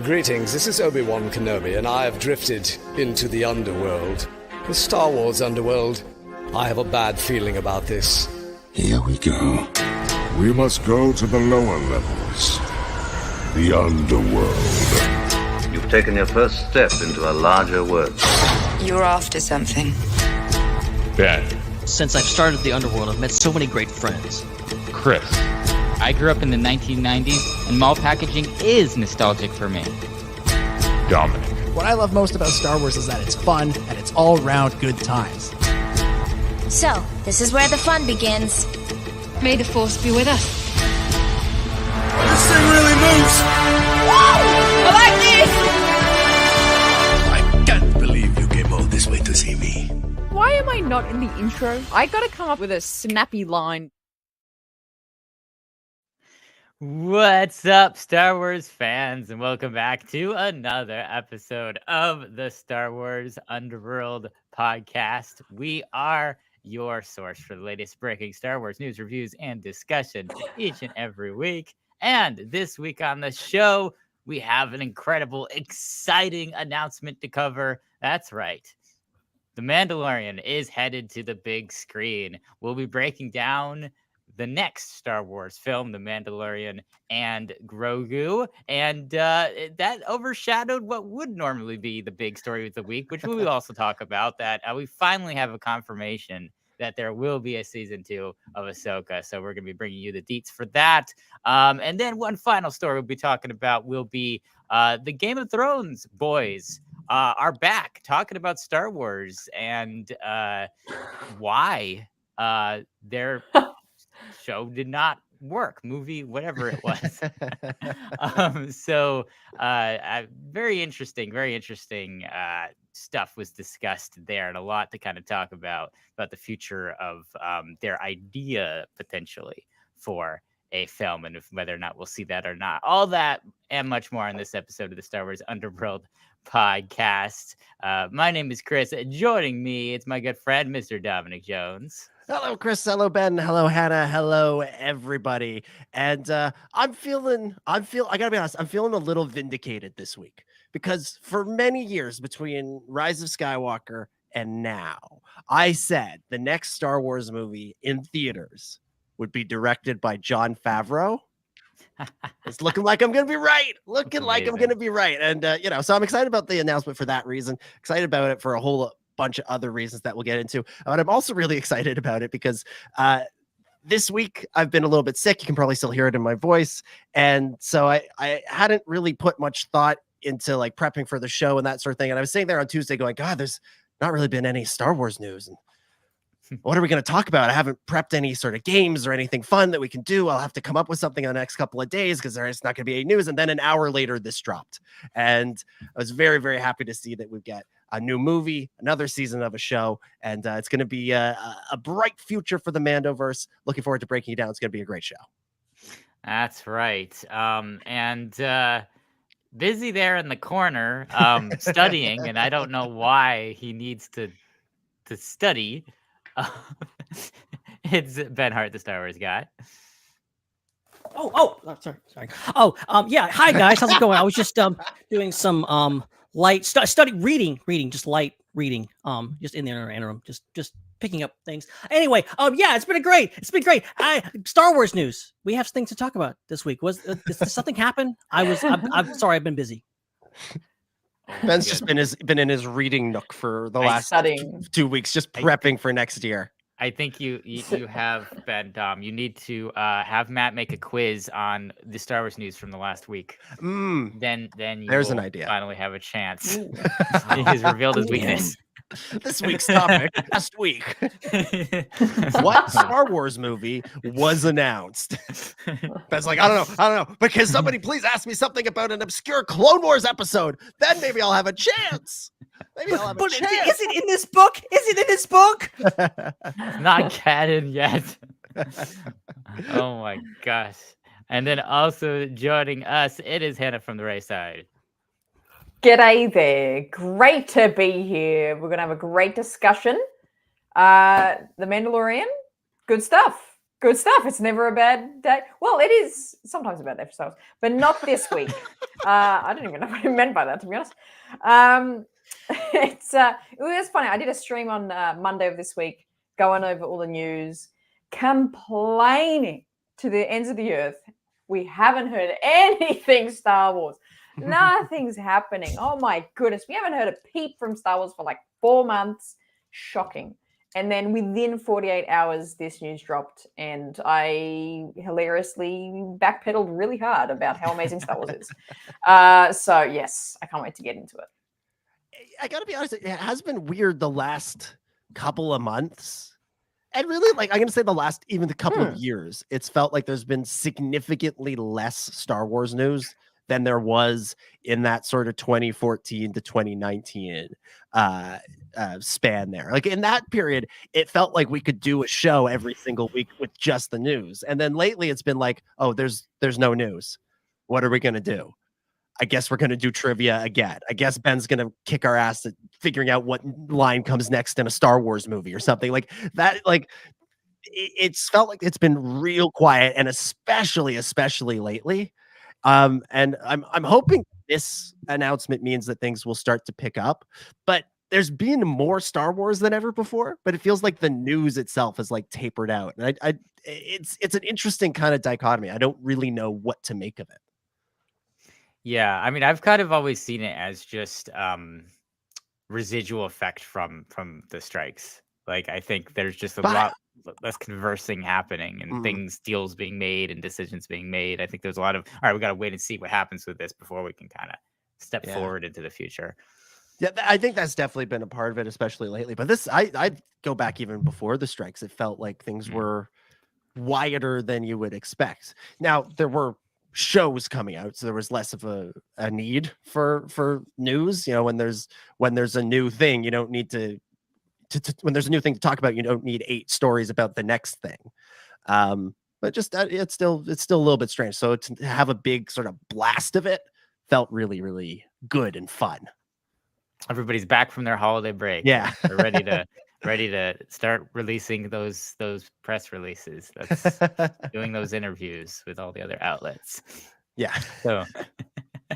Greetings, this is Obi-Wan Kenobi, and I have drifted into the underworld. The Star Wars Underworld. I have a bad feeling about this. Here we go. We must go to the lower levels. The underworld. You've taken your first step into a larger world. You're after something. Ben. Since I've started the underworld, I've met so many great friends. Chris. I grew up in the 1990s, and mall packaging is nostalgic for me. Dominic. What I love most about Star Wars is that it's fun and it's all-round good times. So, this is where the fun begins. May the Force be with us. This thing really moves! Whoa! I like this! I can't believe you came all this way to see me. Why am I not in the intro? I gotta come up with a snappy line. What's up, Star Wars fans, and welcome back to another episode of the Star Wars Underworld Podcast. We are your source for the latest breaking Star Wars news, reviews, and discussion each and every week. And this week on the show, we have an incredible, exciting announcement to cover. That's right. The Mandalorian is headed to the big screen. We'll be breaking down the next Star Wars film, The Mandalorian and Grogu. And that overshadowed what would normally be the big story of the week, which we will also talk about, that we finally have a confirmation that there will be a season 2 of Ahsoka. So we're going to be bringing you the deets for that. And then one final story we'll be talking about will be the Game of Thrones boys are back talking about Star Wars and why their show did not work, movie, whatever it was. Very interesting stuff was discussed there, and a lot to kind of talk about the future of their idea potentially for a film, and whether or not we'll see that or not. All that and much more in this episode of the Star Wars Underworld Podcast. My name is Chris. Joining me, it's my good friend, Mr. Dominic Jones. Hello, Chris. Hello, Ben. Hello, Hannah. Hello, everybody. And I gotta be honest, I'm feeling a little vindicated this week because for many years between Rise of Skywalker and now, I said the next Star Wars movie in theaters would be directed by Jon Favreau. It's looking like I'm going to be right. And, so I'm excited about the announcement for that reason. Excited about it for a whole bunch of other reasons that we'll get into. But I'm also really excited about it because this week I've been a little bit sick. You can probably still hear it in my voice. And so I hadn't really put much thought into like prepping for the show and that sort of thing. And I was sitting there on Tuesday going, God, there's not really been any Star Wars news. And what are we going to talk about? I haven't prepped any sort of games or anything fun that we can do. I'll have to come up with something in the next couple of days because there's not going to be any news. And then an hour later, this dropped. And I was very, very happy to see that we get a new movie, another season of a show, and it's going to be a bright future for the MandoVerse. Looking forward to breaking it down. It's going to be a great show. That's right. Busy there in the corner studying, and I don't know why he needs to study. It's Ben Hart, the Star Wars guy. Sorry. Yeah. Hi guys, how's it going? I was just doing some light reading, just light reading, just in the interim, just picking up things. Anyway, it's been great. Star Wars news. We have things to talk about this week. Did something happen? I'm sorry, I've been busy. Ben's just been in his reading nook for the last 2 weeks, just prepping for next year. I think you have, Ben, Dom. You need to have Matt make a quiz on the Star Wars news from the last week. Then there's an idea. Finally have a chance. He's revealed his weakness. This week's topic last week. What Star Wars movie was announced? Ben's like, I don't know. But can somebody please ask me something about an obscure Clone Wars episode? Then maybe I'll have a chance. Is it in this book? It's not canon yet. Oh my gosh. And then also joining us, it is Hannah from the Raeside. G'day there. Great to be here. We're going to have a great discussion. The Mandalorian, good stuff. Good stuff. It's never a bad day. Well, it is sometimes a bad day for Star Wars, but not this week. I don't even know what I meant by that, to be honest. It was funny. I did a stream on Monday of this week, going over all the news, complaining to the ends of the earth. We haven't heard anything Star Wars. Nothing's happening. Oh my goodness. We haven't heard a peep from Star Wars for like 4 months. Shocking. And then within 48 hours, this news dropped, and I hilariously backpedaled really hard about how amazing Star Wars is. So yes, I can't wait to get into it. I gotta be honest, it has been weird the last couple of months. And really, like, I'm going to say even the couple of years, it's felt like there's been significantly less Star Wars news than there was in that sort of 2014 to 2019 span there. Like in that period, it felt like we could do a show every single week with just the news. And then lately it's been like, oh, there's no news. What are we going to do? I guess we're going to do trivia again. I guess Ben's going to kick our ass at figuring out what line comes next in a Star Wars movie or something like that. Like it's felt like it's been real quiet, and especially lately. And I'm hoping this announcement means that things will start to pick up, but there's been more Star Wars than ever before, but it feels like the news itself is like tapered out. And it's an interesting kind of dichotomy. I don't really know what to make of it. Yeah, I mean, I've kind of always seen it as just residual effect from the strikes. Like, I think there's just a lot less conversing happening, and deals being made and decisions being made. I think there's a lot of, all right, we got to wait and see what happens with this before we can kind of step forward into the future. Yeah, I think that's definitely been a part of it, especially lately. But this, I'd go back even before the strikes. It felt like things were quieter than you would expect. Now, there were shows coming out, so there was less of a need for news. You know, when there's a new thing, you don't need to when there's a new thing to talk about, you don't need 8 stories about the next thing. But just it's still a little bit strange. So to have a big sort of blast of it felt really, really good and fun. Everybody's back from their holiday break. Yeah, they're ready to start releasing those press releases. That's doing those interviews with all the other outlets. Yeah. So,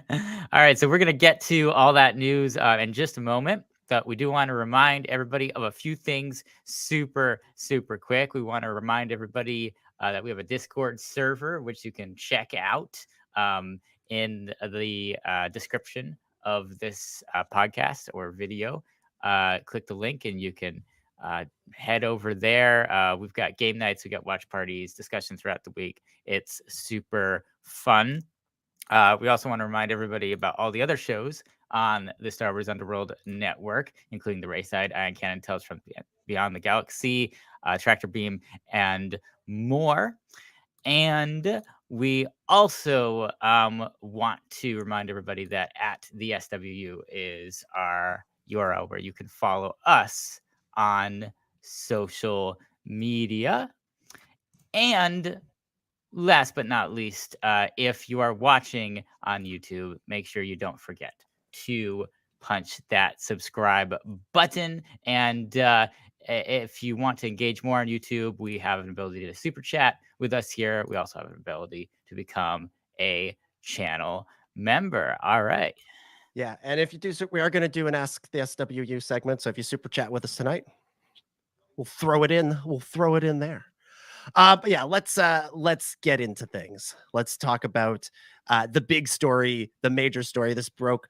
all right. So we're gonna get to all that news in just a moment. But we do want to remind everybody of a few things super, super quick. We want to remind everybody that we have a Discord server, which you can check out in the description of this podcast or video. Click the link and you can head over there. We've got game nights, we got watch parties, discussion throughout the week. It's super fun. We also want to remind everybody about all the other shows on the Star Wars Underworld network, including the Raeside, Ion Cannon, Tales from Beyond the Galaxy, Tractor Beam, and more. And we also want to remind everybody that at the SWU is our URL where you can follow us on social media. And last but not least, if you are watching on YouTube, make sure you don't forget to punch that subscribe button. And if you want to engage more on YouTube, we have an ability to super chat with us here. We also have an ability to become a channel member. All right. Yeah. And if you do, we are going to do an Ask the SWU segment. So if you super chat with us tonight, we'll throw it in. We'll throw it in there. But yeah, let's get into things. Let's talk about the big story, the major story. This broke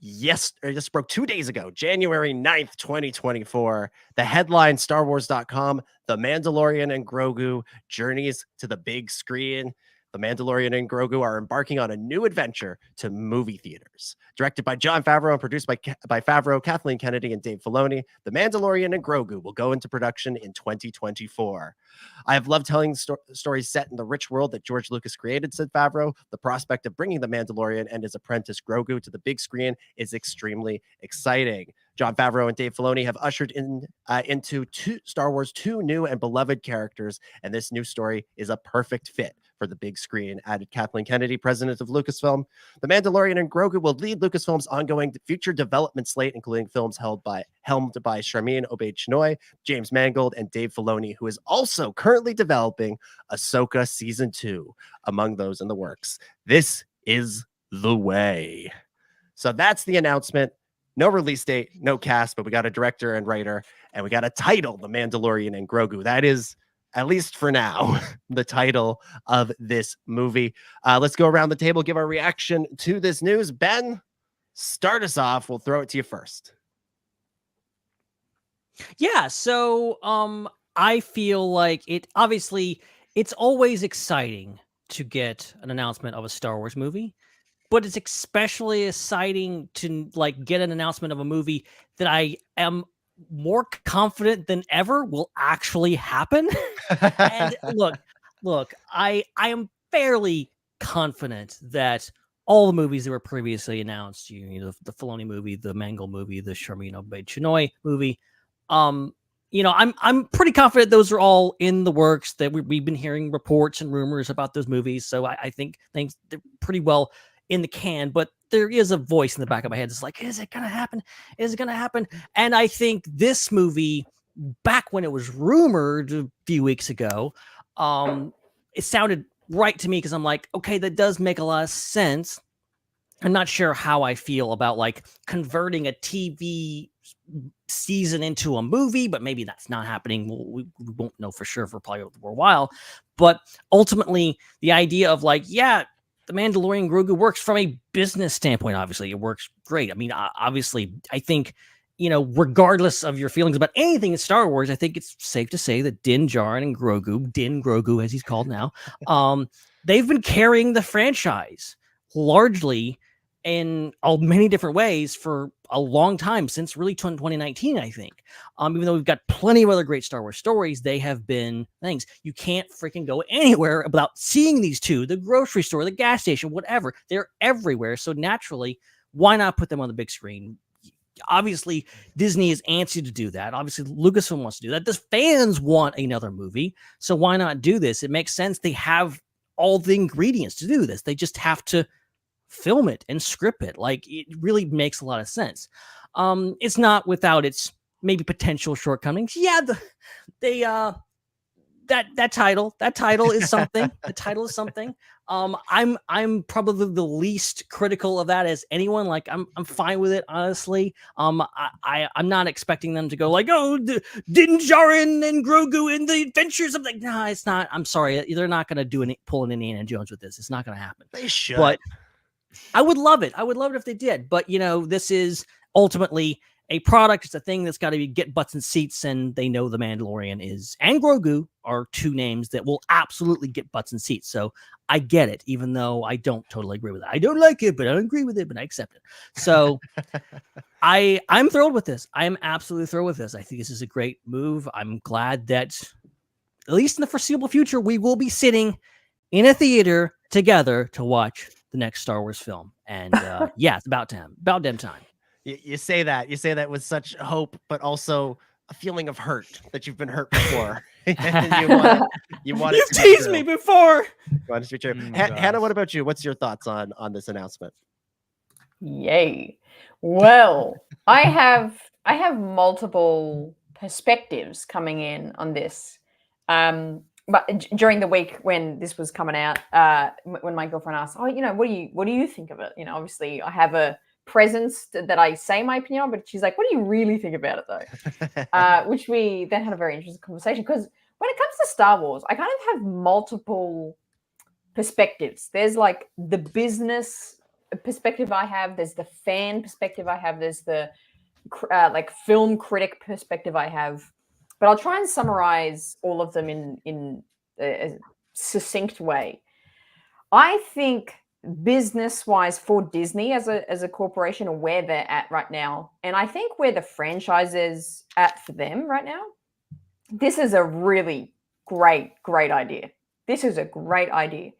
2 days ago, January 9th, 2024. The headline, StarWars.com, The Mandalorian and Grogu journeys to the big screen. The Mandalorian and Grogu are embarking on a new adventure to movie theaters. Directed by Jon Favreau and produced by Favreau, Kathleen Kennedy, and Dave Filoni, The Mandalorian and Grogu will go into production in 2024. I have loved telling stories set in the rich world that George Lucas created, said Favreau. The prospect of bringing The Mandalorian and his apprentice Grogu to the big screen is extremely exciting. Jon Favreau and Dave Filoni have ushered into Star Wars 2 new and beloved characters, and this new story is a perfect fit for the big screen, added Kathleen Kennedy, president of Lucasfilm. The Mandalorian and Grogu will lead Lucasfilm's ongoing future development slate, including films helmed by Sharmeen Obaid-Chinoy, James Mangold, and Dave Filoni, who is also currently developing Ahsoka Season 2, among those in the works. This is the way. So that's the announcement. No release date, no cast, but we got a director and writer, and we got a title, The Mandalorian and Grogu. That is, at least for now, the title of this movie. Let's go around the table, give our reaction to this news. Ben, start us off. We'll throw it to you first. Yeah, so I feel like it's always exciting to get an announcement of a Star Wars movie, but it's especially exciting to like get an announcement of a movie that I am more confident than ever will actually happen. And look, I am fairly confident that all the movies that were previously announced, the Filoni movie, the Mangold movie, the Sharmeen Obaid-Chinoy movie, I'm pretty confident those are all in the works. That we've been hearing reports and rumors about those movies, so I think things they're pretty well in the can. But there is a voice in the back of my head that's like, is it gonna happen? Is it gonna happen? And I think this movie, back when it was rumored a few weeks ago, it sounded right to me because I'm like, okay, that does make a lot of sense. I'm not sure how I feel about like converting a TV season into a movie, but maybe that's not happening. We won't know for sure for probably a while. But ultimately, the idea of like, yeah, the Mandalorian Grogu works from a business standpoint. Obviously, it works great. I mean, obviously, I think, regardless of your feelings about anything in Star Wars, I think it's safe to say that Din Djarin Din Grogu, as he's called now, they've been carrying the franchise largely in many different ways for a long time, since really 2019, I think. Even though we've got plenty of other great Star Wars stories, they have been things. You can't freaking go anywhere without seeing these two, the grocery store, the gas station, whatever. They're everywhere. So naturally, why not put them on the big screen? Obviously, Disney is antsy to do that. Obviously, Lucasfilm wants to do that. The fans want another movie. So why not do this? It makes sense. They have all the ingredients to do this. They just have to film it and script it. Like, it really makes a lot of sense. It's not without its maybe potential shortcomings. Yeah, that title is something. The title is something. I'm probably the least critical of that as anyone. Like, I'm fine with it, honestly. I'm not expecting them to go like, oh, Din Djarin and Grogu in the adventures of like, nah, it's not. I'm sorry, they're not gonna pull an Indiana Jones with this. It's not gonna happen. They should. But I would love it. I would love it if they did. But this is ultimately a product. It's a thing that's got to get butts and seats, and they know the Mandalorian and Grogu are two names that will absolutely get butts and seats. So I get it, even though I don't totally agree with it. I don't like it, but I don't agree with it, but I accept it. So I'm thrilled with this. I am absolutely thrilled with this. I think this is a great move. I'm glad that at least in the foreseeable future, we will be sitting in a theater together to watch the next Star Wars film. And yeah, it's about damn time. You say that with such hope, but also a feeling of hurt that you've been hurt before. you want it You've teased me before. You want it to be true. Hannah, what about you? What's your thoughts on this announcement? Yay. Well, I have multiple perspectives coming in on this. But during the week when this was coming out, when my girlfriend asked, "Oh, what do you think of it?" Obviously I have a presence that I say my opinion on, but she's like, "What do you really think about it, though?" Which we then had a very interesting conversation, because when it comes to Star Wars, I kind of have multiple perspectives. There's like the business perspective I have. There's the fan perspective I have. There's the like film critic perspective I have. But I'll try and summarize all of them in a succinct way. I think business-wise for Disney as a corporation, or where they're at right now, and I think where the franchise is at for them right now, this is a really great idea. This is a great idea.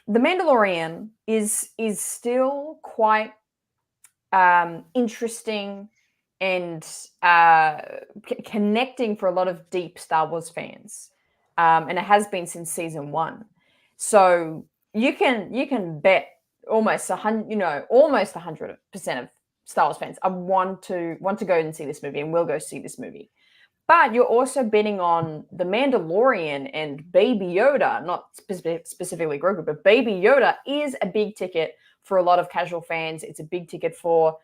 The Mandalorian is still quite interesting and connecting for a lot of deep Star Wars fans. And it has been since season 1. So you can bet almost 100% of Star Wars fans want to go and see this movie and will go see this movie. But you're also betting on the Mandalorian and Baby Yoda, not specifically Grogu, but Baby Yoda is a big ticket for a lot of casual fans. It's a big ticket for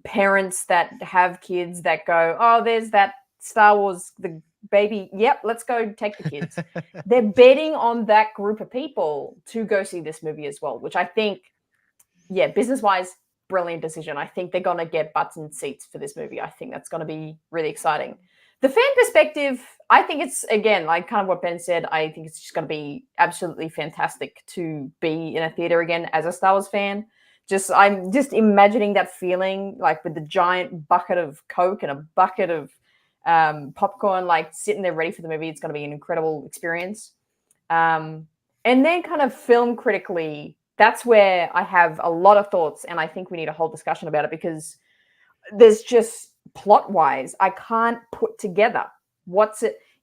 parents that have kids that go, oh, there's that Star Wars, the baby. Yep, let's go take the kids. They're betting on that group of people to go see this movie as well, which I think, business-wise, brilliant decision. I think they're going to get butts and seats for this movie. I think that's going to be really exciting. The fan perspective, I think it's, again, like kind of what Ben said, I think it's just going to be absolutely fantastic to be in a theater again as a Star Wars fan. I'm just imagining that feeling, like with the giant bucket of Coke and a bucket of popcorn, like sitting there ready for the movie. It's going to be an incredible experience. And then kind of film critically, that's where I have a lot of thoughts, and I think we need a whole discussion about it, because there's just plot-wise, I can't put together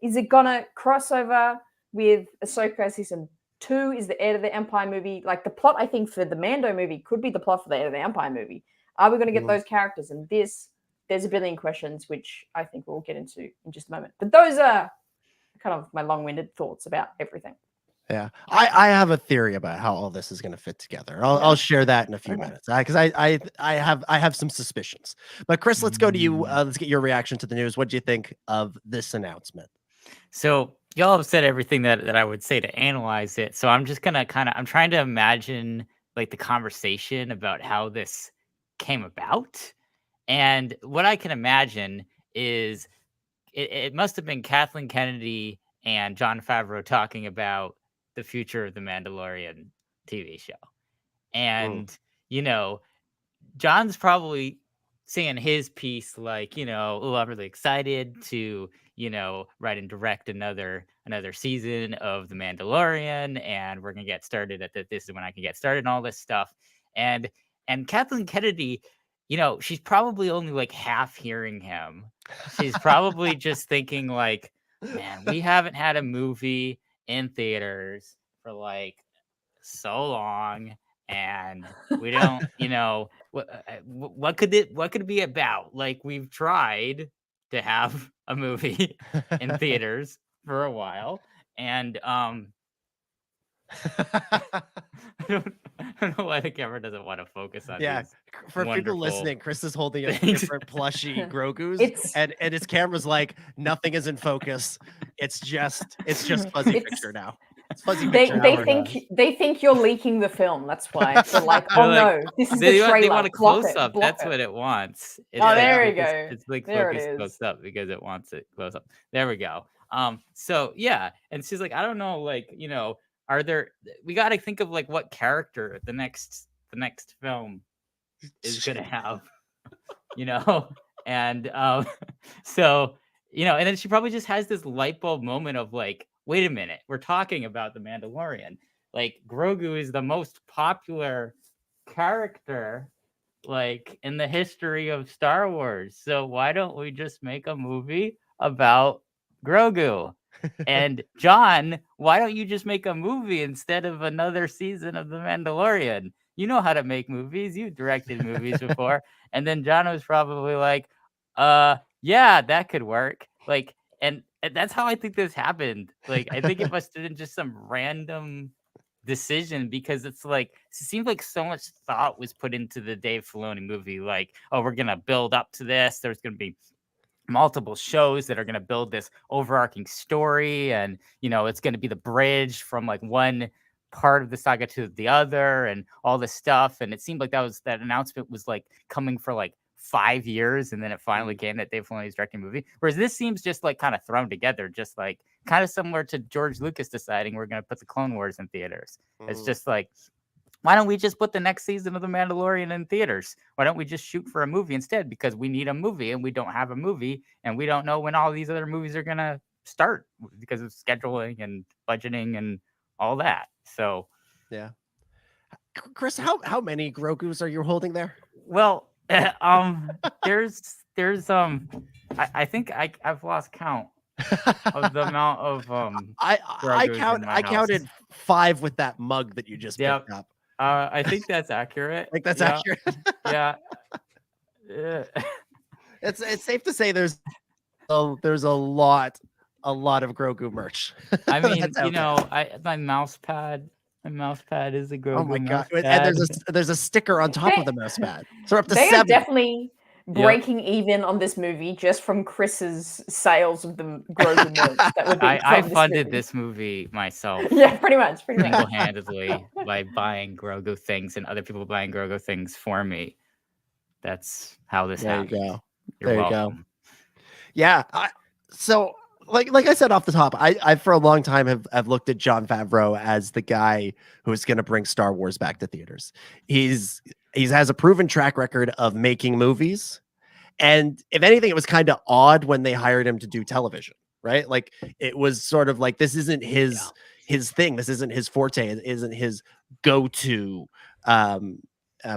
is it gonna cross over with Ahsoka season 2? Is the Heir to the Empire movie, like the plot I think for the Mando movie could be the plot for the Heir to the Empire movie? Are we going to get those characters? And there's a billion questions, which I think we'll get into in just a moment. But those are kind of my long-winded thoughts about everything. Yeah, I have a theory about how all this is going to fit together. I'll share that in a few minutes, because I have some suspicions. But Chris, let's go to you. Let's get your reaction to the news. What do you think of this announcement? So y'all have said everything that I would say to analyze it. So I'm just gonna I'm trying to imagine like the conversation about how this came about, and what I can imagine is it must have been Kathleen Kennedy and Jon Favreau talking about the future of the Mandalorian TV show. And, John's probably saying his piece, like, I'm really excited to, write and direct another season of the Mandalorian. And we're going to get started this is when I can get started and all this stuff. And Kathleen Kennedy, she's probably only like half hearing him. She's probably just thinking like, man, we haven't had a movie in theaters for like so long, and we don't, what could it be about? Like, we've tried to have a movie in theaters for a while, and I don't know why the camera doesn't want to focus on. Yeah, for people listening, Chris is holding a different plushy Grogu's, and his camera's like, nothing is in focus. It's just fuzzy picture now. It's fuzzy picture. They think you're leaking the film. That's why they're like, oh no, this is the trailer. They want a close up. That's what it wants. There we go. It's like focus close up because it wants it close up. There we go. So yeah, and she's like, I don't know, like, we got to think of like what character the next film is gonna have, and so and then she probably just has this light bulb moment of like, wait a minute, we're talking about the Mandalorian. Like, Grogu is the most popular character like in the history of Star Wars. So why don't we just make a movie about Grogu? And John, why don't you just make a movie instead of another season of The Mandalorian? You know how to make movies. You've directed movies before. And then John was probably like, yeah, that could work. Like, and that's how I think this happened. Like, I think it must have been just some random decision, because it's like, it seemed like so much thought was put into the Dave Filoni movie. Like, oh, we're going to build up to this. There's going to be multiple shows that are going to build this overarching story, and it's going to be the bridge from like one part of the saga to the other and all this stuff. And it seemed like that announcement was like coming for like 5 years, and then it finally came that Dave Filoni's directing a movie. Whereas this seems just like kind of thrown together, just like kind of similar to George Lucas deciding we're going to put the Clone Wars in theaters. It's just like, why don't we just put the next season of The Mandalorian in theaters? Why don't we just shoot for a movie instead? Because we need a movie, and we don't have a movie, and we don't know when all these other movies are going to start because of scheduling and budgeting and all that. So, yeah. Chris, how many Grogus are you holding there? Well, there's I think I've lost count. of the amount of I Grogus in my house. counted 5 with that mug that you just picked up. I think that's accurate. I think that's accurate. Yeah. It's safe to say there's a lot of Grogu merch. I mean, my mouse pad is a Grogu. Oh my god! mouse And pad. there's a sticker on top of the mouse pad. So we're up to They 7. are definitely breaking even on this movie just from Chris's sales of the Grogu merch. That would be I from funded movie. this movie myself. Yeah, pretty much. Single-handedly by buying Grogu things and other people buying Grogu things for me. That's how this happened. There you go. You're there welcome. you go. Yeah. So like I said off the top, I for a long time have looked at Jon Favreau as the guy who is going to bring Star Wars back to theaters. He has a proven track record of making movies, and if anything, it was kind of odd when they hired him to do television, right? Like it was sort of like this isn't his thing. This isn't his forte. It isn't his go-to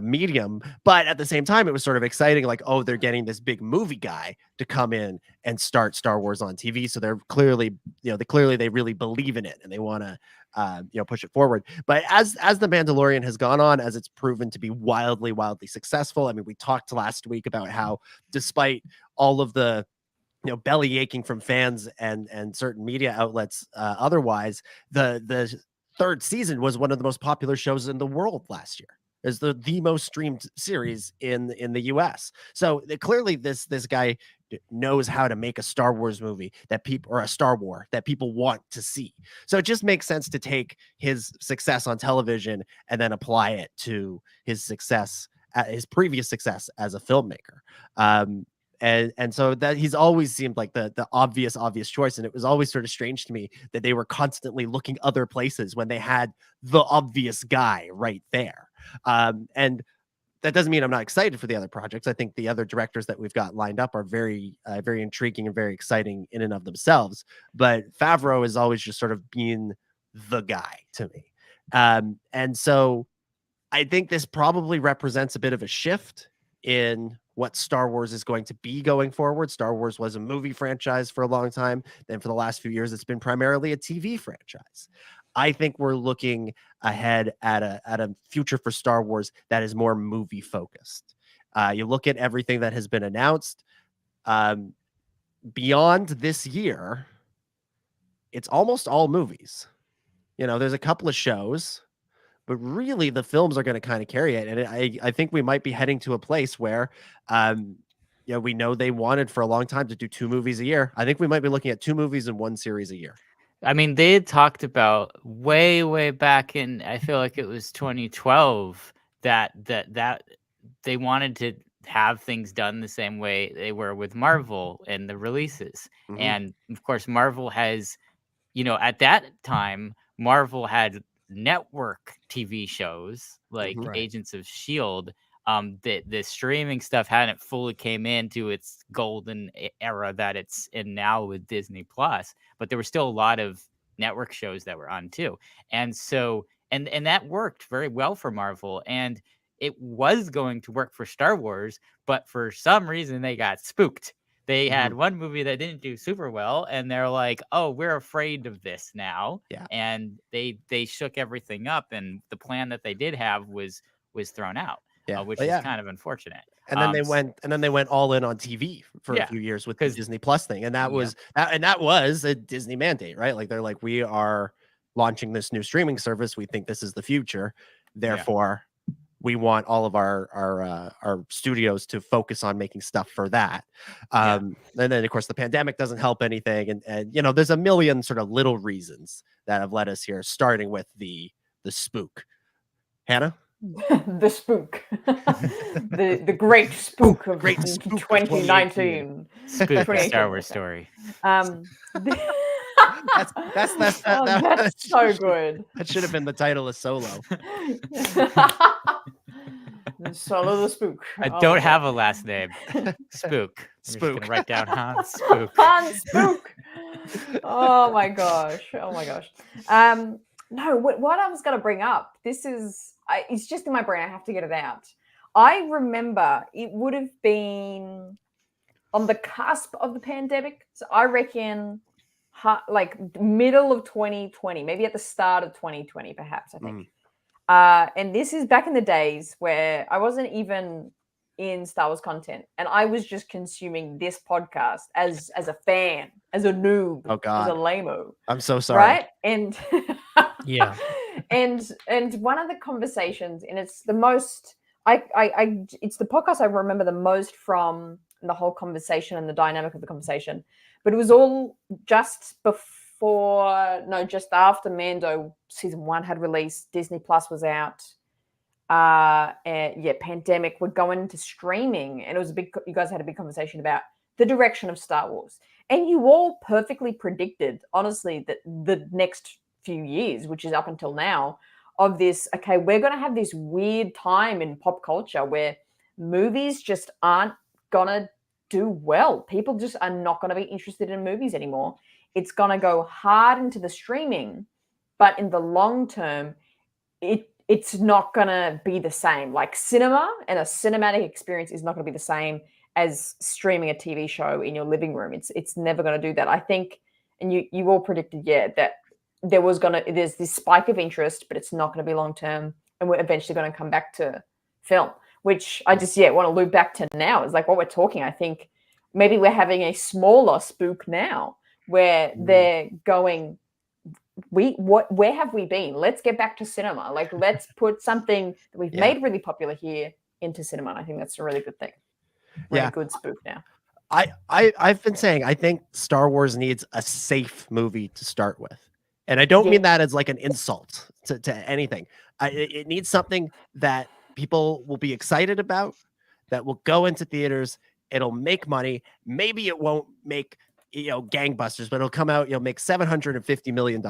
medium, but at the same time it was sort of exciting, like, oh, they're getting this big movie guy to come in and start Star Wars on TV, so they're clearly they really believe in it and they want to push it forward. But as the Mandalorian has gone on, as it's proven to be wildly successful, I mean, we talked last week about how despite all of the belly aching from fans and certain media outlets otherwise, the 3rd season was one of the most popular shows in the world last year. Is the most streamed series in the US. So clearly this guy knows how to make a Star Wars movie or a Star War that people want to see. So it just makes sense to take his success on television and then apply it to his previous success as a filmmaker. And so that he's always seemed like the obvious choice. And it was always sort of strange to me that they were constantly looking other places when they had the obvious guy right there. And that doesn't mean I'm not excited for the other projects. I think the other directors that we've got lined up are very intriguing and very exciting in and of themselves. But Favreau has always just sort of been the guy to me. And so I think this probably represents a bit of a shift in what Star Wars is going to be going forward. Star Wars was a movie franchise for a long time. Then for the last few years, it's been primarily a TV franchise. I think we're looking ahead at a future for Star Wars that is more movie focused. You look at everything that has been announced beyond this year, it's almost all movies. There's a couple of shows, but really the films are going to kind of carry it. And I think we might be heading to a place where, we know they wanted for a long time to do 2 movies a year. I think we might be looking at 2 movies and 1 series a year. I mean, they had talked about way back in, I feel like it was 2012, that they wanted to have things done the same way they were with Marvel and the releases. Mm-hmm. And of course, Marvel has, at that time, Marvel had network TV shows like Agents of S.H.I.E.L.D. The streaming stuff hadn't fully came into its golden era that it's in now with Disney Plus, but there were still a lot of network shows that were on too. And so, and that worked very well for Marvel, and it was going to work for Star Wars, but for some reason they got spooked. They had one movie that didn't do super well, and they're like, oh, we're afraid of this now. Yeah. And they shook everything up, and the plan that they did have was thrown out. Yeah, which is kind of unfortunate. And then they went all in on TV for a few years with the Disney Plus thing, and that was a Disney mandate, right? Like they're like, we are launching this new streaming service. We think this is the future. Therefore, we want all of our studios to focus on making stuff for that. And then of course the pandemic doesn't help anything, and there's a million sort of little reasons that have led us here, starting with the spook. Hannah. The spook, the great spook of 2019. Spook Star Wars story. That's so good. That should have been the title of Solo. Solo the Spook. I don't have a last name. Spook. Spook. Write down Han Spook. Han Spook. Oh my gosh. No, what I was going to bring up, it's just in my brain. I have to get it out. I remember it would have been on the cusp of the pandemic. So I reckon like middle of 2020, maybe at the start of 2020, perhaps, I think. And this is back in the days where I wasn't even in Star Wars content, and I was just consuming this podcast as a fan, as a noob, as a lame-o. I'm so sorry. Right? And Yeah. and one of the conversations, and it's the most it's the podcast I remember the most from the whole conversation and the dynamic of the conversation. But it was all just after Mando season 1 had released, Disney Plus was out. And pandemic, we're going into streaming, and it was you guys had a big conversation about the direction of Star Wars, and you all perfectly predicted, honestly, that the next few years, which is up until now, of this, okay, we're going to have this weird time in pop culture where movies just aren't gonna do well. People just are not going to be interested in movies anymore. It's going to go hard into the streaming, but in the long term, it's not going to be the same. Like cinema and a cinematic experience is not going to be the same as streaming a TV show in your living room. It's never going to do that. I think, and you all predicted, that there's this spike of interest, but it's not going to be long term, and we're eventually going to come back to film, which I just want to loop back to now. It's like what we're talking. I think maybe we're having a smaller spook now where they're going, where have we been? Let's get back to cinema. Like, let's put something that we've made really popular here into cinema. And I think that's a really good thing. Really good spook now. I've been saying, I think Star Wars needs a safe movie to start with. And I don't mean that as like an insult to anything. It needs something that people will be excited about, that will go into theaters. It'll make money. Maybe it won't make, gangbusters, but it'll come out, make $750 million.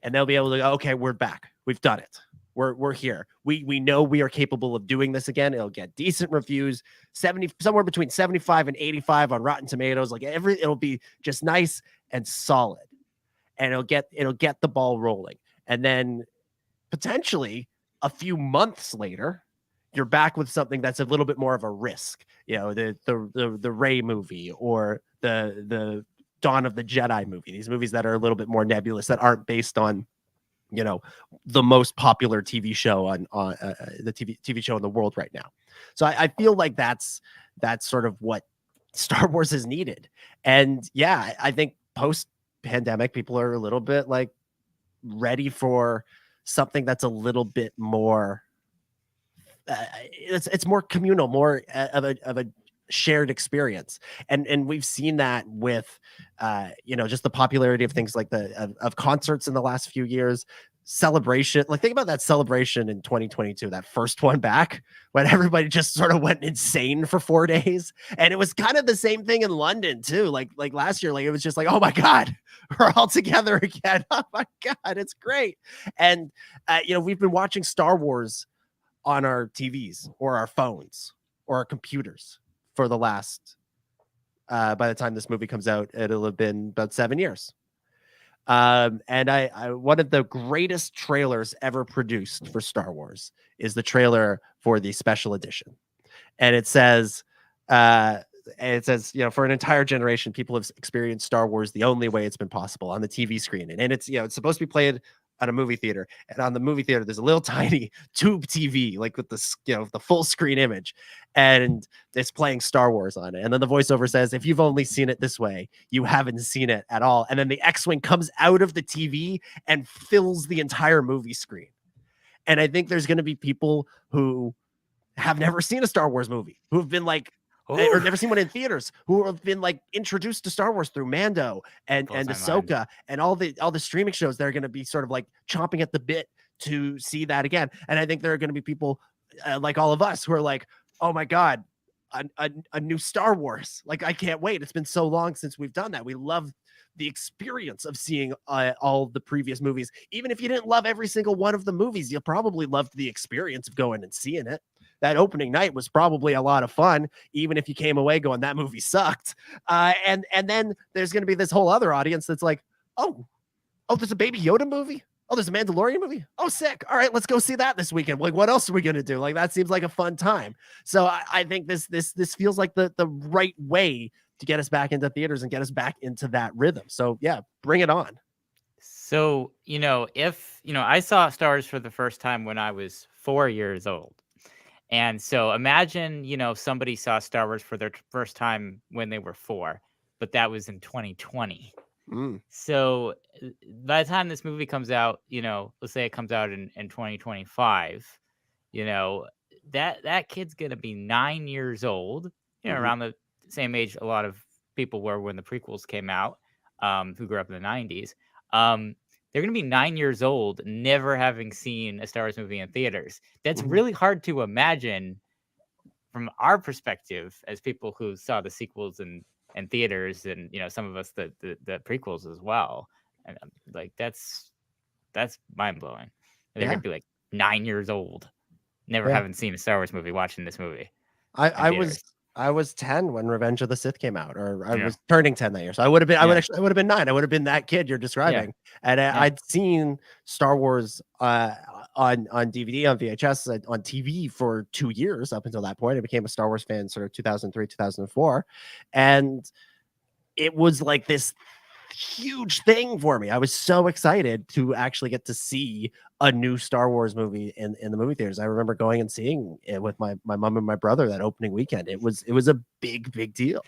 And they'll be able to go, okay, we're back. We've done it. We're here. We know we are capable of doing this again. It'll get decent reviews, somewhere between 75 and 85 on Rotten Tomatoes. Like it'll be just nice and solid. And it'll get the ball rolling. And then potentially a few months later, you're back with something that's a little bit more of a risk. The Rey movie or the Dawn of the Jedi movie. These movies that are a little bit more nebulous, that aren't based on, the most popular TV show on the TV show in the world right now. So I feel like that's sort of what Star Wars has needed. And I think post-pandemic, people are a little bit like ready for something that's a little bit more it's more communal, more of a shared experience. And we've seen that with just the popularity of things like of concerts in the last few years. Celebration, like think about that Celebration in 2022, that first one back, when everybody just sort of went insane for 4 days. And it was kind of the same thing in London too, like last year. Like it was just like, oh my god, we're all together again. Oh my god, it's great. And we've been watching Star Wars on our TVs or our phones or our computers for the last by the time this movie comes out, it'll have been about 7 years. And I one of the greatest trailers ever produced for Star Wars is the trailer for the special edition. And it says, for an entire generation, people have experienced Star Wars the only way it's been possible, on the TV screen. And it's, it's supposed to be played at a movie theater. And on the movie theater, there's a little tiny tube TV, like with the, the full screen image, and it's playing Star Wars on it. And then the voiceover says, if you've only seen it this way, you haven't seen it at all. And then the X-Wing comes out of the TV and fills the entire movie screen. And I think there's going to be people who have never seen a Star Wars movie, who have been like, or never seen one in theaters, who have been like introduced to Star Wars through Mando and Ahsoka and all the streaming shows. They're going to be sort of like chomping at the bit to see that again. And I think there are going to be people like all of us who are like, oh my god, a new Star Wars. Like, I can't wait. It's been so long since we've done that. We love the experience of seeing all the previous movies. Even if you didn't love every single one of the movies, you probably loved the experience of going and seeing it. That opening night was probably a lot of fun, even if you came away going, that movie sucked. And then there's going to be this whole other audience that's like, oh, there's a Baby Yoda movie. Oh, there's a Mandalorian movie. Oh, sick. All right, let's go see that this weekend. Like, what else are we going to do? Like, that seems like a fun time. So I think this feels like the right way get us back into theaters and get us back into that rhythm. So yeah, bring it on. So, if, I saw Star Wars for the first time when I was 4 years old. And so imagine, somebody saw Star Wars for their first time when they were 4, but that was in 2020. So by the time this movie comes out, let's say it comes out in 2025, that kid's going to be 9 years old, around the same age a lot of people were when the prequels came out, who grew up in the 90s. They're going to be 9 years old, never having seen a Star Wars movie in theaters. That's really hard to imagine from our perspective as people who saw the sequels and theaters, and some of us the prequels as well. And like that's mind blowing. They're going to be like 9 years old, never having seen a Star Wars movie, watching this movie. I was 10 when Revenge of the Sith came out, or I was turning 10 that year. So I would have been, I would have been 9. I would have been that kid you're describing. And I'd seen Star Wars on DVD, on VHS, on TV for 2 years up until that point. I became a Star Wars fan sort of 2003, 2004. And it was like this huge thing for me. I was so excited to actually get to see a new Star Wars movie in the movie theaters. I remember going and seeing it with my mom and my brother that opening weekend. It was a big deal.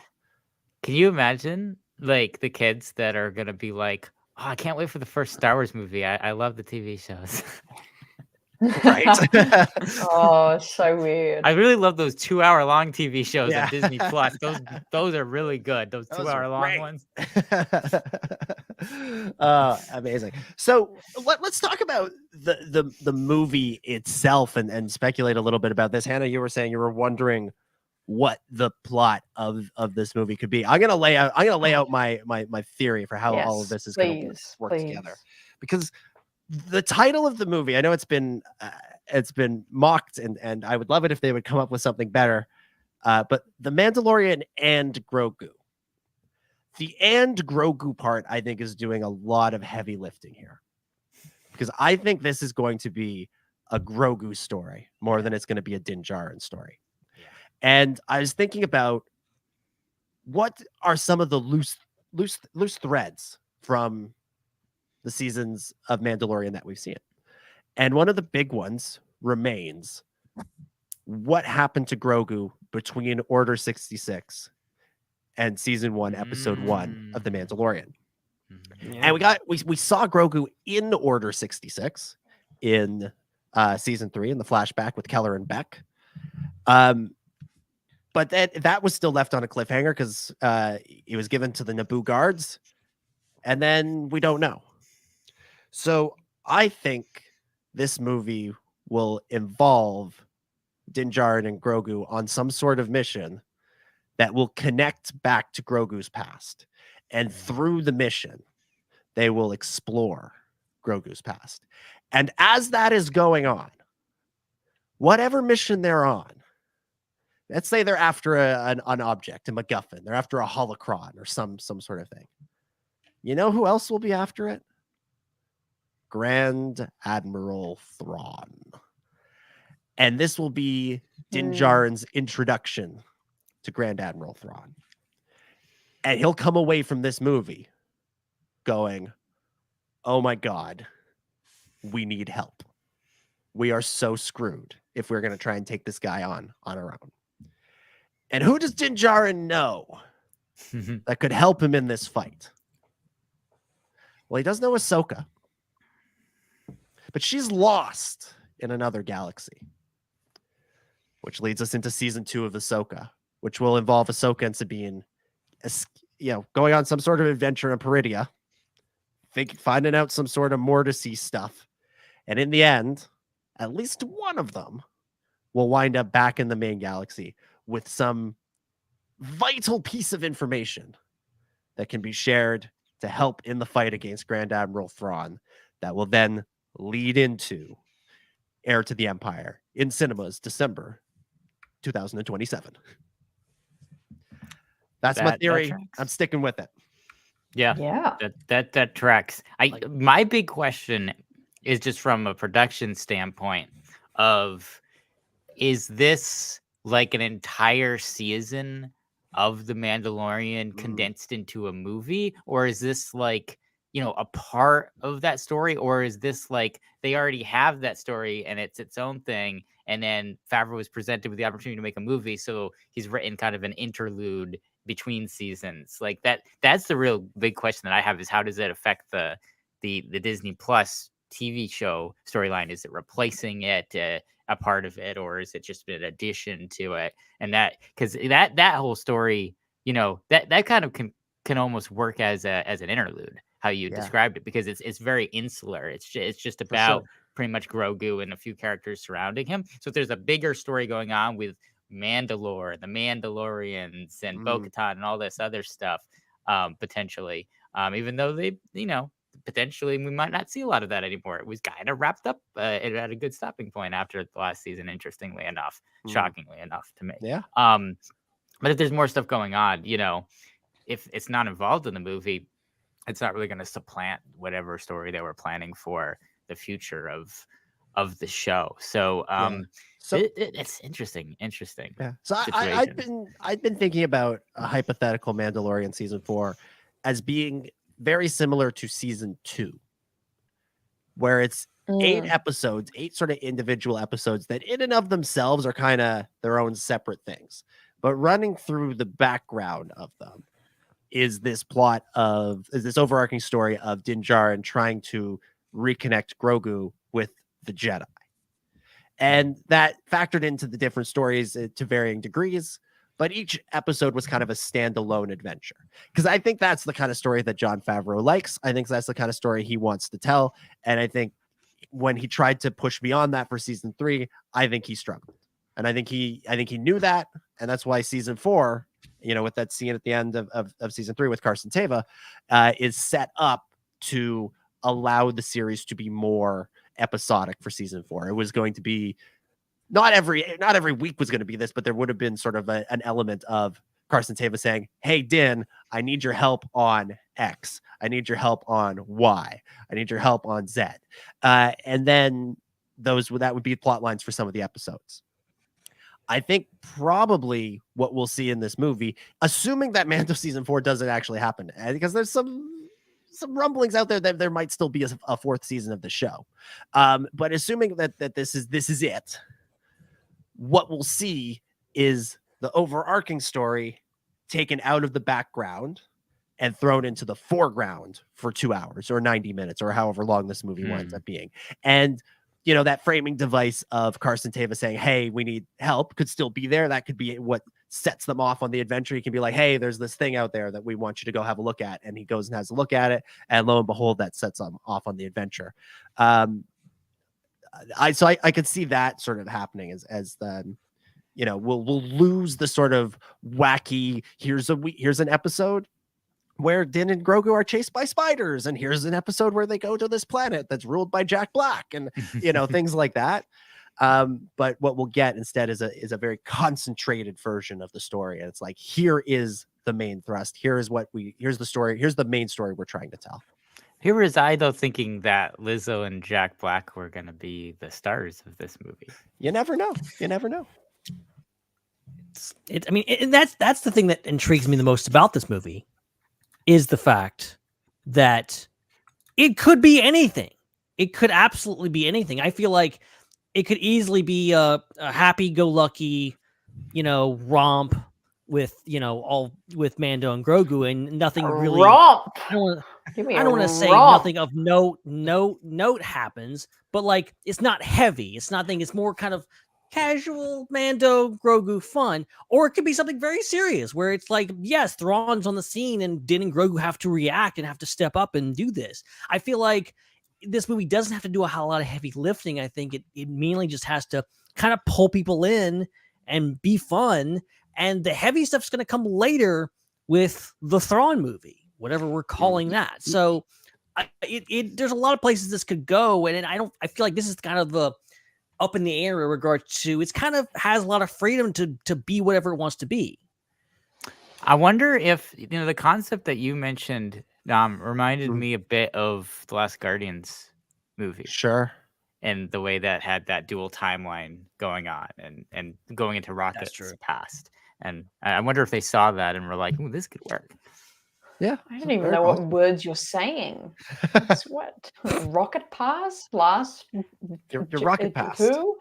Can you imagine like the kids that are gonna be like, oh, I can't wait for the first Star Wars movie. I love the TV shows. Right. Oh, so weird. I really love those 2-hour long TV shows on Disney Plus. Those are really good. Those 2-hour long ones. Amazing. So let's talk about the movie itself and speculate a little bit about this. Hannah, you were saying you were wondering what the plot of this movie could be. I'm gonna lay out my theory for how all of this is going to work together, because the title of the movie, I know it's been mocked, and I would love it if they would come up with something better. But the Mandalorian and Grogu. The and Grogu part, I think, is doing a lot of heavy lifting here, because I think this is going to be a Grogu story more than it's going to be a Din Djarin story. Yeah. And I was thinking about what are some of the loose threads from the seasons of Mandalorian that we've seen. And one of the big ones remains what happened to Grogu between Order 66 and season 1, episode 1 of The Mandalorian. And we saw Grogu in Order 66 in season 3 in the flashback with Keller and Beck. But that was still left on a cliffhanger because it was given to the Naboo guards, and then we don't know. So I think this movie will involve Din Djarin and Grogu on some sort of mission that will connect back to Grogu's past. And through the mission, they will explore Grogu's past. And as that is going on, whatever mission they're on, let's say they're after an object, a MacGuffin, they're after a holocron or some sort of thing. You know who else will be after it? Grand Admiral Thrawn. And this will be Din Djarin's introduction to Grand Admiral Thrawn. And he'll come away from this movie going, oh my God, we need help. We are so screwed if we're going to try and take this guy on our own. And who does Din Djarin know that could help him in this fight? Well, he does know Ahsoka, but she's lost in another galaxy, which leads us into season 2 of Ahsoka, which will involve Ahsoka and Sabine, going on some sort of adventure in Peridia, finding out some sort of Mortisy stuff. And in the end, at least one of them will wind up back in the main galaxy with some vital piece of information that can be shared to help in the fight against Grand Admiral Thrawn that will then lead into Heir to the Empire in cinemas December 2027. That's my theory. I'm sticking with it. Yeah. That tracks. My big question is just from a production standpoint of, is this like an entire season of the Mandalorian condensed into a movie, or is this like, a part of that story, or is this like they already have that story and it's its own thing, and then Favreau was presented with the opportunity to make a movie, so he's written kind of an interlude between seasons? Like that's the real big question that I have, is how does that affect the Disney Plus TV show storyline? Is it replacing it, a part of it, or is it just an addition to it? And that, because that whole story, that kind of can almost work as an interlude, how you described it, because it's very insular. It's just about pretty much Grogu and a few characters surrounding him. So if there's a bigger story going on with Mandalore, the Mandalorians, and Bo-Katan and all this other stuff, potentially, even though they, potentially we might not see a lot of that anymore. It was kind of wrapped up at a good stopping point after the last season, interestingly enough, shockingly enough to me. Yeah. But if there's more stuff going on, if it's not involved in the movie, it's not really going to supplant whatever story they were planning for the future of the show. So, it's interesting. Yeah. So I've been thinking about a hypothetical Mandalorian season 4 as being very similar to season 2, where it's 8 episodes, 8 sort of individual episodes that in and of themselves are kind of their own separate things, but running through the background of them is this overarching story of Din Djarin trying to reconnect Grogu with the Jedi. And that factored into the different stories to varying degrees, but each episode was kind of a standalone adventure. Because I think that's the kind of story that Jon Favreau likes. I think that's the kind of story he wants to tell. And I think when he tried to push beyond that for season 3, I think he struggled. And I think he knew that. And that's why season 4, with that scene at the end of season 3 with Carson Teva, is set up to allow the series to be more episodic for season 4. It was going to be not every week was going to be this, but there would have been sort of an element of Carson Teva saying, "Hey, Din, I need your help on X. I need your help on Y. I need your help on Z." And then that would be plot lines for some of the episodes. I think probably what we'll see in this movie, assuming that Mando season 4 doesn't actually happen, because there's some rumblings out there that there might still be a 4th season of the show. But assuming that this is it, what we'll see is the overarching story taken out of the background and thrown into the foreground for 2 hours or 90 minutes or however long this movie winds up being. And that framing device of Carson Teva saying, "Hey, we need help," could still be there. That could be what sets them off on the adventure. He can be like, "Hey, there's this thing out there that we want you to go have a look at." And he goes and has a look at it. And lo and behold, that sets them off on the adventure. I could see that sort of happening as the, we'll lose the sort of wacky, here's an episode where Din and Grogu are chased by spiders, and here's an episode where they go to this planet that's ruled by Jack Black, and things like that. But what we'll get instead is a very concentrated version of the story, and it's like, here is the main thrust. Here's the story. Here's the main story we're trying to tell. Here was I, though, thinking that Lizzo and Jack Black were going to be the stars of this movie. You never know. That's the thing that intrigues me the most about this movie, is the fact that it could be anything. It could absolutely be anything. I feel like it could easily be a happy-go-lucky, romp with with Mando and Grogu, and nothing really. Romp. I don't want to say nothing of note happens, but like, it's not heavy. It's nothing. It's more kind of casual Mando Grogu fun, or it could be something very serious where it's like, yes, Thrawn's on the scene and Din and Grogu have to react and have to step up and do this. I feel like this movie doesn't have to do a whole lot of heavy lifting. I think it mainly just has to kind of pull people in and be fun, and the heavy stuff's going to come later with the Thrawn movie, whatever we're calling that. So there's a lot of places this could go, and I feel like this is kind of the up in the air in regard to, it's kind of has a lot of freedom to be whatever it wants to be. I wonder if, the concept that you mentioned reminded me a bit of the Last Guardians movie. Sure. And the way that had that dual timeline going on and going into Rocket's past. And I wonder if they saw that and were like, "Ooh, this could work." Yeah, I don't even know what words you're saying. That's what rocket pass last. Your rocket pass. Who?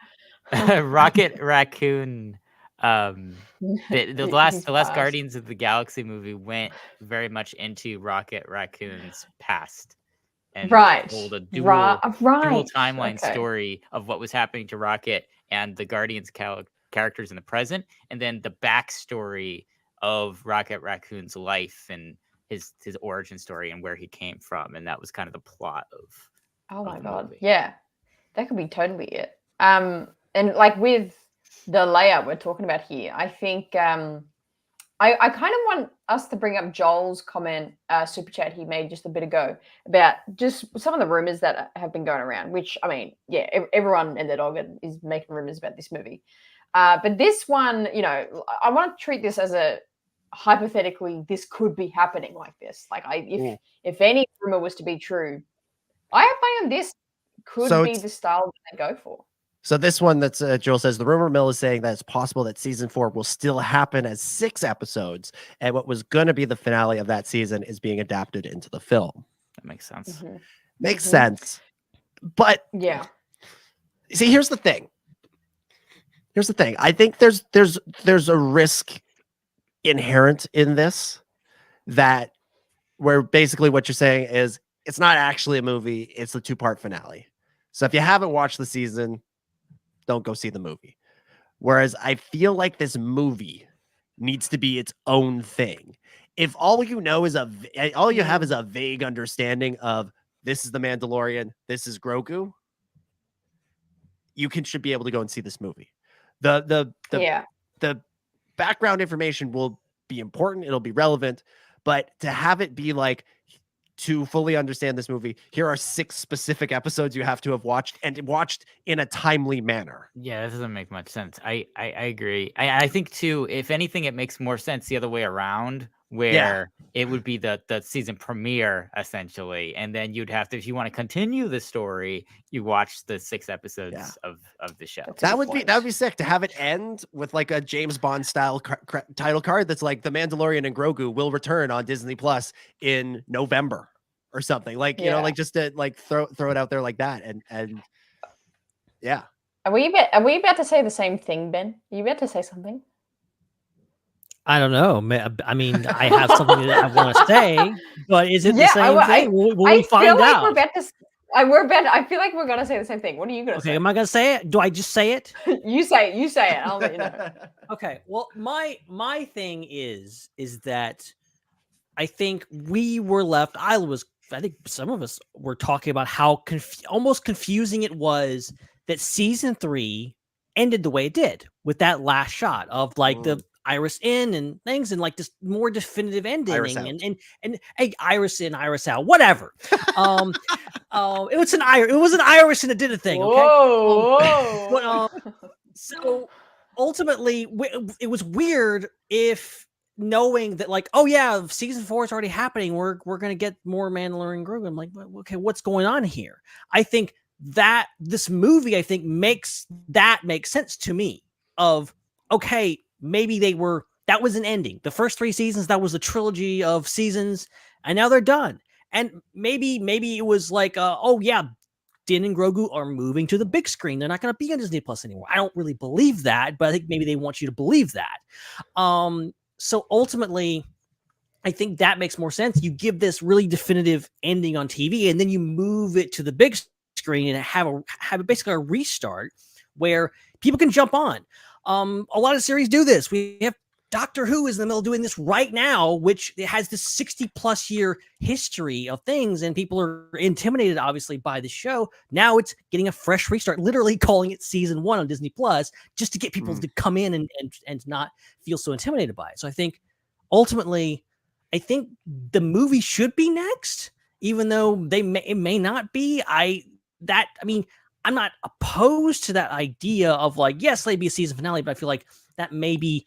Rocket Raccoon. The last Fast. Guardians of the Galaxy movie went very much into Rocket Raccoon's past and told a dual timeline story of what was happening to Rocket and the Guardians characters in the present, and then the backstory of Rocket Raccoon's life and his origin story and where he came from, and that was kind of the plot of. Oh my god! Movie. Yeah, that could be totally it. And like with the layout we're talking about here, I think I kind of want us to bring up Joel's comment, super chat he made just a bit ago about just some of the rumors that have been going around. Which I mean, yeah, everyone and their dog is making rumors about this movie. But this one, you know, I want to treat this as a hypothetically, this could be happening like this. Like, if any rumor was to be true, I have my own. This could be the style that they go for. So this one that's Joel says the rumor mill is saying that it's possible that season 4 will still happen as 6 episodes, and what was going to be the finale of that season is being adapted into the film. That makes sense. Mm-hmm. Makes sense, but yeah. See, here's the thing. I think there's a risk inherent in this, that where basically what you're saying is it's not actually a movie, it's a 2-part finale. So if you haven't watched the season, don't go see the movie. Whereas I feel like this movie needs to be its own thing. If all you know is all you have is a vague understanding of this is the Mandalorian, this is Grogu, you should be able to go and see this movie. The background information will be important, it'll be relevant, but to have it be like, to fully understand this movie, here are 6 specific episodes you have to have watched, and watched in a timely manner. Yeah, that doesn't make much sense. I agree. I think too, if anything, it makes more sense the other way around, where it would be the season premiere essentially, and then you'd have to, if you want to continue the story, you watch the 6 episodes of the show. That would be sick to have it end with like a James Bond style title card that's like the Mandalorian and Grogu will return on Disney Plus in November or something, like you know, like just to like throw it out there like that, and yeah. Are we about to say the same thing, Ben? Are you about to say something? I don't know. I mean, I have something that I want to say, but is it the same thing? Will we find out? I feel like we're gonna say the same thing. What are you gonna say? Am I gonna say it? Do I just say it? You say it. I'll let you know. Okay. Well, my thing is that I think we were left. I think some of us were talking about how almost confusing it was that season 3 ended the way it did, with that last shot of like the iris in and things, and like this more definitive ending, and hey, iris in, iris out, whatever. It was an iris and it did a thing. Okay. Whoa. So ultimately, it was weird if, knowing that, like, oh yeah, season 4 is already happening, we're gonna get more Mandalorian Grogu. I'm like, okay, what's going on here? I think that this movie, makes sense to me. Of, okay, maybe that was an ending. The first 3 seasons, that was a trilogy of seasons, and now they're done. And maybe it was like, oh yeah, Din and Grogu are moving to the big screen. They're not going to be on Disney Plus anymore. I don't really believe that, but I think maybe they want you to believe that. So ultimately, I think that makes more sense. You give this really definitive ending on TV, and then you move it to the big screen and have basically a restart where people can jump on. A lot of series do this. We have Doctor Who is in the middle of doing this right now, which it has this 60+ year history of things, and people are intimidated, obviously, by the show. Now it's getting a fresh restart, literally calling it season 1 on Disney Plus, just to get people to come in and not feel so intimidated by it. So I think ultimately, the movie should be next, even though it may not be. I'm not opposed to that idea of like, yes, let it be a season finale, but I feel like that maybe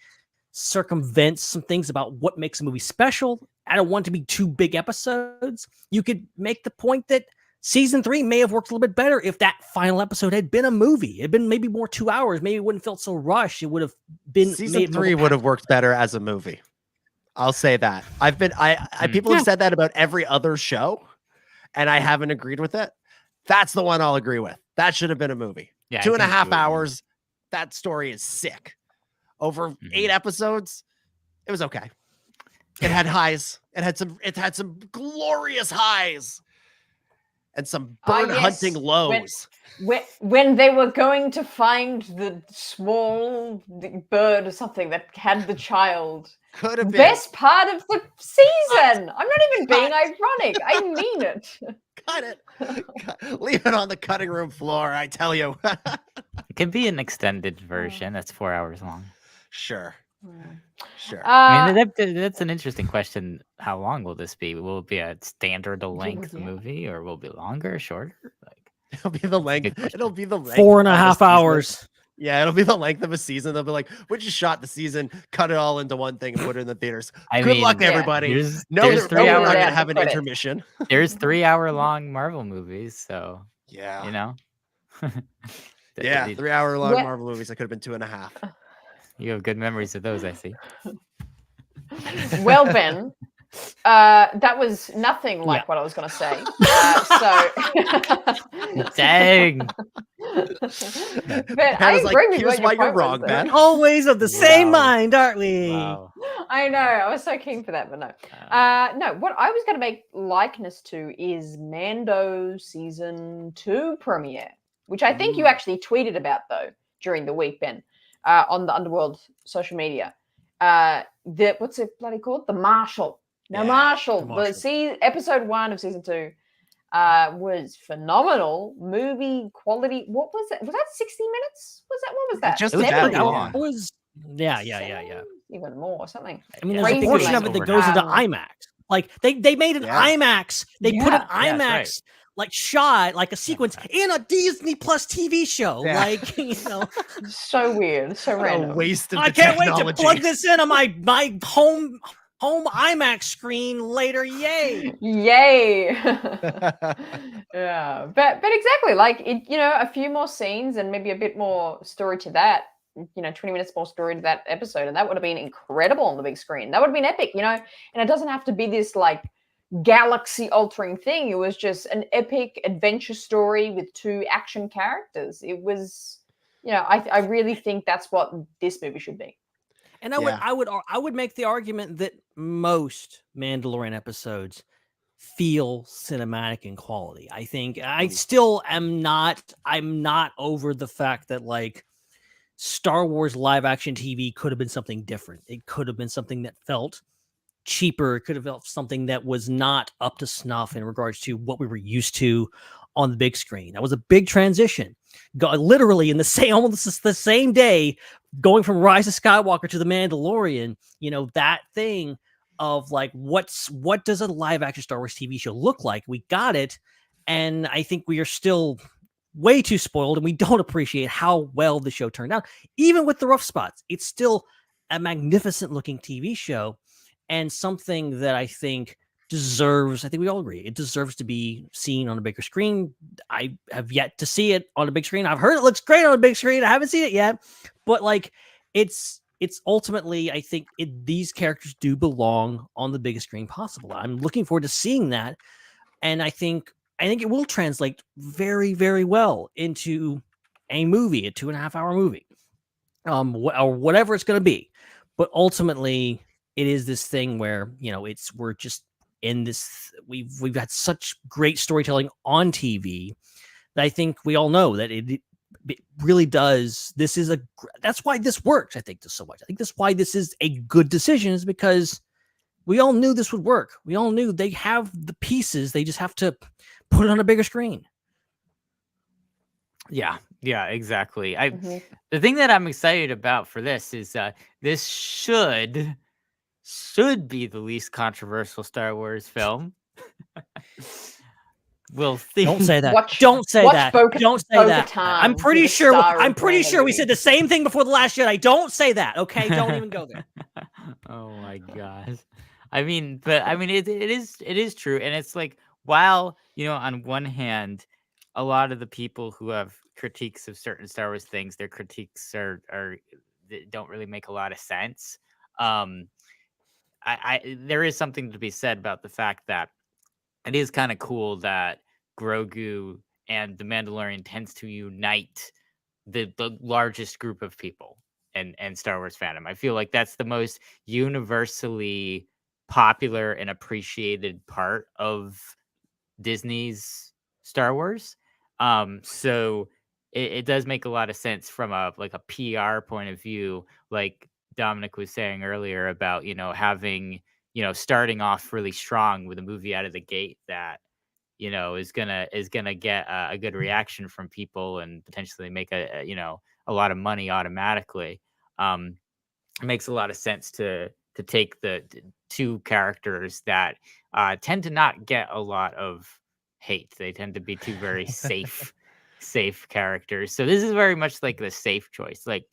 circumvents some things about what makes a movie special. I don't want it to be 2 big episodes. You could make the point that season 3 may have worked a little bit better if that final episode had been a movie. It'd been maybe more 2 hours. Maybe it wouldn't felt so rushed. It would have been season 3 would have worked better as a movie. I'll say that. People have said that about every other show, and I haven't agreed with it. That's the one I'll agree with. That should have been a movie. Yeah, 2.5 hours. That story is sick. Over 8 episodes, it was okay. It had highs. It had some glorious highs and some bird hunting lows. When they were going to find the small bird or something that had the child. Could have been. Best part of the season. I'm not even being ironic. I mean it. Cut it. Leave it on the cutting room floor, I tell you. It can be an extended version that's 4 hours long. Sure. I mean, that's an interesting question. How long will this be? Will it be a standard length movie, or will it be longer or shorter? Like, it'll be the length. It'll be the length. 4.5 hours. Yeah, it'll be the length of a season. They'll be like, we just shot the season, cut it all into one thing, and put it in the theaters. Good luck, everybody. There's we're 3 not hours. going to have an intermission. There's 3 hour long Marvel movies, so yeah, you know. Yeah, 3 hour long Marvel movies. That could have been 2.5. You have good memories of those, I see. Well, Ben, that was nothing like what I was going to say. Dang. Ben, I agree with here's what why your you're point wrong, was, Ben. Always of the same mind, aren't we? Wow. I know. I was so keen for that, but no. No, what I was going to make likeness to is Mando season 2 premiere, which I think you actually tweeted about, though, during the week, Ben, on the Underworld social media. What's it bloody called? The Marshal. Now, Marshal. Episode 1 of season 2 was phenomenal. Movie quality. What was it? Was that 60 minutes? What was that? Just it was about pretty long. It was, yeah. Even more or something. I mean, there's a portion of it that goes into IMAX. Like they made an IMAX. They put an IMAX like shot, like a sequence in a Disney Plus TV show. Yeah. Like, you know, so weird, so random. A waste of I can't wait to plug this in on my home IMAX screen later. Yay! Yeah, but exactly, like it, a few more scenes and maybe a bit more story to that. 20 minutes more story to that episode, and that would have been incredible on the big screen. That would have been epic, and it doesn't have to be this like galaxy altering thing. It was just an epic adventure story with 2 action characters. It was, I really think that's what this movie should be. And I would make the argument that most Mandalorian episodes feel cinematic in quality. I think I still I'm not over the fact that like Star Wars live action TV could have been something different. It could have been something that felt cheaper. It could have felt something that was not up to snuff in regards to what we were used to on the big screen. That was a big transition. Literally in almost the same day, going from Rise of Skywalker to The Mandalorian, that thing of like, what does a live action Star Wars TV show look like? We got it. And I think we are still way too spoiled, and we don't appreciate how well the show turned out. Even with the rough spots, it's still a magnificent looking TV show, and something that I think we all agree, it deserves to be seen on a bigger screen. I have yet to see it on a big screen. I've heard it looks great on a big screen. I haven't seen it yet, but like it's ultimately, I think these characters do belong on the biggest screen possible. I'm looking forward to seeing that. And I think it will translate very, very well into a movie, a 2.5 hour movie, or whatever it's going to be. But ultimately, it is this thing where we're just in this. We've had such great storytelling on TV that I think we all know that it really does. That's why this works. I think this so much. I think that's why this is a good decision, is because we all knew this would work. We all knew they have the pieces. They just have to put it on a bigger screen. Yeah, exactly. The thing that I'm excited about for this is this should be the least controversial Star Wars film. We'll see. Don't say that. Don't say that. Don't say that. I'm pretty sure we said the same thing before The Last Jedi. Don't say that. Okay, don't even go there. Oh my gosh. It is true, and it's like while, on one hand, a lot of the people who have critiques of certain Star Wars things, their critiques are they don't really make a lot of sense. Um, there is something to be said about the fact that it is kind of cool that Grogu and the Mandalorian tends to unite the largest group of people and Star Wars fandom. I feel like that's the most universally popular and appreciated part of Disney's Star Wars. So it does make a lot of sense from a PR point of view, like Dominic was saying earlier about, having, starting off really strong with a movie out of the gate that, is gonna get a good reaction from people and potentially make a lot of money automatically. It makes a lot of sense to take the two characters that tend to not get a lot of hate. They tend to be two very safe characters. So this is very much like the safe choice, like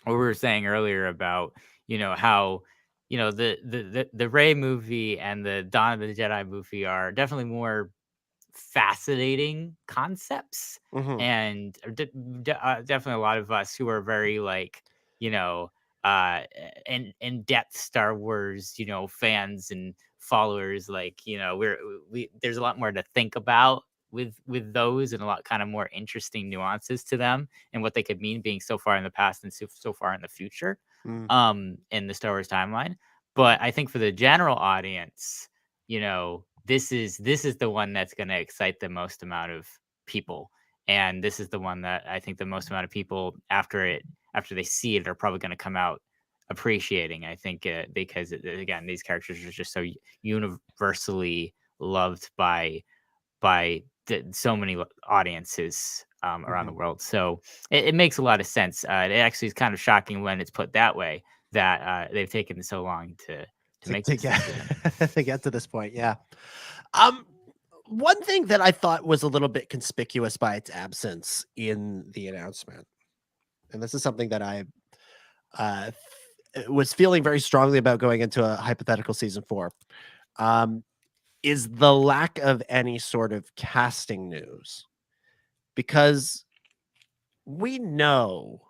what we were saying earlier about how the Rey movie and the Dawn of the Jedi movie are definitely more fascinating concepts, Mhm. and definitely a lot of us who are very uh in-depth Star Wars fans and followers, we there's a lot more to think about with those, and a lot kind of more interesting nuances to them and what they could mean being so far in the past and so far in the future in the Star Wars timeline. But I think for the general audience, this is the one that's going to excite the most amount of people, and this is the one that I think the most amount of people after they see it are probably going to come out appreciating. I think because again, these characters are just so universally loved by so many audiences around the world. So it makes a lot of sense. It actually is kind of shocking when it's put that way, that they've taken so long to make to this decision. get to get to this point. Yeah. One thing that I thought was a little bit conspicuous by its absence in the announcement, and this is something that I was feeling very strongly about going into a hypothetical season 4, is the lack of any sort of casting news, because we know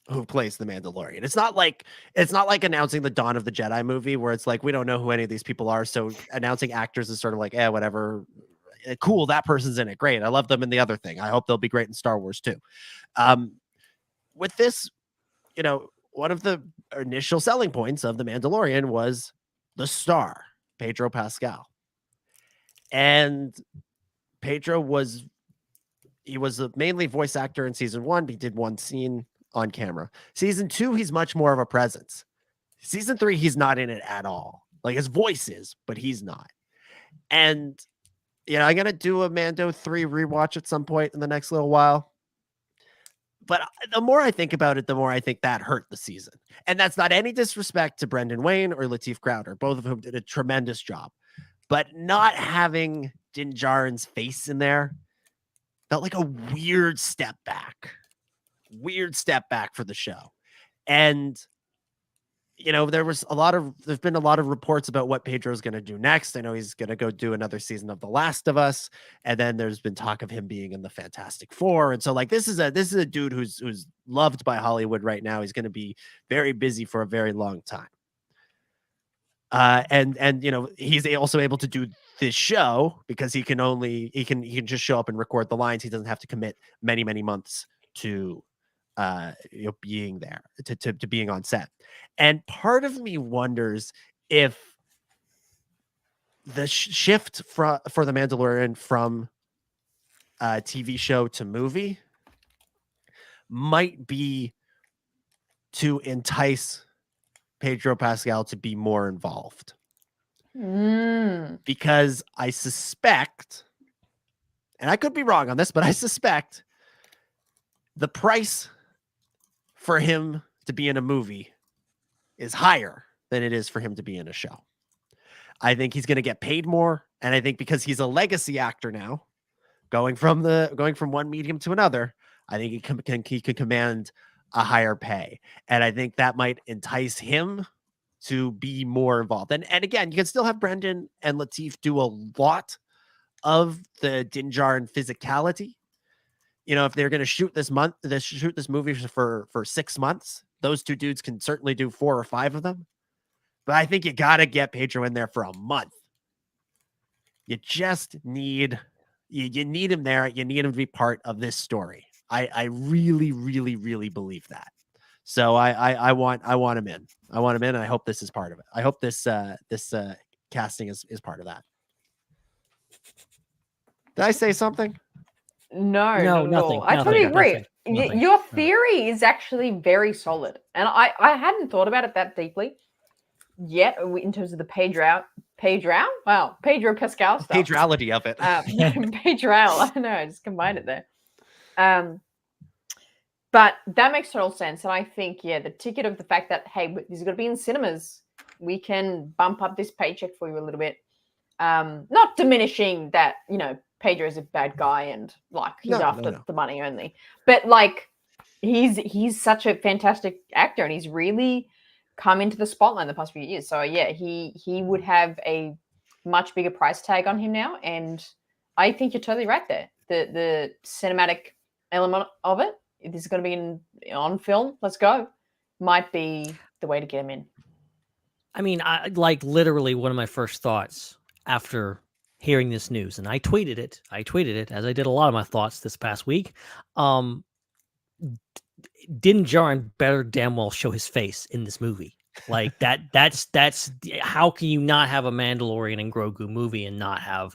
who plays the Mandalorian. It's not like announcing the Dawn of the Jedi movie where it's like we don't know who any of these people are, so announcing actors is sort of like, whatever. Cool, that person's in it. Great. I love them in the other thing. I hope they'll be great in Star Wars too. With this, one of the initial selling points of the Mandalorian was the star, Pedro Pascal. And Pedro was a mainly voice actor in season 1. He did one scene on camera. Season 2, he's much more of a presence. Season 3, he's not in it at all. Like, his voice is, but he's not. And I'm gonna do a Mando 3 rewatch at some point in the next little while. But the more I think about it, the more I think that hurt the season. And that's not any disrespect to Brendan Wayne or Lateef Crowder, both of whom did a tremendous job. But not having Din Djarin's face in there felt like a weird step back for the show. And there's been a lot of reports about what Pedro's going to do next. I know he's going to go do another season of The Last of Us, and then there's been talk of him being in the Fantastic Four. And so this is a dude who's loved by Hollywood right now. He's going to be very busy for a very long time. And he's also able to do this show because he can just show up and record the lines. He doesn't have to commit many months to being there, to being on set. And part of me wonders if the shift for the Mandalorian from TV show to movie might be to entice Pedro Pascal to be more involved. Because I suspect, and I could be wrong on this, but I suspect the price for him to be in a movie is higher than it is for him to be in a show. I think he's going to get paid more, and I think because he's a legacy actor now, going from one medium to another, I think he could command a higher pay, and I think that might entice him to be more involved. And again, you can still have Brendan and Lateef do a lot of the Din Djarin physicality. You know, if they're going to shoot this movie for 6 months, those two dudes can certainly do 4 or 5 of them. But I think you got to get Pedro in there for a month. You just need, you need him there. You need him to be part of this story. I really, really, really believe that. So I want him in. I want him in. And I hope this is part of it. I hope this casting is part of that. Did I say something? No, nothing. I totally agree. Nothing. Your theory is actually very solid, and I hadn't thought about it that deeply yet in terms of the Pedro Pascal stuff. Pedrality of it. Pedro, I know, I just combined it there. But that makes total sense, and I think the ticket of the fact that hey, this is going to be in cinemas, we can bump up this paycheck for you a little bit. Not diminishing that, Pedro is a bad guy and like he's after the money only, but like he's such a fantastic actor and he's really come into the spotlight in the past few years. So he would have a much bigger price tag on him now, and I think you're totally right there. The cinematic element of it, if this is going to be on film, let's go, might be the way to get him in. I mean, I like literally one of my first thoughts after hearing this news, and I tweeted it as I did a lot of my thoughts this past week. Din Djarin better damn well show his face in this movie. Like that's how can you not have a Mandalorian and Grogu movie and not have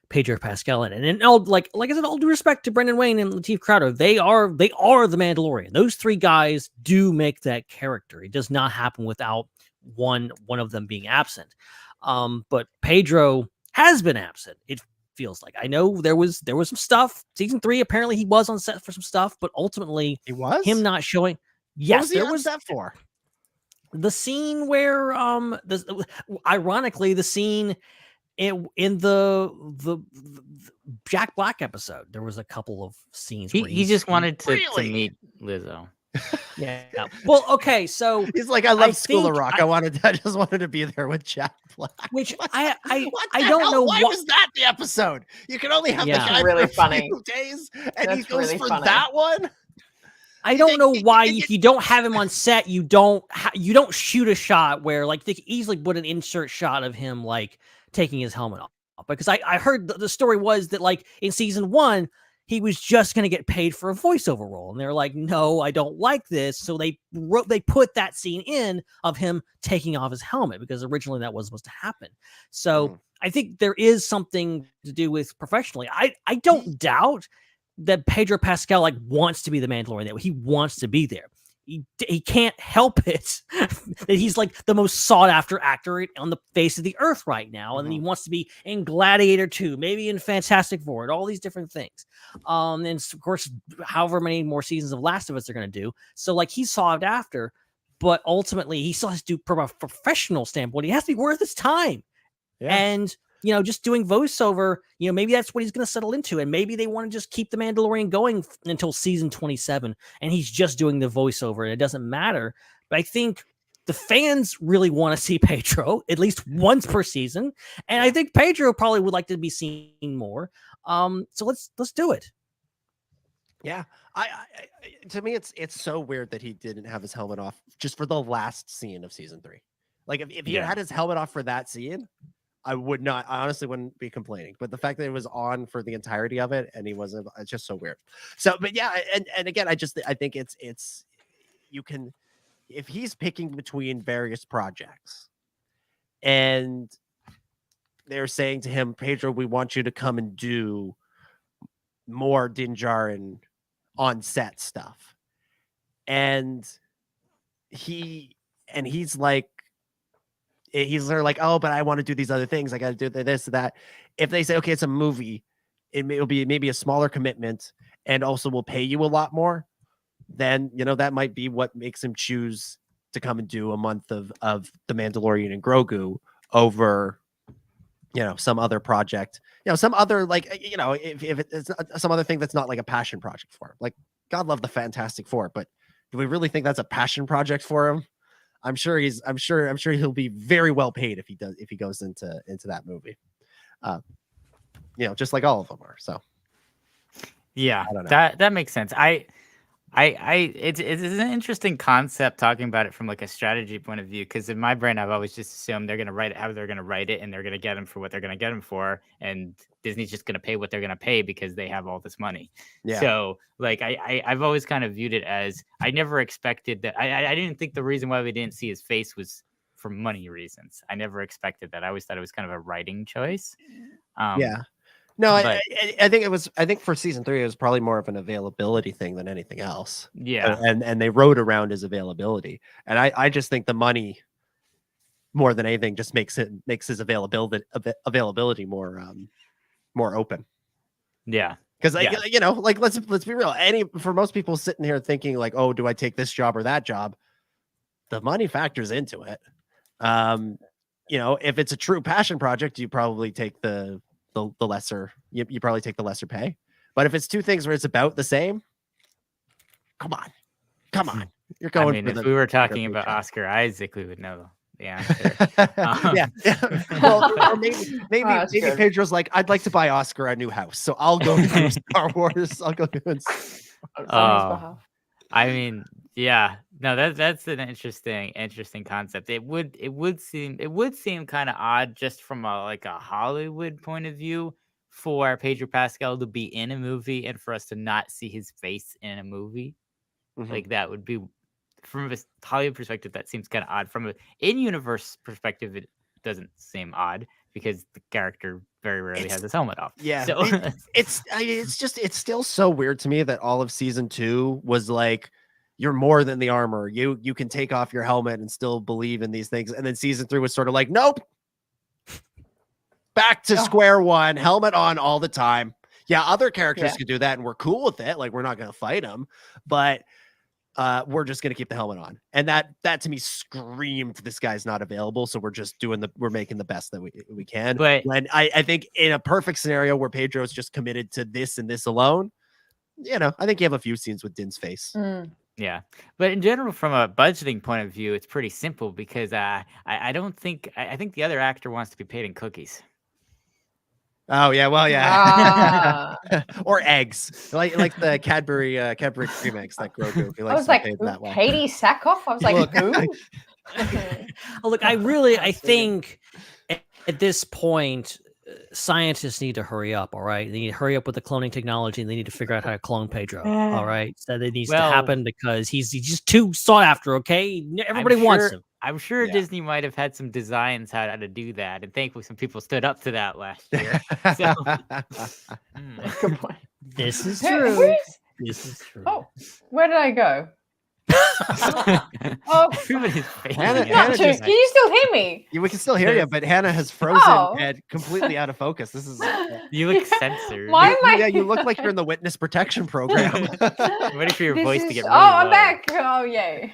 Pedro Pascal in it? And all like I said, all due respect to Brendan Wayne and Lateef Crowder, they are the Mandalorian. Those 3 guys do make that character. It does not happen without one of them being absent. But Pedro has been absent. It feels like. I know there was some stuff. Season 3, apparently he was on set for some stuff, but ultimately he was him not showing. Yes, there was that for the scene where ironically the scene in the Jack Black episode, there was a couple of scenes. He just wanted to meet Lizzo. Yeah. Well, okay, so he's like, I love School of Rock. I just wanted to be there with Jack Black. Which I don't know why was that the episode. You can only have the guy really for funny. a few days, and That's he goes really for funny. that one. I don't know why if you don't have him on set, you don't shoot a shot where like they could easily put an insert shot of him like taking his helmet off. Because I heard the story was that like in season 1. He was just going to get paid for a voiceover role. And they're like, no, I don't like this. So they put that scene in of him taking off his helmet because originally that was supposed to happen. So I think there is something to do with professionally. I don't doubt that Pedro Pascal like wants to be the Mandalorian. That he wants to be there. He can't help it that he's like the most sought after actor on the face of the earth right now. And then he wants to be in Gladiator 2, maybe in Fantastic Four, and all these different things. And of course, however many more seasons of Last of Us they're going to do. So like he's sought after, but ultimately he still has to do from a professional standpoint. He has to be worth his time. Yeah. And just doing voiceover, maybe that's what he's going to settle into. And maybe they want to just keep the Mandalorian going until season 27. And he's just doing the voiceover and it doesn't matter. But I think the fans really want to see Pedro at least once per season. And I think Pedro probably would like to be seen more. So let's do it. Yeah. I to me, it's so weird that he didn't have his helmet off just for the last scene of season 3. Like if he had his helmet off for that scene, I honestly wouldn't be complaining, but the fact that it was on for the entirety of it and he wasn't, it's just so weird. So, but yeah. And again, I think it's, you can, if he's picking between various projects and they're saying to him, Pedro, we want you to come and do more Din Djarin on set stuff. And he's like, oh, but I want to do these other things. I got to do this, that. If they say, okay, it's a movie, it'll be maybe a smaller commitment and also will pay you a lot more, then, that might be what makes him choose to come and do a month of The Mandalorian and Grogu over, some other project, some other, like, if it's some other thing that's not like a passion project for him. Like, God love the Fantastic Four, but do we really think that's a passion project for him? I'm sure he'll be very well paid if he goes into that movie. Just like all of them are. So yeah, I don't know. That makes sense. It's an interesting concept talking about it from like a strategy point of view, because in my brain I've always just assumed they're gonna write it how they're gonna write it, and they're gonna get him for what they're gonna get him for, and Disney's just gonna pay what they're gonna pay because they have all this money. Yeah. So like I've always kind of viewed it as, I never expected that. I didn't think the reason why we didn't see his face was for money reasons. I never expected that. I always thought it was kind of a writing choice. Yeah. No, but- I think for season 3 it was probably more of an availability thing than anything else. Yeah. And they wrote around his availability. And I just think the money more than anything just makes his availability more open. Yeah. Because let's be real. For most people sitting here thinking like, oh, do I take this job or that job? The money factors into it. If it's a true passion project, you probably take the lesser, you probably take the lesser pay. But if it's two things where it's about the same, come on, you're going. I mean, if we were talking about Oscar Isaac, we would know the answer. Yeah. Well, or maybe Pedro's like, I'd like to buy Oscar a new house, so I'll go do Star Wars. I'll go do it. I mean, yeah, no, that's an interesting concept. It would seem kind of odd just from a Hollywood point of view for Pedro Pascal to be in a movie and for us to not see his face in a movie. Mm-hmm. Like that would be, from a Hollywood perspective, that seems kind of odd. From an in-universe perspective, it doesn't seem odd because the character very rarely has his helmet off. Yeah, so it's still so weird to me that all of season 2 was like, you're more than the armor. You can take off your helmet and still believe in these things. And then season 3 was sort of like, nope, back to square one, helmet on all the time. Yeah, other characters could do that, and we're cool with it. Like, we're not going to fight them, but we're just going to keep the helmet on. And that to me screamed, this guy's not available. So we're making the best that we can. But when I think in a perfect scenario where Pedro's just committed to this and this alone, I think you have a few scenes with Din's face. Yeah, but in general, from a budgeting point of view, it's pretty simple because I think the other actor wants to be paid in cookies. Oh yeah, well yeah, or eggs, like the Cadbury cream eggs that Grogu. I was like, Katie Sackhoff. I was like, who? Look, I think at this point, scientists need to hurry up. All right, they need to hurry up with the cloning technology, and they need to figure out how to clone Pedro. All right, so that needs to happen because he's just too sought after. Okay, everybody wants him. I'm sure Disney might have had some designs how to do that, and thankfully some people stood up to that last year. So, good point. This is true. This is true. Oh, where did I go? Hannah, can you still hear me? Yeah, we can still hear you, but Hannah has frozen and completely out of focus. This is you look censored. Yeah, you look like you're in the witness protection program. I'm waiting for your voice to get really I'm low. back. Oh yay.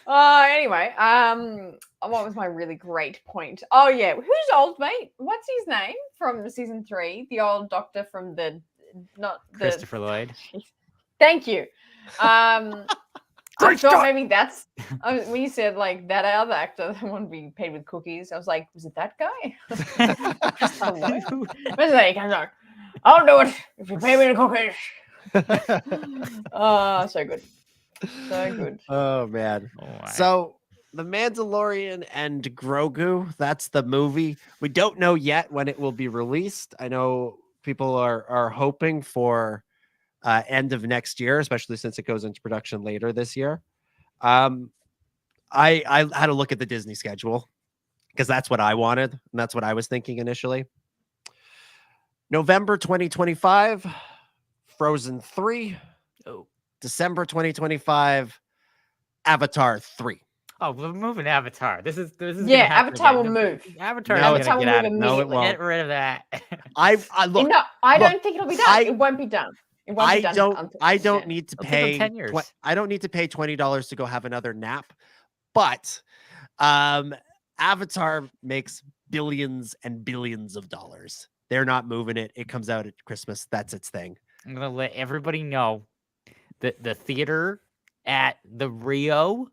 Anyway, what was my really great point? Oh yeah, who's old mate? What's his name from season 3? The old doctor from Christopher Lloyd. Thank you. I thought maybe that's when you said like that other actor that wouldn't be paid with cookies. I was like, was it that guy? I'll do it if you pay me the cookies. Oh, so good. So good. Oh man. So The Mandalorian and Grogu, that's the movie. We don't know yet when it will be released. I know people are hoping for end of next year, especially since it goes into production later this year. I had to look at the Disney schedule because that's what I wanted, and that's what I was thinking initially. November 2025, Frozen 3. December 2025, Avatar 3. Oh, we're moving Avatar. This is Avatar will move. Avatar will move. No, it won't. Get rid of that. I look. No, I don't think it'll be done. It won't be done. I don't need to pay 10 years. I don't need to pay $20 to go have another nap. But Avatar makes billions and billions of dollars. They're not moving it. It comes out at Christmas. That's its thing. I'm gonna let everybody know that the theater at the Rio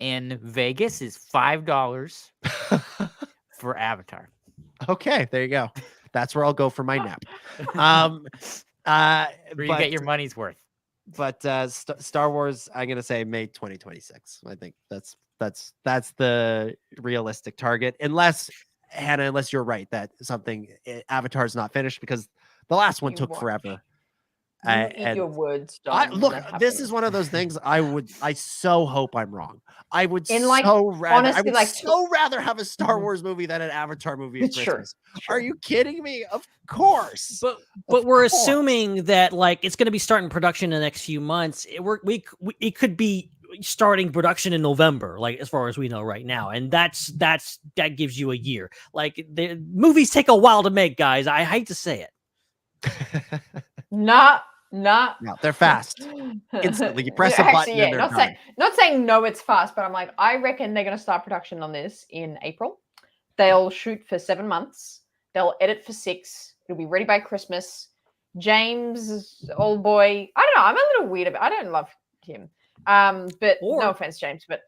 in Vegas is $5 for Avatar. Okay, there you go. That's where I'll go for my nap. Where you get your money's worth. But Star Wars, I'm gonna say May 2026. I think that's the realistic target, unless Hannah, unless you're right that Avatar's not finished, because the last one took forever. Eat your words, look, this is one of those things. I so hope I'm wrong. I would honestly, rather have a Star Wars movie than an Avatar movie at Christmas. Sure. Are you kidding me? Of course. But we're assuming that like it's going to be starting production in the next few months. It could be starting production in November, like as far as we know right now, and that gives you a year. Like the movies take a while to make, guys. I hate to say it. No, they're fast. Instantly, you press a button. Yeah, not saying no, it's fast, but I'm like, I reckon they're going to start production on this in April. They'll shoot for 7 months. They'll edit for 6. It'll be ready by Christmas. James, old boy, I don't know. I'm a little weird about. I don't love him. But no offense, James, but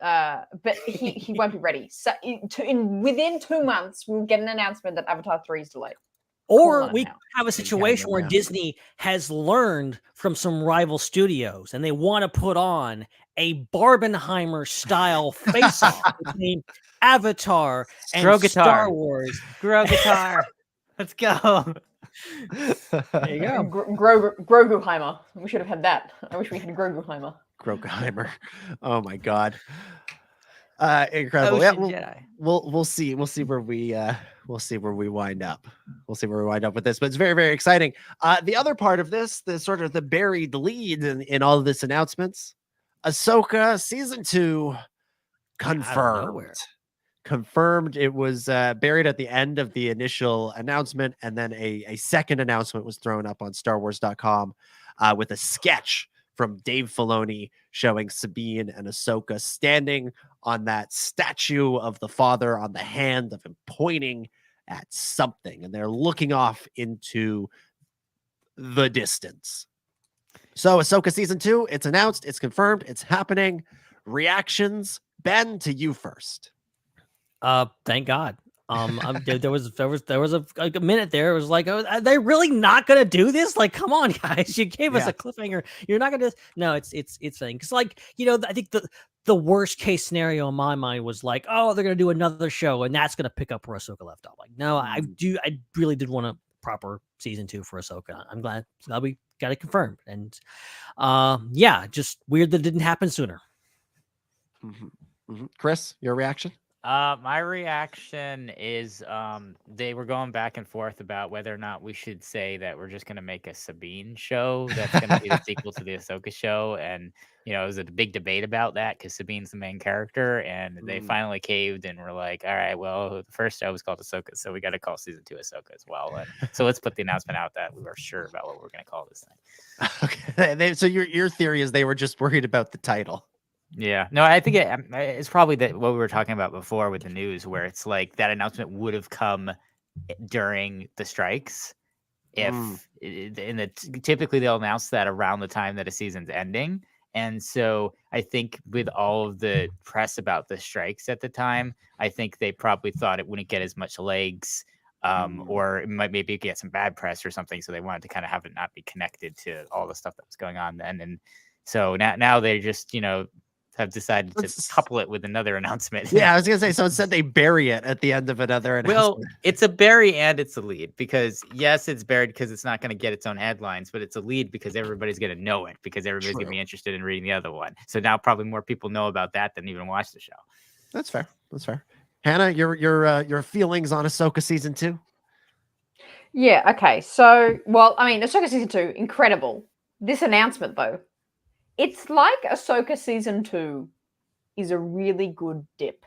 he won't be ready. So within 2 months, we'll get an announcement that Avatar 3 is delayed. Or we have a situation where Disney has learned from some rival studios and they want to put on a Barbenheimer style face-off between Avatar and Star Wars. Grow guitar. Let's go. There you go. Groguheimer. We should have had that. I wish we had Groguheimer. Groguheimer. Oh my God. Incredible. Yeah, we'll see where we wind up. We'll see where we wind up with this, but it's very, very exciting. The other part of this, the sort of the buried lead in all of this announcements, Ahsoka season 2 confirmed. It was buried at the end of the initial announcement, and then a second announcement was thrown up on StarWars.com with a sketch from Dave Filoni showing Sabine and Ahsoka standing on that statue of the father on the hand of him pointing at something, and they're looking off into the distance. So Ahsoka season 2, it's announced, it's confirmed, it's happening. Reactions, Ben, to you first. Thank God. There was a minute there. It was like, oh, are they really not gonna do this? Like, come on, guys! You gave us a cliffhanger. You're not gonna. No, it's thing. Because, like, I think the worst case scenario in my mind was like, oh, they're gonna do another show, and that's gonna pick up where Ahsoka left off. Like, no, I really did want a proper season 2 for Ahsoka. I'm glad we got it confirmed, and just weird that it didn't happen sooner. Chris, your reaction? My reaction is they were going back and forth about whether or not we should say that we're just going to make a Sabine show that's going to be the sequel to the Ahsoka show. And, it was a big debate about that because Sabine's the main character. And they finally caved and were like, all right, well, the first show was called Ahsoka, so we got to call season 2 Ahsoka as well. And so let's put the announcement out that we were sure about what we're going to call this thing. Okay. So your theory is they were just worried about the title. Yeah, no, I think it's probably that what we were talking about before with the news, where it's like that announcement would have come during the strikes. Typically they'll announce that around the time that a season's ending. And so I think with all of the press about the strikes at the time, I think they probably thought it wouldn't get as much legs, or it might maybe get some bad press or something. So they wanted to kind of have it not be connected to all the stuff that was going on then. And so now they just, have decided to couple it with another announcement. Yeah, I was gonna say, so instead they bury it at the end of another announcement. Well, it's a bury and it's a lead, because yes, it's buried because it's not going to get its own headlines, but it's a lead because everybody's going to know it, because everybody's going to be interested in reading the other one. So now probably more people know about that than even watch the show. That's fair. Hannah, your feelings on Ahsoka season 2? Yeah. Okay. So, Ahsoka season 2, incredible. This announcement though, it's like Ahsoka season 2 is a really good dip,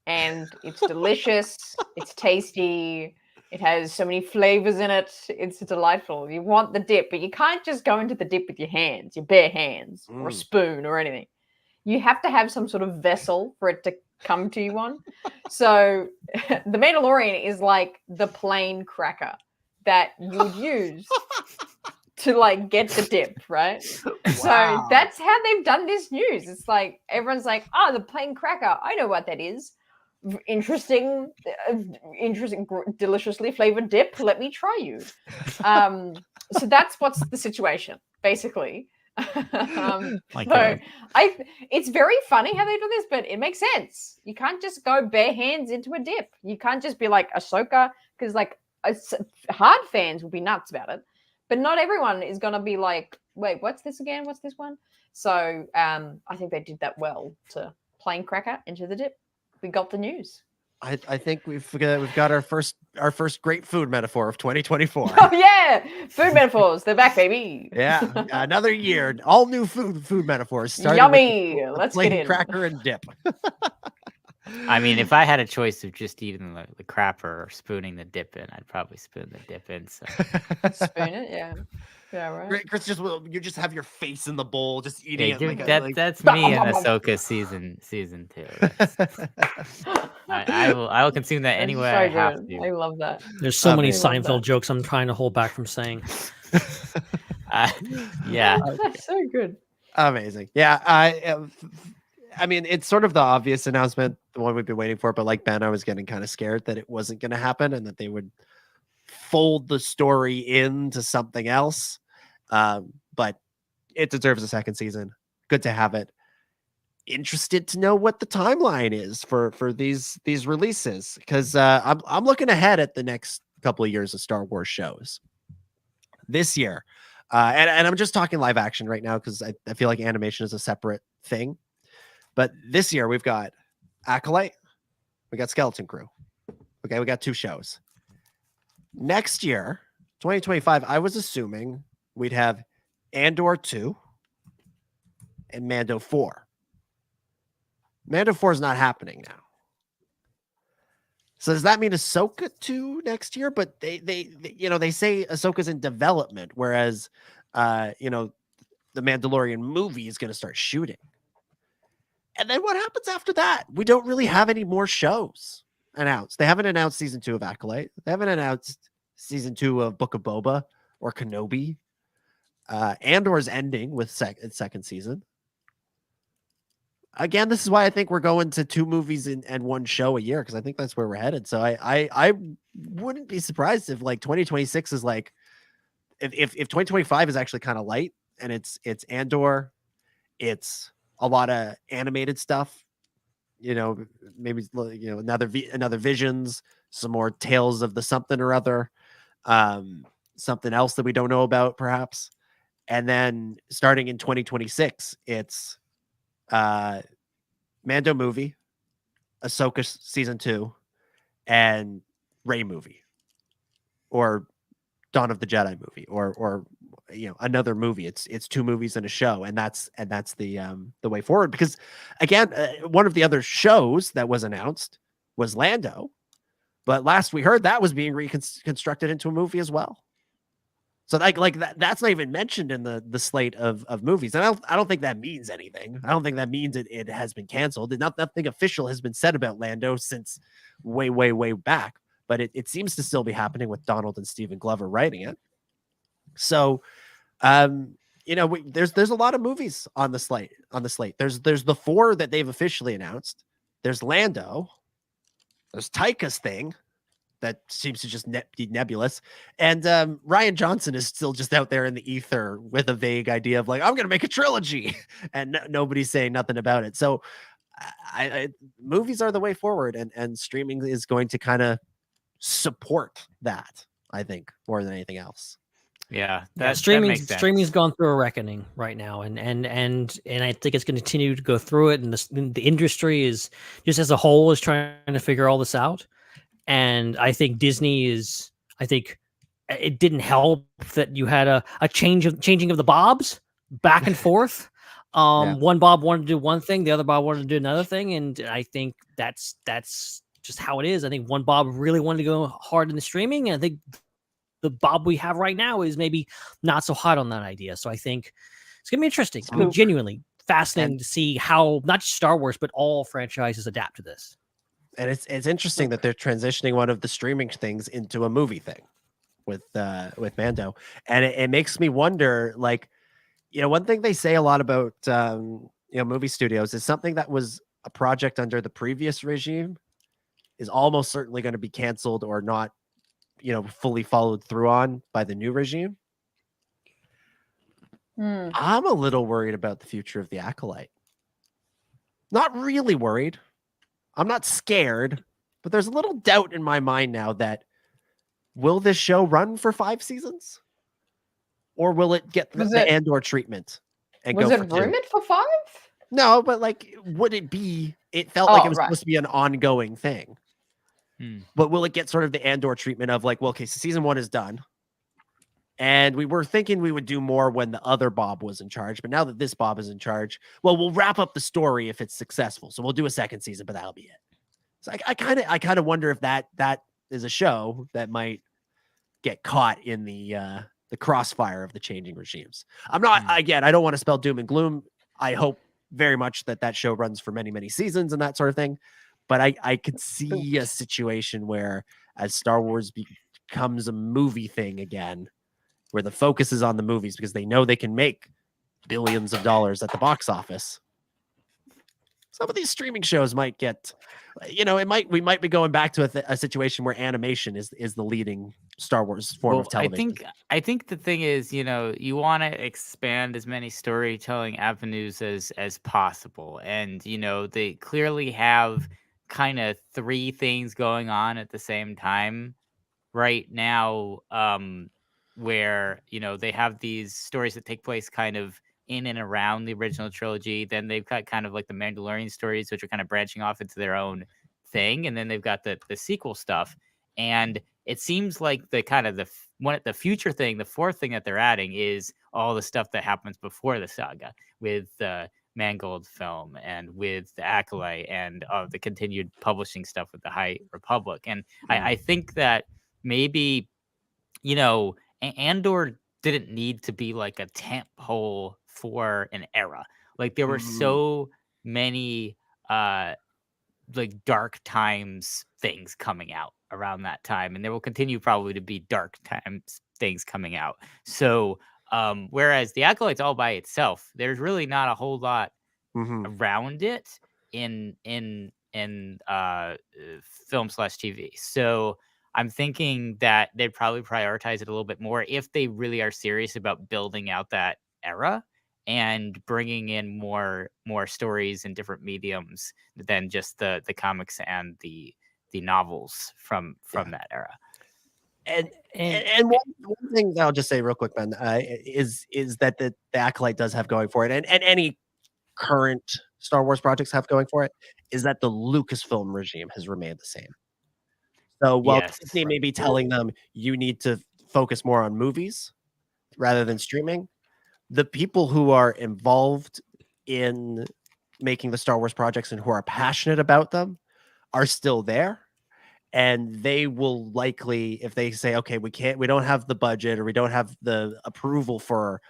and it's delicious. It's tasty. It has so many flavors in it. It's delightful. You want the dip, but you can't just go into the dip with your hands, your bare hands, or a spoon or anything. You have to have some sort of vessel for it to come to you on. So the Mandalorian is like the plain cracker that you would use to like get the dip, right? So that's how they've done this news. It's like everyone's like, the plain cracker. I know what that is. Interesting, deliciously flavored dip. Let me try you. So that's what's the situation, basically. It's very funny how they do this, but it makes sense. You can't just go bare hands into a dip. You can't just be like Ahsoka, because like hard fans will be nuts about it, but not everyone is going to be like, wait, what's this again? What's this one? So I think they did that well to plain cracker into the dip. We got the news. I think we've got our first great food metaphor of 2024. Oh yeah, food metaphors. They're back, baby. Yeah, another year, all new food metaphors. Yummy. Let's get in. Cracker and dip. I mean, if I had a choice of just eating the crapper or spooning the dip in, I'd probably spoon the dip in. So spoon it, yeah. Yeah, right. Chris, you just have your face in the bowl, just eating it. That's me in Ahsoka season 2. I will consume that anywhere I have to. I love that. There's so many Seinfeld jokes I'm trying to hold back from saying. Yeah, that's so good. Amazing. Yeah, I mean, it's sort of the obvious announcement, the one we've been waiting for. But like Ben, I was getting kind of scared that it wasn't going to happen and that they would fold the story into something else. But it deserves a second season. Good to have it. Interested to know what the timeline is for these releases, because I'm looking ahead at the next couple of years of Star Wars shows. This year, and I'm just talking live action right now because I feel like animation is a separate thing. But this year we've got Acolyte, we got Skeleton Crew. Okay, we got 2 shows. Next year, 2025, I was assuming we'd have Andor 2 and Mando 4. Mando 4 is not happening now. So does that mean Ahsoka 2 next year? But they say Ahsoka's in development, whereas the Mandalorian movie is going to start shooting. And then what happens after that? We don't really have any more shows announced. They haven't announced season 2 of Acolyte. They haven't announced season 2 of Book of Boba or Kenobi. Andor's ending with second season. Again, this is why I think we're going to 2 movies and 1 show a year, because I think that's where we're headed. So I wouldn't be surprised if like 2026 is like if 2025 is actually kind of light and it's Andor, it's a lot of animated stuff, maybe another Visions, some more Tales of the something or other, something else that we don't know about perhaps. And then starting in 2026, it's Mando movie, Ahsoka season 2, and Rey movie, or Dawn of the Jedi movie, or another movie. It's 2 movies and a show, and that's the way forward. Because again, one of the other shows that was announced was Lando, but last we heard that was being reconstructed into a movie as well. So like that's not even mentioned in the slate of movies. And I don't think that means anything. I don't think that means it has been canceled. Nothing official has been said about Lando since way, way, way back. But it seems to still be happening with Donald and Stephen Glover writing it. So, there's a lot of movies on the slate. There's the 4 that they've officially announced. There's Lando. There's Taika's thing. That seems to just be nebulous. And Rian Johnson is still just out there in the ether with a vague idea of like, I'm going to make a trilogy. And nobody's saying nothing about it. So movies are the way forward. And streaming is going to kind of support that, I think, more than anything else. Yeah, streaming's gone through a reckoning right now, and I think it's going to continue to go through it. And the industry is just as a whole is trying to figure all this out. And I think Disney I think it didn't help that you had a changing of the Bobs back and forth. One Bob wanted to do one thing, the other Bob wanted to do another thing, and I think that's just how it is. I think one Bob really wanted to go hard in the streaming, and I think the Bob we have right now is maybe not so hot on that idea. So I think it's gonna be interesting. It's gonna be genuinely fascinating to see how not just Star Wars but all franchises adapt to this. And it's interesting that they're transitioning one of the streaming things into a movie thing. with Mando, and it makes me wonder, like, one thing they say a lot about movie studios is something that was a project under the previous regime is almost certainly going to be canceled or not, fully followed through on by the new regime. I'm a little worried about the future of the Acolyte. Not really worried. I'm not scared, but there's a little doubt in my mind now that will this show run for 5 seasons? Or will it get the Andor treatment and go for 2? Was it rumored for 5? No, but like, would it be? It felt like it was supposed to be an ongoing thing. But will it get sort of the Andor treatment of like, well, okay, so season 1 is done. And we were thinking we would do more when the other Bob was in charge. But now that this Bob is in charge, well, we'll wrap up the story if it's successful. So we'll do a second season, but that'll be it. So I kind of wonder if that is a show that might get caught in the crossfire of the changing regimes. I'm not, again, I don't want to spell doom and gloom. I hope very much that show runs for many, many seasons and that sort of thing. But I could see a situation where as Star Wars becomes a movie thing again, where the focus is on the movies because they know they can make billions of dollars at the box office. Some of these streaming shows might get, we might be going back to a situation where animation is the leading Star Wars form of television. I think the thing is, you want to expand as many storytelling avenues as possible. And, they clearly have kind of 3 things going on at the same time right now, where, they have these stories that take place kind of in and around the original trilogy. Then they've got kind of like the Mandalorian stories, which are kind of branching off into their own thing. And then they've got the sequel stuff. And it seems like the kind of the future thing, the 4th thing that they're adding is all the stuff that happens before the saga with the Mangold film and with the Acolyte and the continued publishing stuff with the High Republic. And I think that maybe, Andor didn't need to be like a tent pole for an era. Like there were so many like dark times things coming out around that time, and there will continue probably to be dark times things coming out. So whereas the Acolyte's all by itself, there's really not a whole lot around it in film/TV. So I'm thinking that they'd probably prioritize it a little bit more if they really are serious about building out that era and bringing in more stories in different mediums than just the comics and the novels from that era. And one thing that I'll just say real quick, Ben, is that the Acolyte does have going for it, and any current Star Wars projects have going for it, is that the Lucasfilm regime has remained the same. So while Disney may be telling them you need to focus more on movies rather than streaming, the people who are involved in making the Star Wars projects and who are passionate about them are still there. And they will likely, if they say, okay, we don't have the budget or we don't have the approval for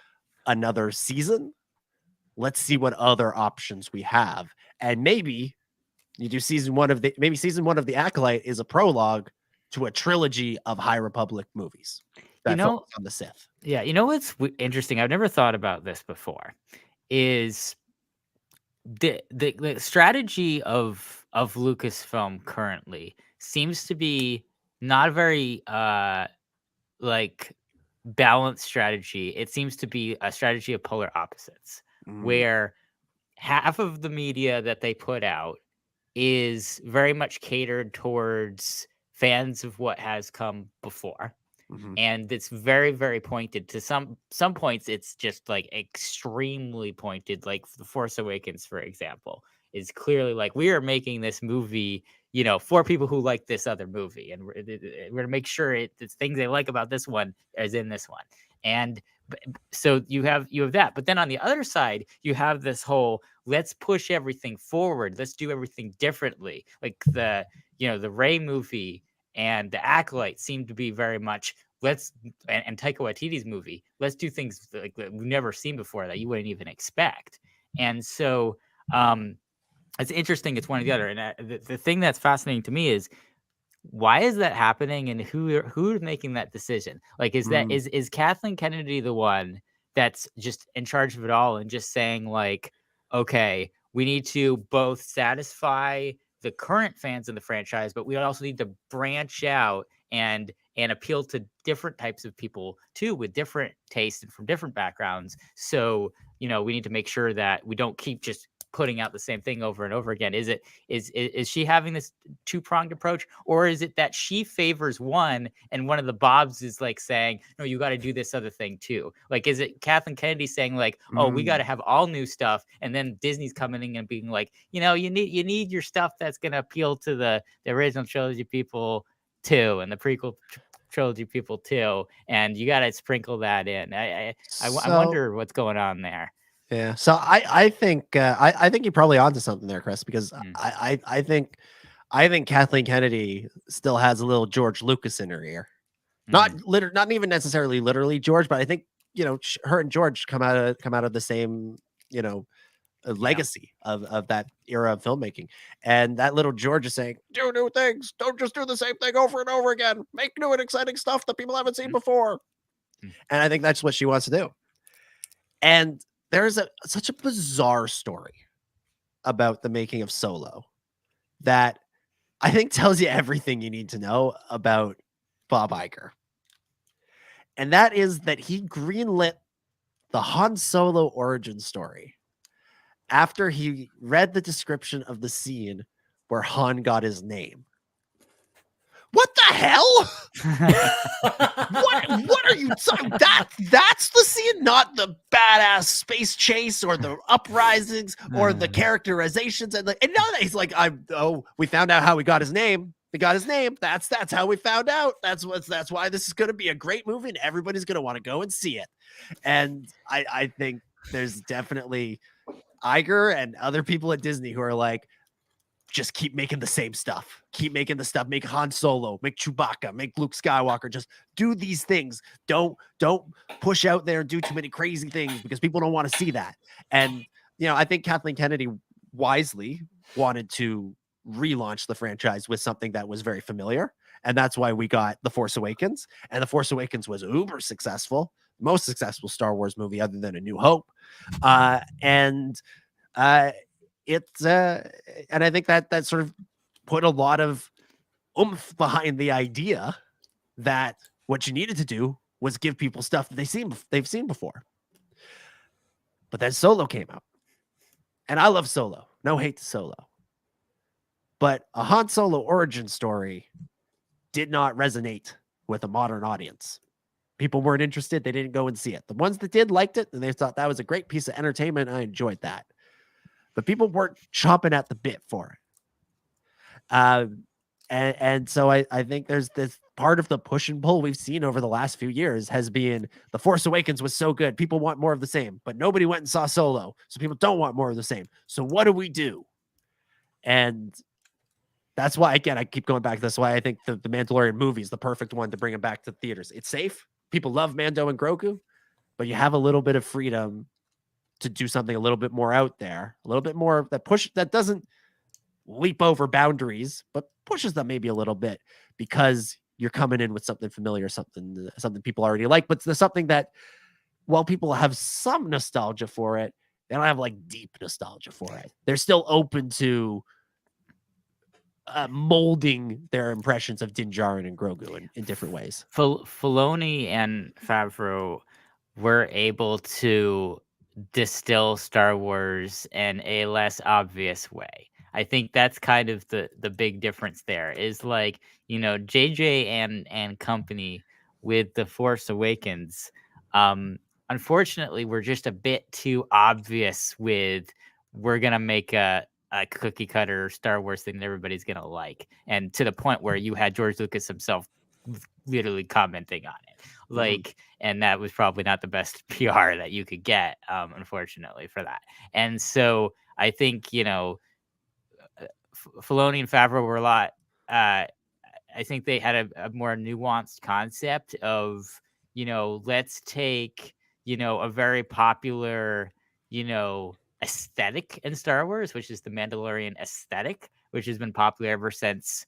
another season, let's see what other options we have. And maybe you do season 1 of the Acolyte is a prologue to a trilogy of High Republic movies that focus on the Sith. Yeah, what's interesting? I've never thought about this before. Is the strategy of Lucasfilm currently seems to be not a very like balanced strategy. It seems to be a strategy of polar opposites, where half of the media that they put out is very much catered towards fans of what has come before. And it's very, very pointed. To some points, it's just like extremely pointed. Like The Force Awakens, for example, is clearly like, we are making this movie, for people who like this other movie, and we're going to make sure it's things they like about this one as in this one. And so you have that. But then on the other side, you have this whole, let's push everything forward. Let's do everything differently. Like the Rey movie and the Acolyte seem to be very much and Taika Waititi's movie, let's do things like we've never seen before that you wouldn't even expect. And so it's interesting. It's one or the other. And the thing that's fascinating to me is why is that happening, and who's making that decision? Like, is Kathleen Kennedy the one that's just in charge of it all and just saying like, okay, we need to both satisfy the current fans of the franchise, but we also need to branch out and appeal to different types of people too, with different tastes and from different backgrounds. So, we need to make sure that we don't keep just putting out the same thing over and over again. Is she having this two-pronged approach, or is it that she favors one and one of the Bobs is like saying, no, you got to do this other thing too? Like, is it Kathleen Kennedy saying like, oh, we got to have all new stuff, and then Disney's coming in and being like, you need your stuff that's going to appeal to the original trilogy people too, and the prequel trilogy people too, and you got to sprinkle that in. I wonder what's going on there. Yeah, so I think I think you're probably onto something there, Chris, because I think Kathleen Kennedy still has a little George Lucas in her ear, not even necessarily literally George, but I think her and George come out of the same legacy of that era of filmmaking, and that little George is saying, do new things, don't just do the same thing over and over again, make new and exciting stuff that people haven't seen before, and I think that's what she wants to do. And there's such a bizarre story about the making of Solo that I think tells you everything you need to know about Bob Iger. And that is that he greenlit the Han Solo origin story after he read the description of the scene where Han got his name. What the hell? What are you talking? That's the scene, not the badass space chase or the uprisings or the characterizations and now that he's like, we found out how we got his name. We got his name. That's how we found out. That's why this is going to be a great movie and everybody's going to want to go and see it. And I think there's definitely Iger and other people at Disney who are like, just keep making the same stuff. Keep making the stuff. Make Han Solo, make Chewbacca, make Luke Skywalker. Just do these things. Don't push out there and do too many crazy things because people don't want to see that. And, I think Kathleen Kennedy wisely wanted to relaunch the franchise with something that was very familiar. And that's why we got The Force Awakens. And The Force Awakens was uber successful. Most successful Star Wars movie other than A New Hope. It's and I think that sort of put a lot of oomph behind the idea that what you needed to do was give people stuff that they've seen before. But then Solo came out, and I love Solo. No hate to Solo, but a Han Solo origin story did not resonate with a modern audience. People weren't interested. They didn't go and see it. The ones that did liked it, and they thought that was a great piece of entertainment. I enjoyed that. But people weren't chomping at the bit for it. And so I think there's this part of the push and pull we've seen over the last few years has been The Force Awakens was so good. People want more of the same, but nobody went and saw Solo. So people don't want more of the same. So what do? And that's why, again, I keep going back to this. Why I think the Mandalorian movie is the perfect one to bring them back to theaters. It's safe. People love Mando and Grogu, but you have a little bit of freedom to do something a little bit more out there, a little bit more that doesn't leap over boundaries, but pushes them maybe a little bit because you're coming in with something familiar, something people already like, but there's something that while people have some nostalgia for it, they don't have like deep nostalgia for it. They're still open to molding their impressions of Din Djarin and Grogu in different ways. Filoni and Favreau were able to distill Star Wars in a less obvious way. I think that's kind of the big difference there is like, JJ and company with The Force Awakens, unfortunately, we're just a bit too obvious with we're going to make a cookie cutter Star Wars thing that everybody's going to like. And to the point where you had George Lucas himself literally commenting on it. Like, and that was probably not the best PR that you could get, unfortunately, for that. And so I think, Filoni and Favreau were a lot, I think they had a more nuanced concept of, let's take, a very popular, aesthetic in Star Wars, which is the Mandalorian aesthetic, which has been popular ever since,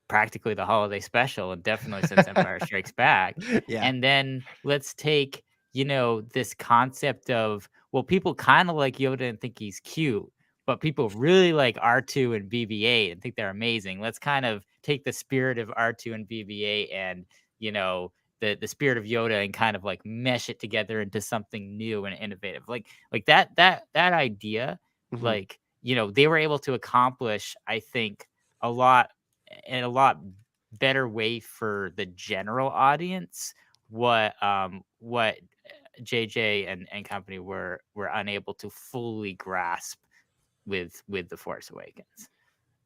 practically the holiday special, and definitely since Empire Strikes Back. Yeah. And then let's take, this concept of, well, people kind of like Yoda and think he's cute, but people really like R2 and BB-8 and think they're amazing. Let's kind of take the spirit of R2 and BB-8 and, the spirit of Yoda and kind of like mesh it together into something new and innovative. Like that idea, they were able to accomplish, I think, a lot better way for the general audience what JJ and company were unable to fully grasp with The Force Awakens.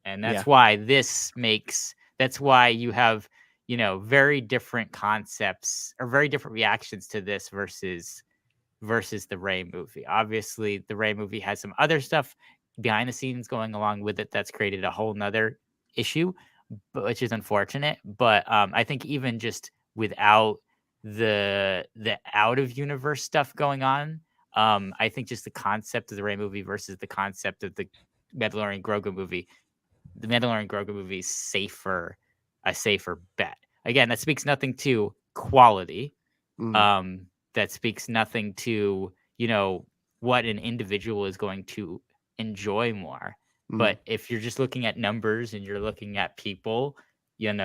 And that's why that's why you have very different concepts or very different reactions to this versus the Rey movie. Obviously the Rey movie has some other stuff behind the scenes going along with it that's created a whole nother issue, which is unfortunate. But I think even just without the out of universe stuff going on, I think just the concept of the Rey movie versus the concept of the Mandalorian Grogu movie, the Mandalorian Grogu movie is a safer bet. Again, that speaks nothing to quality. That speaks nothing to what an individual is going to enjoy more. But if you're just looking at numbers and you're looking at people, there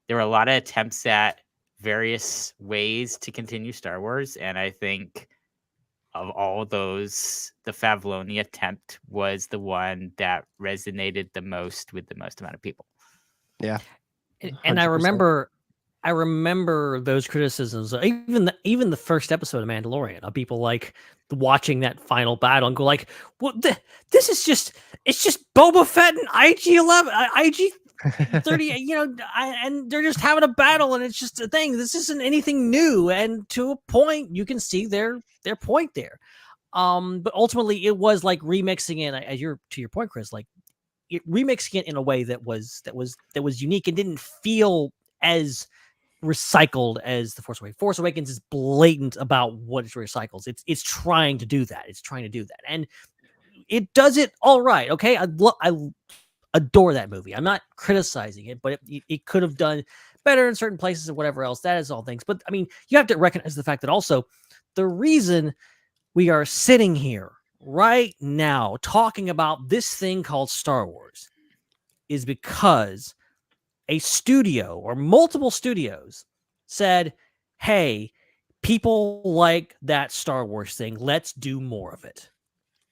were a lot of attempts at various ways to continue Star Wars. And I think of all those, the Favloni attempt was the one that resonated the most with the most amount of people. Yeah. And I remember those criticisms, even the first episode of Mandalorian, of people like watching that final battle and go like, "Well, this is it's just Boba Fett and IG-11, IG-30, and they're just having a battle, and it's just a thing. This isn't anything new." And to a point, you can see their point there. But ultimately, it was like remixing it, to your point, Chris, like remixing it in a way that was unique and didn't feel as recycled as the Force Awakens. Force Awakens is blatant about what it recycles. It's trying to do that. And it does it all right. Okay, I adore that movie. I'm not criticizing it, but it could have done better in certain places and whatever else. That is all things. But I mean, you have to recognize the fact that also the reason we are sitting here right now talking about this thing called Star Wars is because a studio or multiple studios said, "Hey, people like that Star Wars thing. Let's do more of it.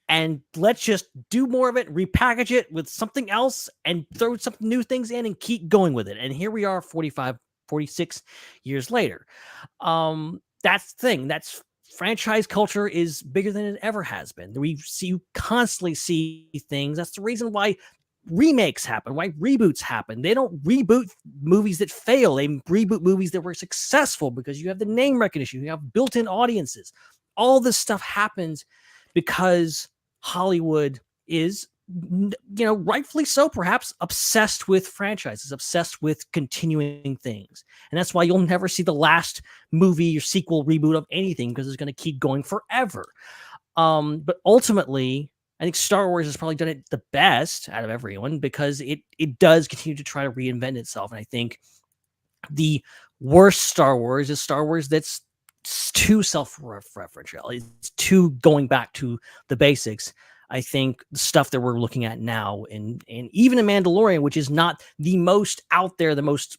And let's just do more of it, repackage it with something else and throw some new things in and keep going with it." And here we are 46 years later. That's the thing. That's franchise culture is bigger than it ever has been. You constantly see things. That's the reason why remakes happen, why reboots happen. They don't reboot movies that fail. They reboot movies that were successful because you have the name recognition, you have built-in audiences. All this stuff happens because Hollywood is, rightfully so, perhaps, obsessed with franchises, obsessed with continuing things. And that's why you'll never see the last movie or sequel reboot of anything, because it's going to keep going forever. But ultimately, I think Star Wars has probably done it the best out of everyone because it does continue to try to reinvent itself. And I think the worst Star Wars is Star Wars that's too self-referential. It's too going back to the basics. I think the stuff that we're looking at now, and even in Mandalorian, which is not the most out there, the most,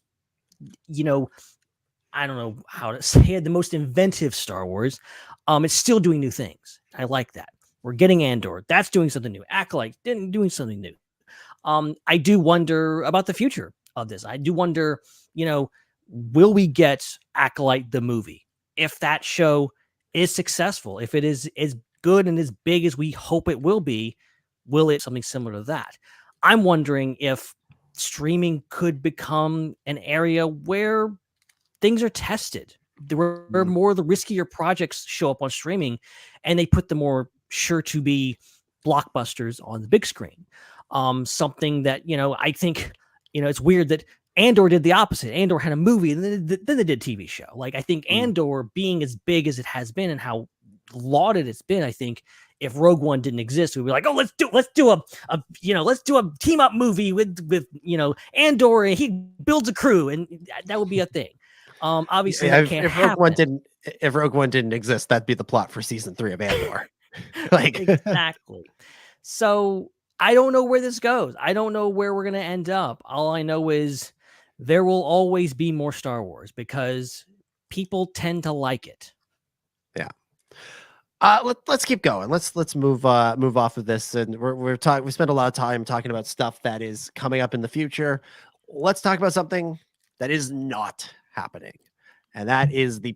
I don't know how to say it, the most inventive Star Wars, it's still doing new things. I like that. We're getting Andor. That's doing something new. Acolyte doing something new. I do wonder about the future of this. I do wonder, will we get Acolyte the movie? If that show is successful, if it is as good and as big as we hope it will be, will it something similar to that? I'm wondering if streaming could become an area where things are tested. There were more of the riskier projects show up on streaming, and they put the more sure to be blockbusters on the big screen. Something that, I think, it's weird that Andor did the opposite. Andor had a movie and then they did a TV show. Like, I think Andor being as big as it has been and how lauded it's been, I think if Rogue One didn't exist, we'd be like, oh, let's do a team up movie with Andor, and he builds a crew, and that would be a thing. Obviously, that can't happen. If Rogue One didn't exist, that'd be the plot for season 3 of Andor. Like exactly. So I don't know where this goes. I don't know where we're gonna end up. All I know is there will always be more Star Wars because people tend to like it. Yeah. Let's keep going. Let's move off of this, and we spent a lot of time talking about stuff that is coming up in the future. Let's talk about something that is not happening, and that is the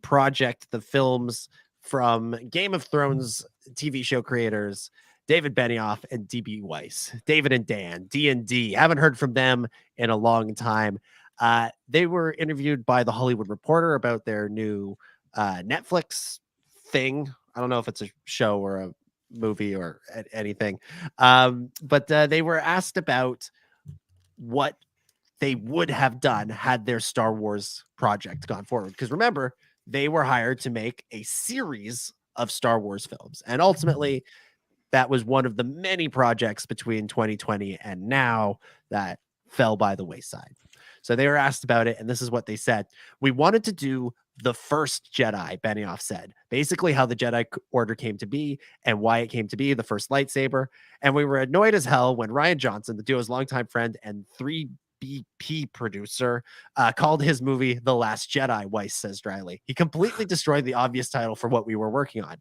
films from Game of Thrones TV show creators David Benioff and DB Weiss. David and Dan, D&D. Haven't heard from them in a long time. They were interviewed by The Hollywood Reporter about their new Netflix thing. I don't know if it's a show or a movie or anything. But they were asked about what they would have done had their Star Wars project gone forward. Because remember, they were hired to make a series of Star Wars films. And ultimately, that was one of the many projects between 2020 and now that fell by the wayside. So they were asked about it, and this is what they said. We wanted to do the first Jedi, Benioff said. Basically how the Jedi Order came to be and why it came to be, the first lightsaber. And we were annoyed as hell when Rian Johnson, the duo's longtime friend and 3BP producer, called his movie The Last Jedi, Weiss says dryly. He completely destroyed the obvious title for what we were working on.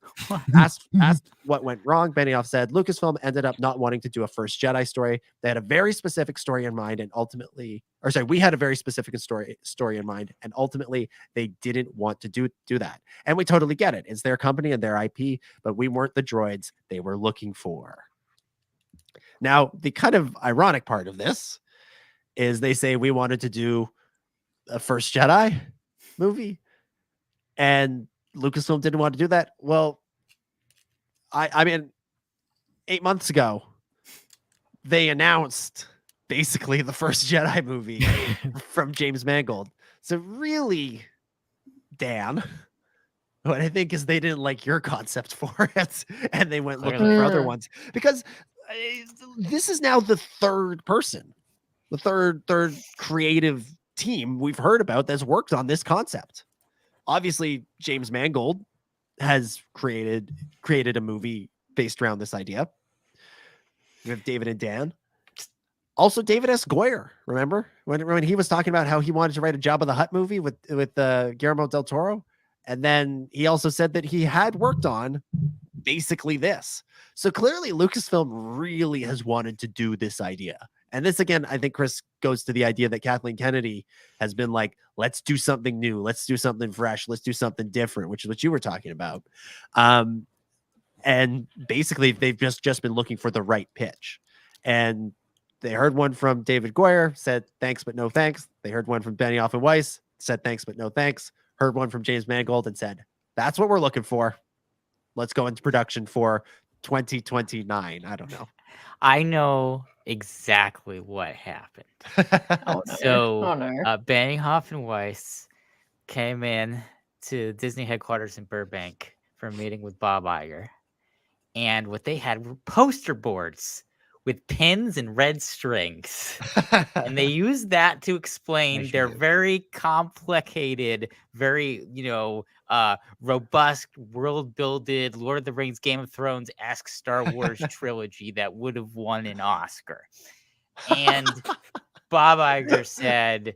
Asked what went wrong, Benioff said, Lucasfilm ended up not wanting to do a first Jedi story. They had a very specific story in mind, and ultimately, we had a very specific story in mind, and ultimately they didn't want to do that. And we totally get it. It's their company and their IP, but we weren't the droids they were looking for. Now, the kind of ironic part of this is they say we wanted to do a first Jedi movie and Lucasfilm didn't want to do that. Well, I mean, 8 months ago, they announced basically the first Jedi movie from James Mangold. So really, Dan, what I think is they didn't like your concept for it and they went looking for other ones, because this is now the third person, the third creative team we've heard about that's worked on this concept. Obviously, James Mangold has created a movie based around this idea. We have David and Dan. Also, David S. Goyer, remember when he was talking about how he wanted to write a Jabba the Hutt movie with Guillermo del Toro, and then he also said that he had worked on basically this. So clearly, Lucasfilm really has wanted to do this idea. And this, again, I think, Chris, goes to the idea that Kathleen Kennedy has been like, let's do something new. Let's do something fresh. Let's do something different, which is what you were talking about. And basically, they've just been looking for the right pitch. And they heard one from David Goyer, said thanks, but no thanks. They heard one from Benioff and Weiss, said thanks, but no thanks. Heard one from James Mangold and said, that's what we're looking for. Let's go into production for 2029. I don't know. I know exactly what happened. Benioff and Weiss came in to Disney headquarters in Burbank for a meeting with Bob Iger. And what they had were poster boards with pins and red strings. And they used that to explain their very complicated, very, robust, world-builded, Lord of the Rings, Game of Thrones-esque Star Wars trilogy that would have won an Oscar. And Bob Iger said,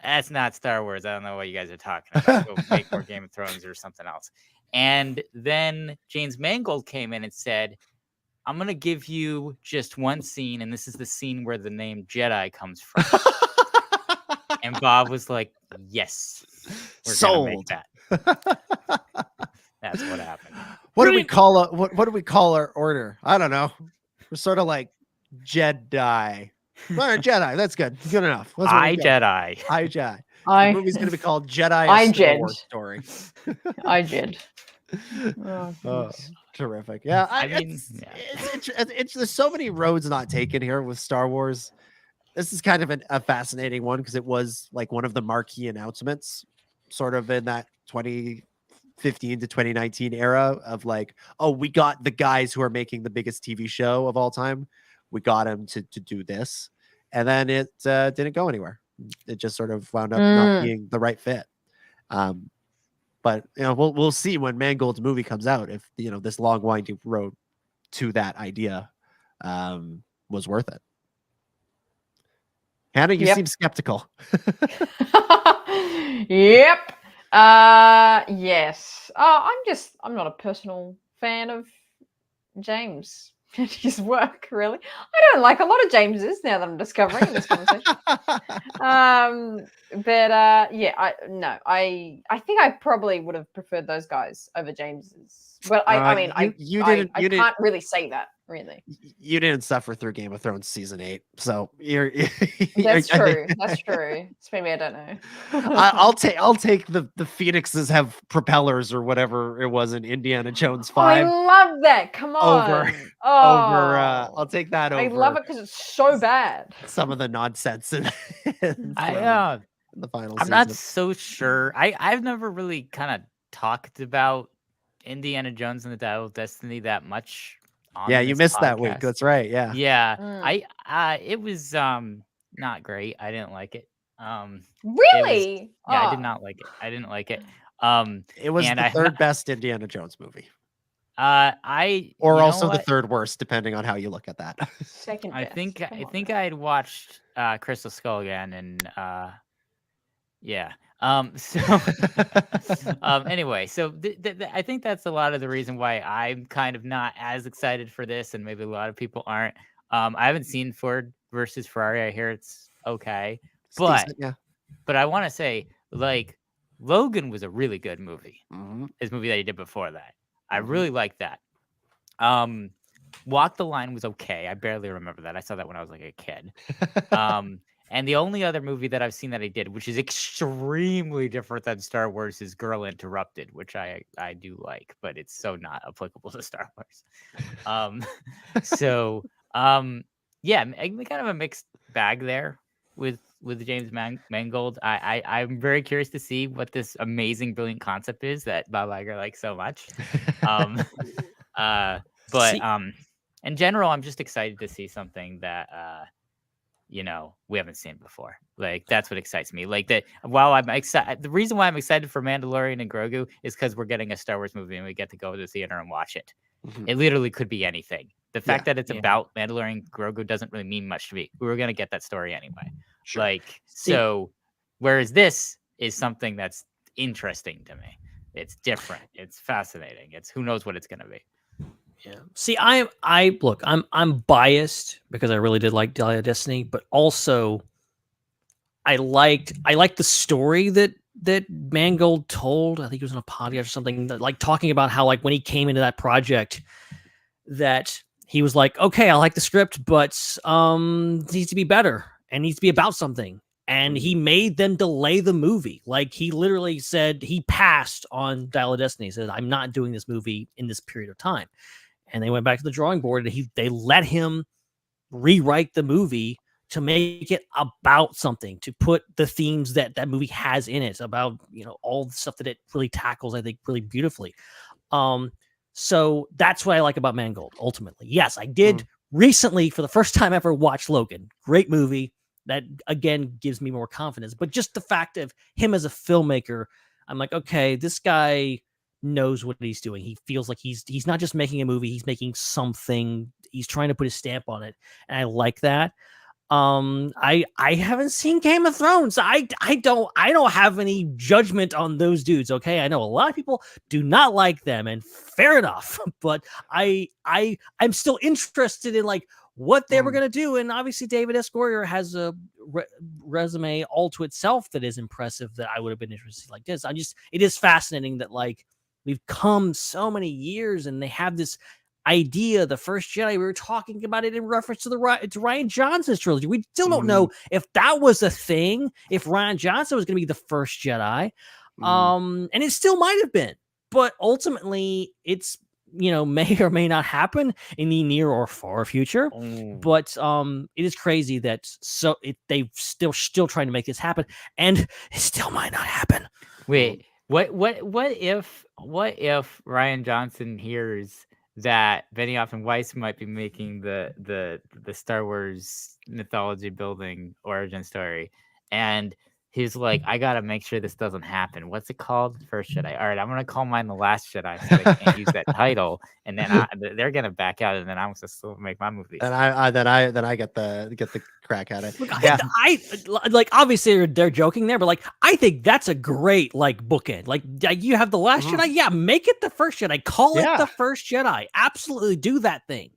that's not Star Wars. I don't know what you guys are talking about. Go make more Game of Thrones or something else. And then James Mangold came in and said, I'm going to give you just one scene, and this is the scene where the name Jedi comes from. And Bob was like, yes, we're going to make that. That's what happened. What do we call our order? I don't know. We're sort of like Jedi. All right, Jedi. That's good. Good enough. Jedi. The movie's going to be called Jedi: A Star Wars Story. Jed. Oh, terrific. Yeah, it's there's so many roads not taken here with Star Wars. This is kind of a fascinating one because it was like one of the marquee announcements sort of in that 20 2015 to 2019 era of like, oh, we got the guys who are making the biggest TV show of all time. We got them to do this. And then it didn't go anywhere. It just sort of wound up not being the right fit. But we'll see when Mangold's movie comes out if this long winding road to that idea was worth it. Hannah, you seem skeptical. Yep. Yes. I'm not a personal fan of James and his work, really. I don't like a lot of Jameses now that I'm discovering in this conversation. I think I probably would have preferred those guys over James's. Well, I can't really say that. Really, you didn't suffer through Game of Thrones season 8, so that's true. That's true. It's maybe I don't know. I'll take the phoenixes have propellers or whatever it was in Indiana Jones 5. I love that. Come on, I'll take that over. I love it because it's so bad. Some of the nonsense in the final. I'm not so sure. I've never really kind of talked about Indiana Jones and the Dial of Destiny that much. You missed that week. That's right. Yeah. It was not great. I didn't like it. Really? I did not like it. I didn't like it. It was the third best Indiana Jones movie. The third worst, depending on how you look at that. Second best. I think I had watched Crystal Skull again, and anyway, so I think that's a lot of the reason why I'm kind of not as excited for this, and maybe a lot of people aren't. I haven't seen Ford versus Ferrari. I hear it's okay, but I want to say, like, Logan was a really good movie. His movie that he did before that, I really liked that. Walk the Line was okay. I barely remember that. I saw that when I was like a kid. And the only other movie that I've seen that I did, which is extremely different than Star Wars, is Girl Interrupted, which I do like, but it's so not applicable to Star Wars. Kind of a mixed bag there with James Mangold. I'm very curious to see what this amazing, brilliant concept is that Bob Iger likes so much. In general, I'm just excited to see something that we haven't seen before. Like, that's what excites me. Like, that while I'm excited, the reason why I'm excited for Mandalorian and Grogu is because we're getting a Star Wars movie and we get to go to the theater and watch it. It literally could be anything. The fact that it's about Mandalorian Grogu doesn't really mean much to me. We were going to get that story anyway. Sure. Whereas this is something that's interesting to me. It's different. It's fascinating. It's who knows what it's going to be. Yeah. See, I'm biased because I really did like Dial of Destiny, but also I liked the story that Mangold told. I think he was on a podcast or something, that, like, talking about how, like, when he came into that project, that he was like, okay, I like the script, but it needs to be better and needs to be about something. And he made them delay the movie. Like, he literally said he passed on Dial of Destiny. He said, I'm not doing this movie in this period of time. And they went back to the drawing board, and they let him rewrite the movie to make it about something, to put the themes that movie has in it, about, all the stuff that it really tackles, I think, really beautifully. So that's what I like about Mangold, ultimately. Yes, I did recently, for the first time ever, watch Logan. Great movie. That, again, gives me more confidence. But just the fact of him as a filmmaker, I'm like, okay, this guy knows what he's doing. He feels like he's not just making a movie, he's making something. He's trying to put his stamp on it. And I like that. I haven't seen Game of Thrones. I don't have any judgment on those dudes, okay? I know a lot of people do not like them, and fair enough. But I'm still interested in, like, what they were going to do. And obviously David S. Goyer has a resume all to itself that is impressive, that I would have been interested like this. It is fascinating that, like, we've come so many years and they have this idea, The First Jedi. We were talking about it in reference to Rian Johnson's trilogy. We still don't know if that was a thing, if Rian Johnson was going to be the first Jedi. And it still might have been, but ultimately it's, may or may not happen in the near or far future. But it is crazy that they've still trying to make this happen, and it still might not happen. Wait, What if Ryan Johnson hears that Benioff and Weiss might be making the Star Wars mythology building origin story, and he's like, I gotta make sure this doesn't happen. What's it called? First Jedi. All right, I'm gonna call mine The Last Jedi, so they can't use that title, and then they're gonna back out, and then I'm supposed to make my movies. And I get the crack at it. Look, Yeah. I like obviously they're joking there, but like I think that's a great like bookend. Like you have The Last Jedi, yeah, make it The First Jedi. Call it The First Jedi. Absolutely do that thing.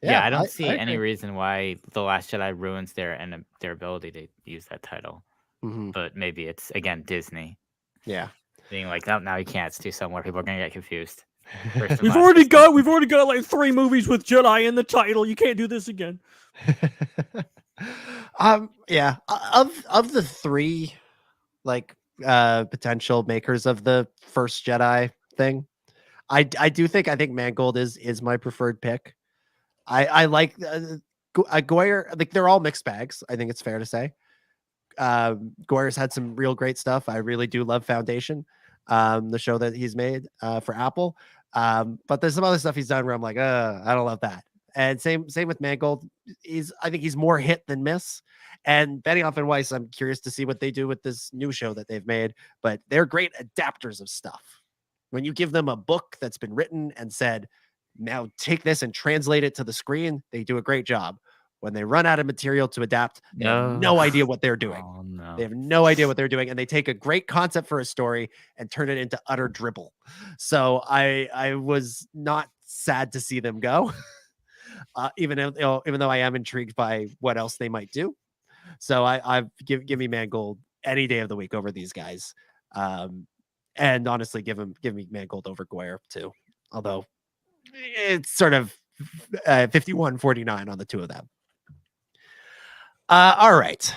Yeah, I don't see any reason why The Last Jedi ruins their ability to use that title. But maybe it's again Disney. Yeah, being like, oh, now you can't. It's too somewhere. People are gonna get confused. We've already got like 3 movies with Jedi in the title. You can't do this again. Yeah. Of the 3, like potential makers of the First Jedi thing, I think Mangold is my preferred pick. I like Goyer. Like they're all mixed bags. I think it's fair to say. Goyer's had some real great stuff. I really do love Foundation, the show that he's made for Apple. But there's some other stuff he's done where I'm like, I don't love that. And same with Mangold. I think he's more hit than miss. And Benioff and Weiss, I'm curious to see what they do with this new show that they've made. But they're great adapters of stuff. When you give them a book that's been written and said, now take this and translate it to the screen, they do a great job. When they run out of material to adapt, they have no idea what they're doing. Oh, no. They have no idea what they're doing, and they take a great concept for a story and turn it into utter dribble. So I was not sad to see them go, even though I am intrigued by what else they might do. So I give me Mangold any day of the week over these guys, and honestly, give me Mangold over Goyer too. Although it's sort of 51-49 on the two of them. All right,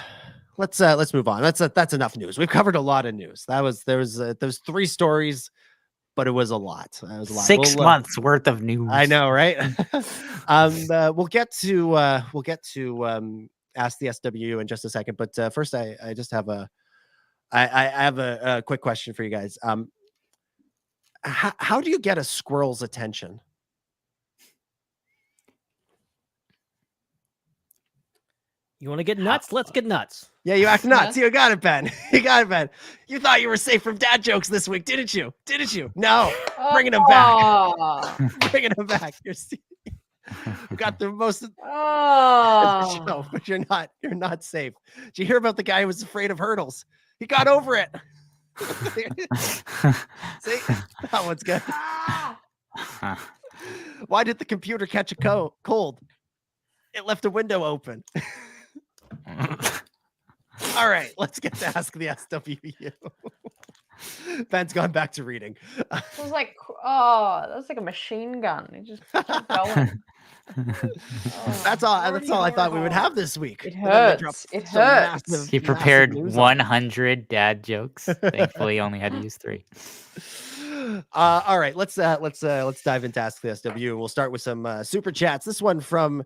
let's move on. That's enough news. We've covered a lot of news. There was 3 stories, but it was a lot. It was a lot. 6 months worth of news. I know, right? We'll get to Ask the SWU in just a second, but first I just have I have a quick question for you guys. How do you get a squirrel's attention? You want to get nuts? Let's get nuts. Yeah, you act nuts. You got it, Ben. You got it, Ben. You thought you were safe from dad jokes this week, didn't you? No. Bringing them back. Bringing them back. You got the most of the show, but you're not safe. Did you hear about the guy who was afraid of hurdles? He got over it. See? That one's good. Why did the computer catch a cold? It left a window open. All right, let's get to Ask the SWU. Ben's gone back to reading. It was like, that's like a machine gun. It just kept going. That's all I thought we would have this week. It hurts. It hurts. He prepared 100 dad jokes. Thankfully, he only had to use 3. All right, let's dive into Ask the SWU. We'll start with some super chats. This one from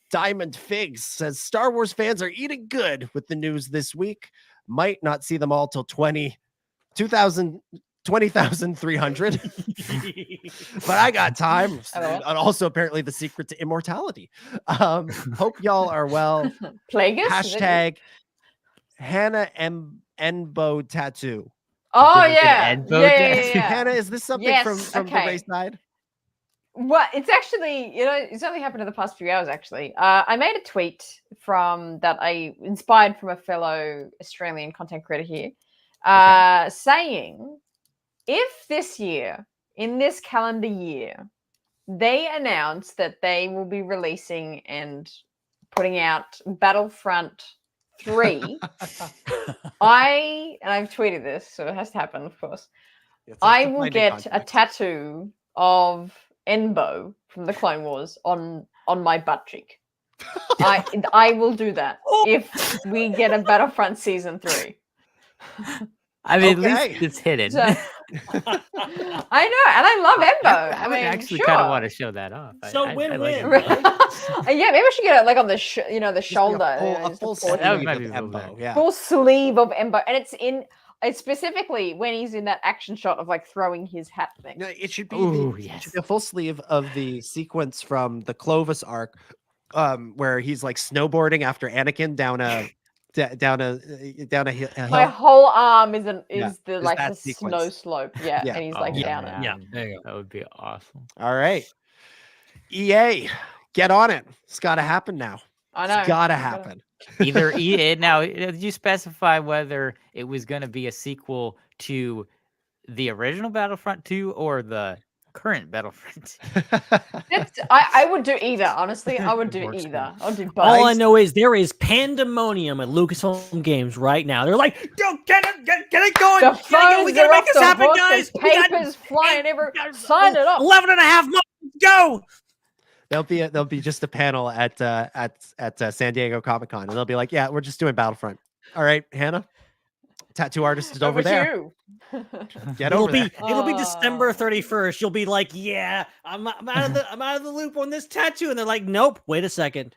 Diamond Figs says Star Wars fans are eating good with the news this week. Might not see them all till 20,300. But I got time. And also apparently the secret to immortality. Hope y'all are well. Plagueis? Hashtag Hannah Enbo tattoo. Oh yeah. Hannah, is this something from the Raeside? Well, it's actually, it's only happened in the past few hours, actually. I made a tweet from that I inspired from a fellow Australian content creator here, saying, if this year, in this calendar year, they announce that they will be releasing and putting out Battlefront 3, I've tweeted this, so it has to happen, of course. I will get a tattoo of Enbo from the Clone Wars on my butt cheek. I will do that if we get a Battlefront Season 3. I mean, at least it's hidden. So, I know, and I love Enbo. I mean, actually kind of want to show that off. So win-win. Like yeah, maybe we should get it like on the the shoulder. A full sleeve of Embo. Yeah. Full sleeve of Embo, and it's in. It's specifically when he's in that action shot of like throwing his hat thing. No, it should be yes. it should be a full sleeve of the sequence from the Clovis arc, where he's like snowboarding after Anakin down a hill. My whole arm is Is the that the sequence. snow slope. Yeah, Yeah. and he's like down it. Yeah, there you go. That would be awesome. All right, EA, get on it. It's got to happen now. I know. It's got to happen. Either now, did you specify whether it was going to be a sequel to the original Battlefront 2 or the current Battlefront? I would do either. Honestly, I would do Works either. good. I'll do both. All I know is there is pandemonium at Lucasfilm Games right now. They're like, "Don't get it going. The phones We gotta are make off this the happen, hook, guys. there's We got papers flying everywhere. Sign it up. 11 and a half months. Go." There'll be just a panel at San Diego Comic-Con, and they'll be like, "Yeah, we're just doing Battlefront." All right, Hannah, tattoo artist is over there. You. Get It'll over be there. it'll be December 31st. You'll be like, "Yeah, I'm out of the loop on this tattoo," and they're like, "Nope, wait a second."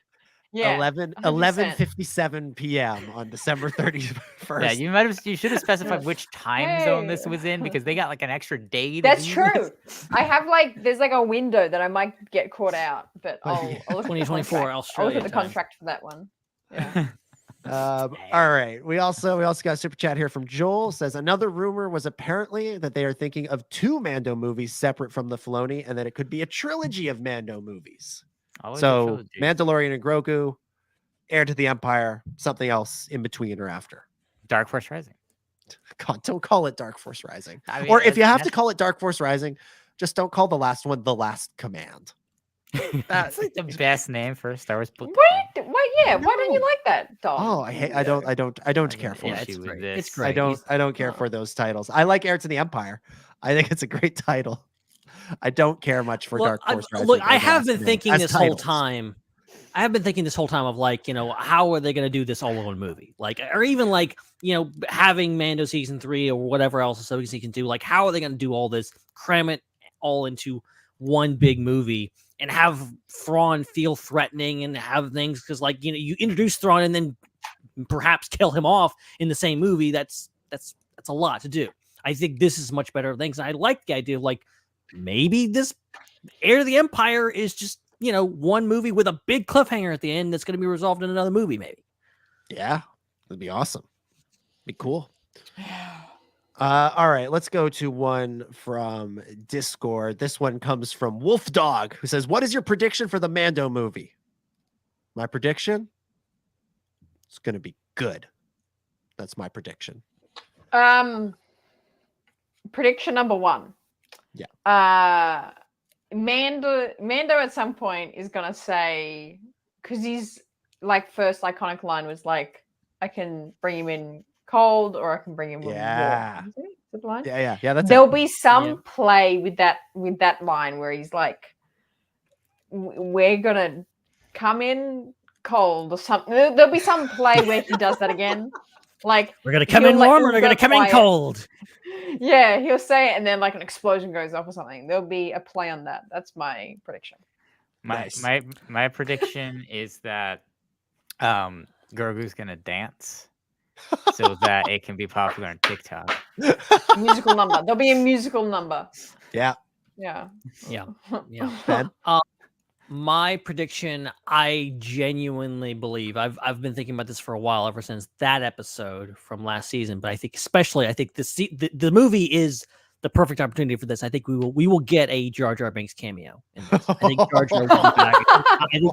Yeah. 11:57 p.m. on December 31st. Yeah, you should have specified which time zone this was in, because they got like an extra day. to That's do true. this. I have there's like a window that I might get caught out, but I'll look at the 2024 contract. I'll Australia look at the time. contract for that one. Yeah. All right. We also got a super chat here from Joel. Says another rumor was apparently that they are thinking of 2 Mando movies separate from the Filoni, and that it could be a trilogy of Mando movies. Always a So trilogy. Mandalorian and Grogu, Heir to the Empire, something else in between or after. Dark Force Rising. God, don't call it Dark Force Rising. I mean, Or if you have to that's- call it Dark Force Rising, just don't call the last one The Last Command. That's like the best name for a Star Wars book. Why don't you like that, dog? Oh, I don't care for Yeah, it. it's great. This. It's great. I don't care for those titles. I like Heir to the Empire. I think it's a great title. I don't care much for Dark Force Rising. Look, or I The have Last been Command thinking as this whole titles. time. I have been thinking this whole time of like, how are they going to do this all in one movie? Like, or even like, having Mando season 3 or whatever else Ahsoka can do. Like, how are they going to do all this? Cram it all into one big movie and have Thrawn feel threatening and have things because, like, you introduce Thrawn and then perhaps kill him off in the same movie. That's a lot to do. I think this is much better things. I like the idea of like maybe this Heir to the Empire is just one movie with a big cliffhanger at the end that's going to be resolved in another movie, maybe. Yeah, that'd be awesome. Be cool. All right, let's go to one from Discord. This one comes from Wolf Dog, who says, "What is your prediction for the Mando movie?" My prediction? It's going to be good. That's my prediction. Prediction number 1. Yeah. Mando at some point is gonna say, because he's like first iconic line was like, I can bring him in cold or I can bring him in Yeah. warm. Is it the line? Yeah. That's There'll be some play with that line where he's like, we're gonna come in cold or something. There'll be some play where he does that again. Like, We're going to come in warm or they're going to come in cold. Yeah, he'll say it and then like an explosion goes off or something. There'll be a play on that. That's my prediction. My prediction is that Grogu's gonna dance so that it can be popular on TikTok. Musical number. There'll be a musical number. Yeah. Yeah. Ben? My prediction, I genuinely believe I've been thinking about this for a while, ever since that episode from last season. But I think the movie is the perfect opportunity for this. I think we will get a Jar Jar Binks cameo in this. I think Jar Jar will be back. I think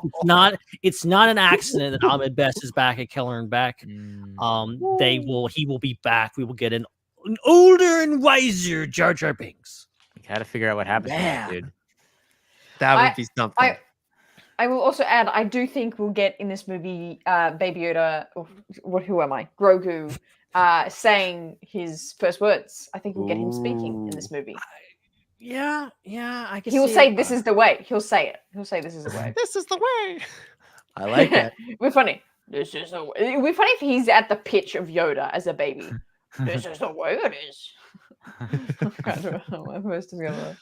it's not an accident that Ahmed Best is back at Keller and Beck. He will be back. We will get an older and wiser Jar Jar Binks. You gotta figure out what happened to that, dude. That would be something. I will also add, I do think we'll get in this movie Baby Yoda, who am I? Grogu, saying his first words. I think we'll get him speaking in this movie. Yeah, I can. He will say, "This is the way." He'll say it. He'll say, "This is the way." This is the way. I like that. It'd be funny. This is the way. It'd be funny if he's at the pitch of Yoda as a baby. This is the way it is. I don't know. My voice is gonna.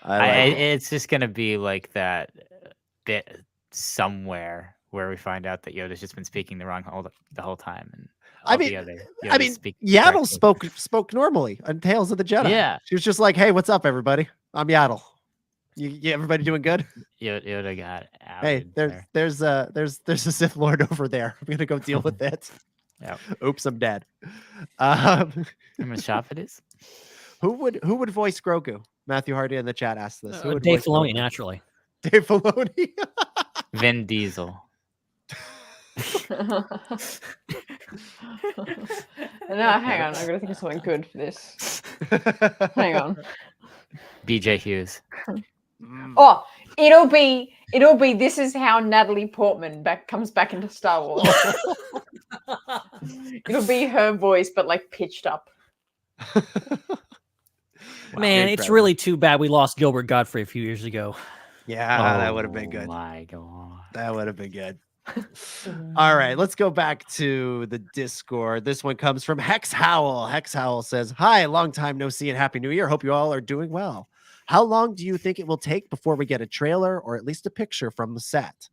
It's just gonna be like that bit somewhere where we find out that Yoda's just been speaking the whole time. And I mean, Yaddle spoke normally on Tales of the Jedi. Yeah. She was just like, "Hey, what's up, everybody? I'm Yaddle. You everybody doing good? Yoda got Hey, there's a Sith Lord over there. I'm gonna go deal with it. Yep. Oops, I'm dead. I'm gonna shop it is. Who would voice Grogu? Matthew Hardy in the chat asked this. Who would Dave voice Filoni, Grogu? naturally. Dave Filoni. Vin Diesel. No, hang on. I'm gonna think of something good for this. Hang on. BJ Hughes. Oh, it'll be. This is how Natalie Portman comes back into Star Wars. It'll be her voice, but like pitched up. Man, it's really too bad we lost Gilbert Godfrey a few years ago. Yeah, that would have been good. My God. That would have been good. All right, let's go back to the Discord. This one comes from Hex Howl. Hex Howl says, "Hi, long time no see and Happy New Year. Hope you all are doing well. How long do you think it will take before we get a trailer or at least a picture from the set?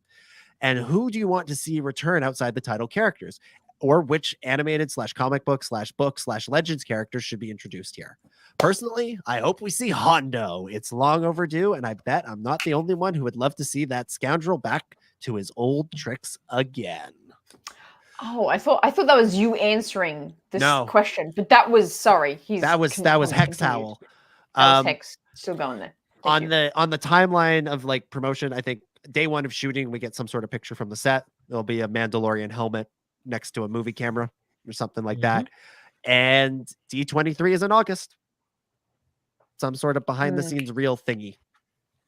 And who do you want to see return outside the title characters? Or which animated / comic book / book / legends characters should be introduced here? Personally, I hope we see Hondo. It's long overdue, and I bet I'm not the only one who would love to see that scoundrel back to his old tricks again." Oh, I thought that was you answering this No. question, but that was that was Hex Howl. That was Hex still going there. On the timeline of like promotion, I think day one of shooting, we get some sort of picture from the set. There'll be a Mandalorian helmet next to a movie camera or something like that. And D23 is in August. Some sort of behind the scenes real thingy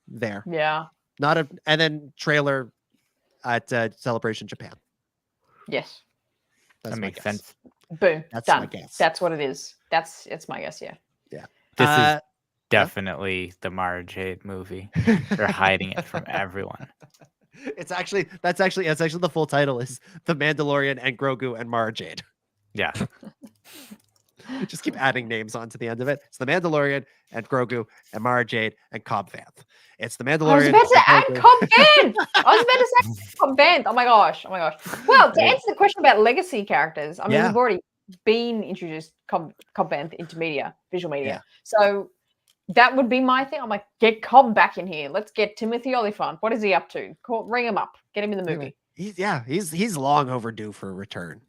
there. Yeah. And then trailer at Celebration Japan. Yes. That's that my makes guess. sense. Boom. That's Done. my guess. That's what it is. It's my guess. Yeah. Yeah. This is definitely the Mara Jade movie. They're hiding it from everyone. That's actually the full title is The Mandalorian and Grogu and Mara Jade. Yeah. Just keep adding names onto the end of it. It's The Mandalorian and Grogu and Mara Jade and Cobb Vanth. It's The Mandalorian. I was about to add Cobb Vanth. I was about to say Cobb Vanth. Oh my gosh. Well, to answer the question about legacy characters, I mean, we've already been introduced Cobb Vanth into visual media. Yeah. So that would be my thing. I'm like, get Cobb back in here. Let's get Timothy Olyphant. What is he up to? Ring him up. Get him in the movie. He's long overdue for a return.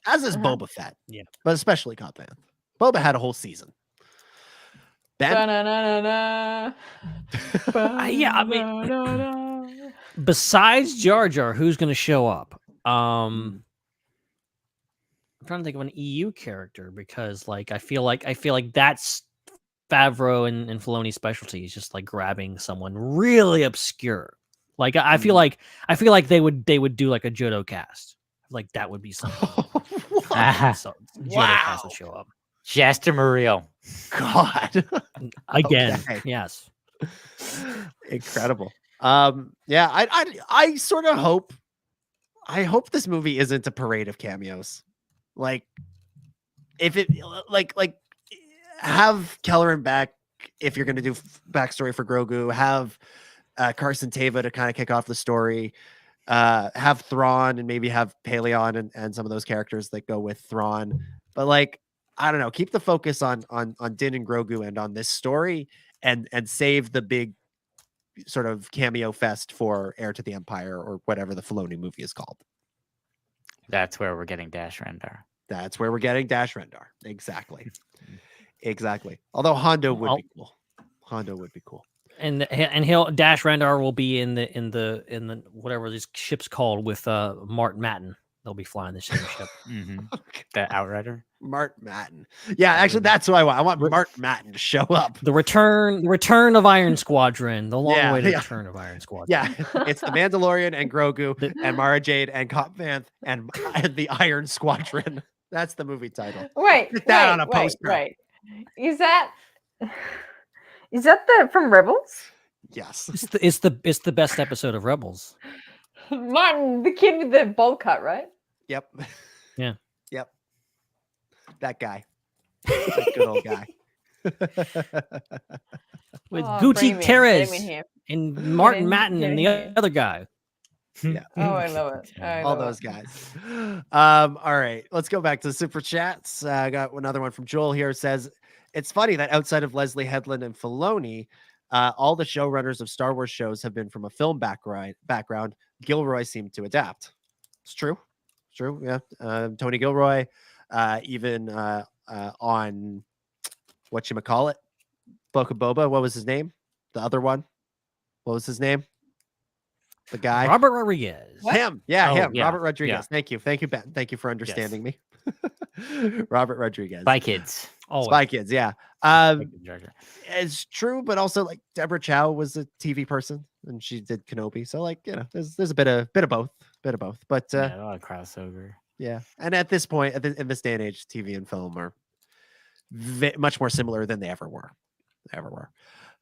As is Boba Fett. Yeah. But especially Cobb Vanth. Boba had a whole season. I mean, besides Jar Jar, who's going to show up? I'm trying to think of an EU character because, like, I feel like that's Favreau and Filoni's specialty is just like grabbing someone really obscure. Like, I feel like they would do like a Jodo cast. Like that would be something. So, Jodo cast would show up. Jester Murillo. God. Again. Okay. Yes. Incredible. I sort of hope this movie isn't a parade of cameos. Like if it like have Kelleran back if you're going to do backstory for Grogu, have Carson Teva to kind of kick off the story, have Thrawn and maybe have Paleon and some of those characters that go with Thrawn. But like, I don't know, keep the focus on Din and Grogu and on this story and save the big sort of cameo fest for Heir to the Empire or whatever the Filoni movie is called. That's where we're getting Dash Rendar. That's where we're getting Dash Rendar. Exactly. Exactly. Although Hondo would be cool. Hondo would be cool. And Dash Rendar will be in the whatever this ship's called with Mart Matten. They'll be flying the same ship. Mm-hmm. The Outrider. Mart Matten. Yeah, actually, that's who I want. I want Mart Matten to show up. The return of Iron Squadron. The long-awaited return of Iron Squadron. Yeah, it's the Mandalorian and Grogu and Mara Jade and Cobb Vanth and the Iron Squadron. That's the movie title. Wait, put that on a poster. Wait. Is that the from Rebels? Yes. It's the best episode of Rebels. Martin, the kid with the bowl cut, right? Yep. Yeah. Yep. That guy. That good old guy. With Guti Teres here. and Martin Matten and the other guy. Yeah. Oh, I love it. I All love those it. guys. All right, let's go back to the super chats. I got another one from Joel here. It says, it's funny that outside of Leslie Headland and Filoni, all the showrunners of Star Wars shows have been from a film background. Gilroy seemed to adapt. It's true. It's true. Yeah. Tony Gilroy, even on whatchamacallit, Book of Boba. What was his name? The other one. What was his name? The guy. Robert Rodriguez. Him. Yeah, Oh, him. yeah, Robert Rodriguez. yeah. Thank you. Thank you, Ben. Thank you for understanding me. Robert Rodriguez. Spy Kids. Always. Spy Kids, yeah. Spy Kids Jar Jar. It's true, but also like Deborah Chow was a TV person and she did Kenobi. So like, you know, there's a bit of both. But Yeah, a lot of crossover. yeah. And at this point, in this day and age, TV and film are much more similar than they ever were.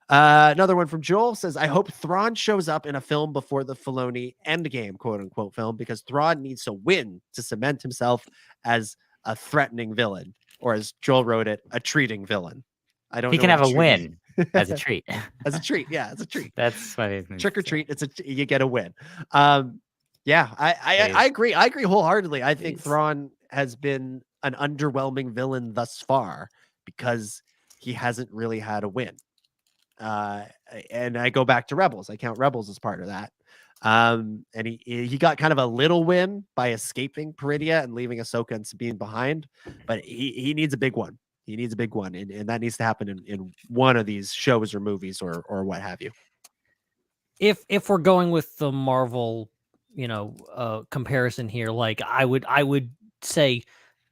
Another one from Joel says, I hope Thrawn shows up in a film before the Filoni Endgame, quote unquote, film, because Thrawn needs to win to cement himself as a threatening villain, or as Joel wrote it, a treating villain. I don't He know can what have a treating- win as a treat. As a treat. Yeah, as a treat. That's what it means Trick or to say. treat. You get a win. Yeah, I agree. I agree wholeheartedly. I think Please. Thrawn has been an underwhelming villain thus far because he hasn't really had a win. And I go back to Rebels. I count Rebels as part of that. And he got kind of a little win by escaping Peridia and leaving Ahsoka and Sabine behind, but he needs a big one. He needs a big one, and that needs to happen in one of these shows or movies or what have you. If we're going with the Marvel, comparison here, like I would say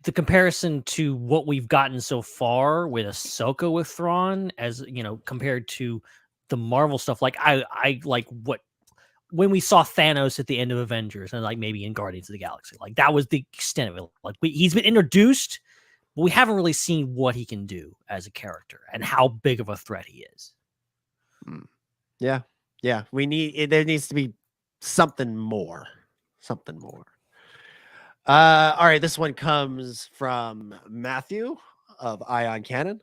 the comparison to what we've gotten so far with Ahsoka with Thrawn, as compared to the Marvel stuff, like I like when we saw Thanos at the end of Avengers and like maybe in Guardians of the Galaxy, like that was the extent of it. Like he's been introduced, but we haven't really seen what he can do as a character and how big of a threat he is. Yeah. There needs to be something more. All right, this one comes from Matthew of Ion Cannon,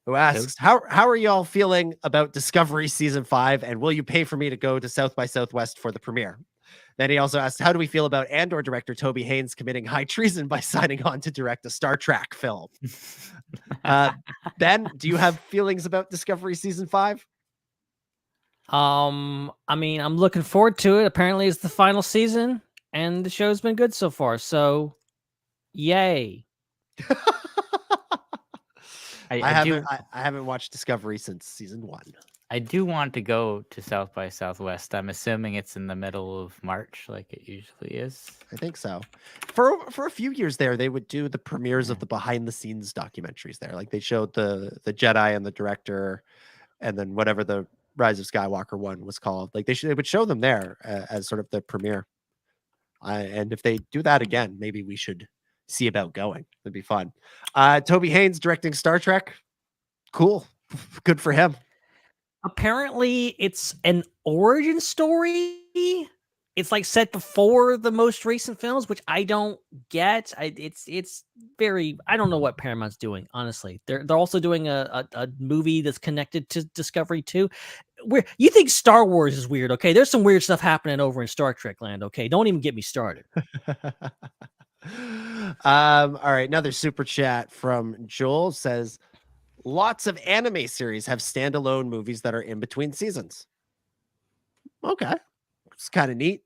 who asks, how are y'all feeling about Discovery Season 5, and will you pay for me to go to South by Southwest for the premiere? Then he also asked, how do we feel about Andor director Toby Haynes committing high treason by signing on to direct a Star Trek film? Ben, do you have feelings about Discovery Season 5? I mean, I'm looking forward to it. Apparently it's the final season and the show's been good so far. So yay. I haven't watched Discovery since season 1. I do want to go to South by Southwest. I'm assuming it's in the middle of March, like it usually is. I think so. For a few years there, they would do the premieres of the behind the scenes documentaries there. Like they showed the Jedi and the director, and then whatever the Rise of Skywalker one was called. Like they would show them there as sort of the premiere. And if they do that again, maybe we should see about going. It'd be fun. Toby Haynes directing Star Trek. Cool. Good for him. Apparently it's an origin story. It's like set before the most recent films, which I don't get. It's very, I don't know what Paramount's doing, honestly. They're also doing a movie that's connected to Discovery too. Where you think Star Wars is weird, okay? There's some weird stuff happening over in Star Trek land, okay? Don't even get me started. All right, another super chat from Joel says, lots of anime series have standalone movies that are in between seasons. Okay. It's kind of neat.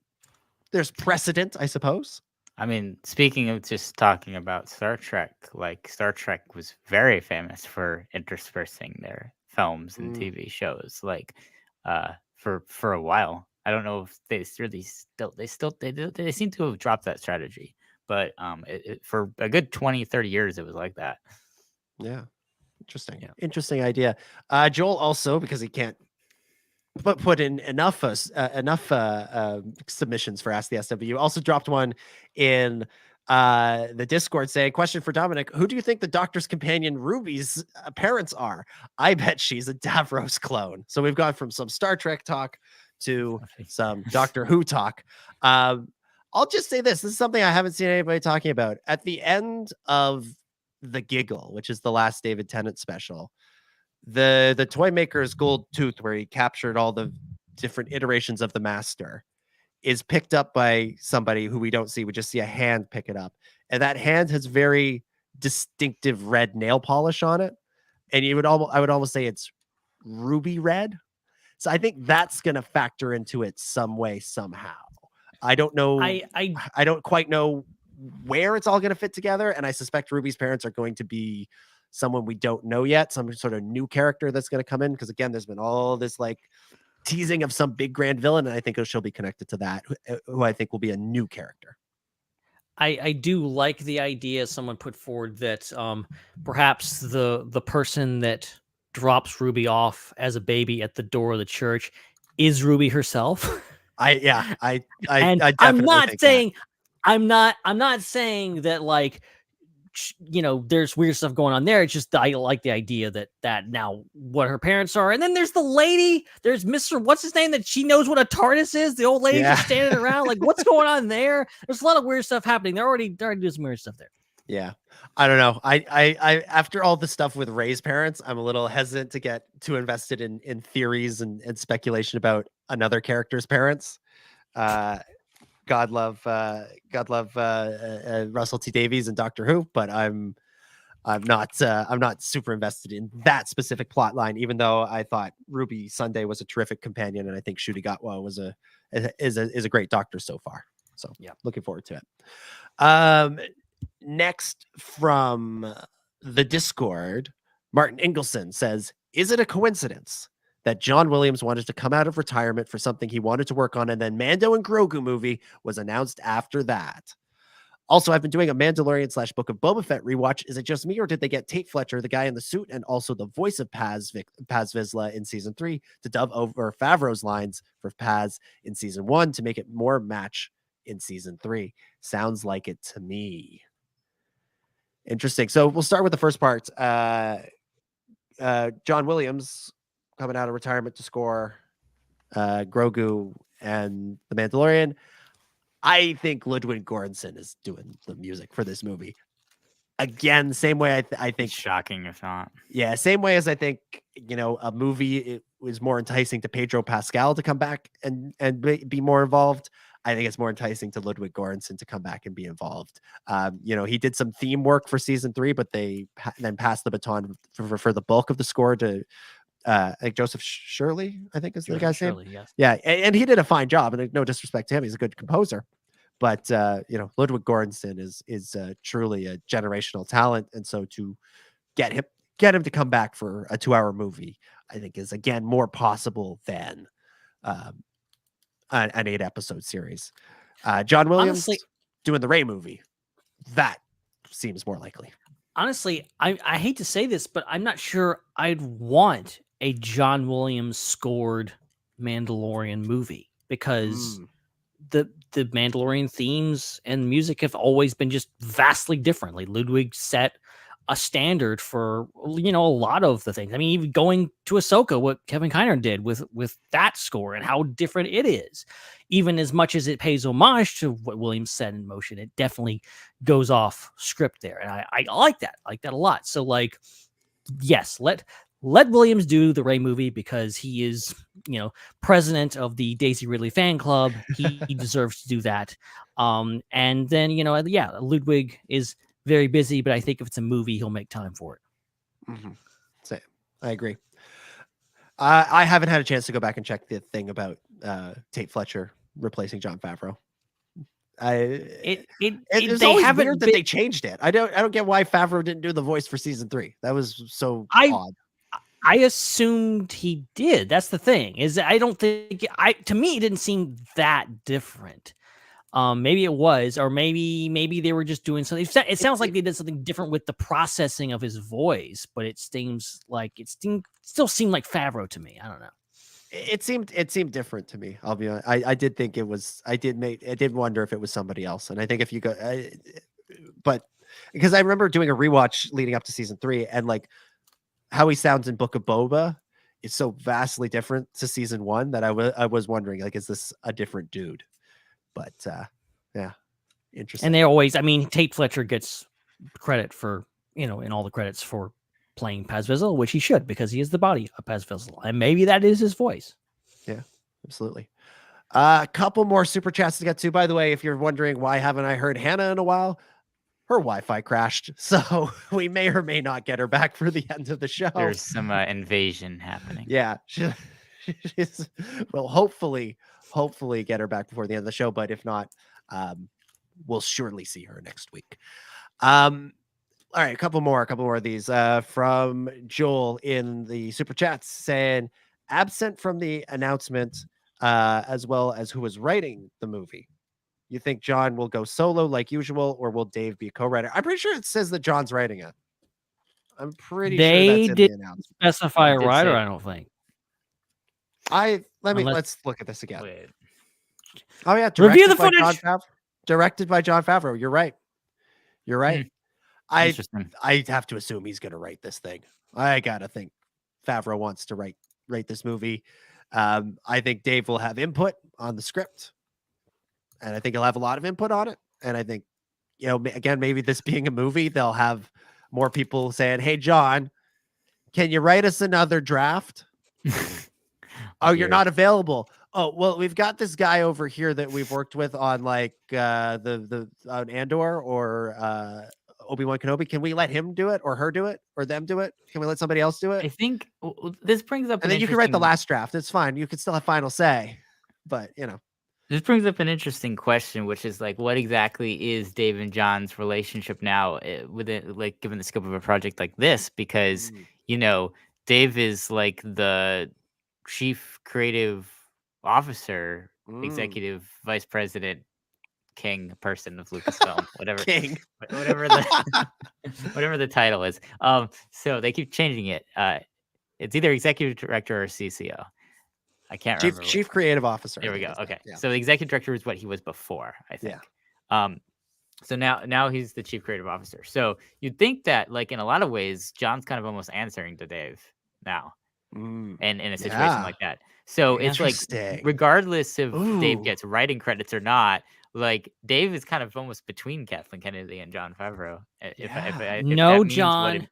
There's precedent, I suppose. I mean, speaking of just talking about Star Trek, like Star Trek was very famous for interspersing their films and TV shows, like for a while. I don't know if they seem to have dropped that strategy, but for a good 20-30 years it was like that. Yeah. Interesting idea. Joel also, because he can't put in enough submissions for Ask the SWU, also dropped one in the Discord saying, question for Dominic, who do you think the Doctor's companion Ruby's parents are? I bet she's a Davros clone. So we've gone from some Star Trek talk to some Doctor Who talk. I'll just say this is something I haven't seen anybody talking about. At the end of The Giggle, which is the last David Tennant special, the toy maker's gold tooth, where he captured all the different iterations of the Master, is picked up by somebody who we don't see. We just see a hand pick it up. And that hand has very distinctive red nail polish on it. And I would almost say it's ruby red. So I think that's going to factor into it some way, somehow. I don't know. I don't quite know where it's all going to fit together. And I suspect Ruby's parents are going to be someone we don't know yet, some sort of new character that's going to come in. Because again, there's been all this like teasing of some big grand villain. And I think she'll be connected to that, who I think will be a new character. I do like the idea someone put forward that perhaps the person that drops Ruby off as a baby at the door of the church is Ruby herself. I'm not saying that like, you know, there's weird stuff going on there. It's just I like the idea that now what her parents are, and then there's the lady. There's Mr. What's his name that she knows what a TARDIS is. The old lady just standing around. Like, what's going on there? There's a lot of weird stuff happening. They're already doing some weird stuff there. Yeah, I don't know. I after all the stuff with Rey's parents, I'm a little hesitant to get too invested in theories and speculation about another character's parents. God love Russell T Davies and Doctor Who, but I'm not super invested in that specific plot line, even though I thought Ruby Sunday was a terrific companion, and I think Ncuti Gatwa is a great doctor so far. So yeah, looking forward to it. Next from the Discord, Martin Ingleson says, "Is it a coincidence that John Williams wanted to come out of retirement for something he wanted to work on, and then Mando and Grogu movie was announced after that? Also, I've been doing a Mandalorian / Book of Boba Fett rewatch. Is it just me, or did they get Tate Fletcher, the guy in the suit, and also the voice of Paz Vizsla in season 3 to dub over Favreau's lines for Paz in season 1 to make it more match in season 3? Sounds like it to me." Interesting. So we'll start with the first part. John Williams coming out of retirement to score Grogu and The Mandalorian. I think Ludwig Göransson is doing the music for this movie. Again, same way I think. Shocking if not. Yeah, same way as I think, you know, a movie it was more enticing to Pedro Pascal to come back and be more involved. I think it's more enticing to Ludwig Göransson to come back and be involved. You know, he did some theme work for season 3, but they then passed the baton for the bulk of the score to I think Joseph Shirley, I think is the guy's name. Yes. Yeah, and he did a fine job, and no disrespect to him, he's a good composer. But you know, Ludwig Göransson is truly a generational talent, and so to get him to come back for a 2-hour movie, I think is again more possible than an 8-episode series. John Williams Honestly, doing the Rey movie, that seems more likely. Honestly, I hate to say this, but I'm not sure I'd want a John Williams scored Mandalorian movie, because the Mandalorian themes and music have always been just vastly different. Like Ludwig set a standard for, you know, a lot of the things. I mean, even going to Ahsoka, what Kevin Kiner did with that score and how different it is, even as much as it pays homage to what Williams set in motion, it definitely goes off script there. And I like that. I like that a lot. So like, yes, let Williams do the Rey movie, because he is, you know, president of the Daisy Ridley fan club. He deserves to do that. And then, you know, yeah, Ludwig is very busy, but I think if it's a movie, he'll make time for it. Same. I agree. I haven't had a chance to go back and check the thing about Tate Fletcher replacing Jon Favreau. It's always weird that they changed it. I don't get why Favreau didn't do the voice for season 3. That was so odd. I assumed he did. That's the thing, is I don't think to me it didn't seem that different. Maybe it was, or maybe they were just doing something. It sounds like they did something different with the processing of his voice, but it seems like still seemed like Favreau to me. I don't know. It seemed different to me. I'll be honest. I did think it was. I did wonder if it was somebody else, and I think if you go, but because I remember doing a rewatch leading up to season 3, and like how he sounds in Book of Boba is so vastly different to season 1 that I was wondering, like, is this a different dude? But yeah, interesting. And they always, I mean, Tate Fletcher gets credit for, you know, in all the credits for playing Paz Vizsla, which he should, because he is the body of Paz Vizsla, and maybe that is his voice. Yeah, absolutely. A couple more super chats to get to. By the way, if you're wondering why haven't I heard Hannah in a while, her Wi-Fi crashed, so we may or may not get her back for the end of the show. There's some invasion happening. Yeah, we'll hopefully get her back before the end of the show. But if not, we'll surely see her next week. All right, a couple more of these from Joel in the super chats saying, absent from the announcement, as well as who was writing the movie, you think John will go solo like usual, or will Dave be a co-writer? I'm pretty sure it says that John's writing it. I'm pretty sure that's in the announcement. Specify a writer, I don't think. Let's look at this again. Wait. Oh yeah, Review the footage. Directed by Jon Favreau. You're right. I have to assume he's going to write this thing. I gotta think Favreau wants to write this movie. I think Dave will have input on the script, and I think he'll have a lot of input on it. And I think, again, maybe this being a movie, they'll have more people saying, "Hey, John, can you write us another draft?" Oh, you're not available. Oh, well, we've got this guy over here that we've worked with on like the on Andor or Obi-Wan Kenobi. Can we let him do it, or her do it, or them do it? Can we let somebody else do it? I think this brings up, and then you can write the last draft. It's fine. You can still have final say, but this brings up an interesting question, which is like, what exactly is Dave and John's relationship now within, like, given the scope of a project like this? Because Dave is like the chief creative officer, executive vice president, king person of Lucasfilm, whatever, king, whatever the title is. So they keep changing it. It's either executive director or CCO. I can't remember. Chief creative officer. There we go. Okay. Yeah. So the executive director is what he was before, I think. Yeah. So now he's the chief creative officer. So you'd think that, like, in a lot of ways, John's kind of almost answering to Dave now. And in a situation like that. So it's like, regardless if Dave gets writing credits or not, like, Dave is kind of almost between Kathleen Kennedy and Jon Favreau. If John.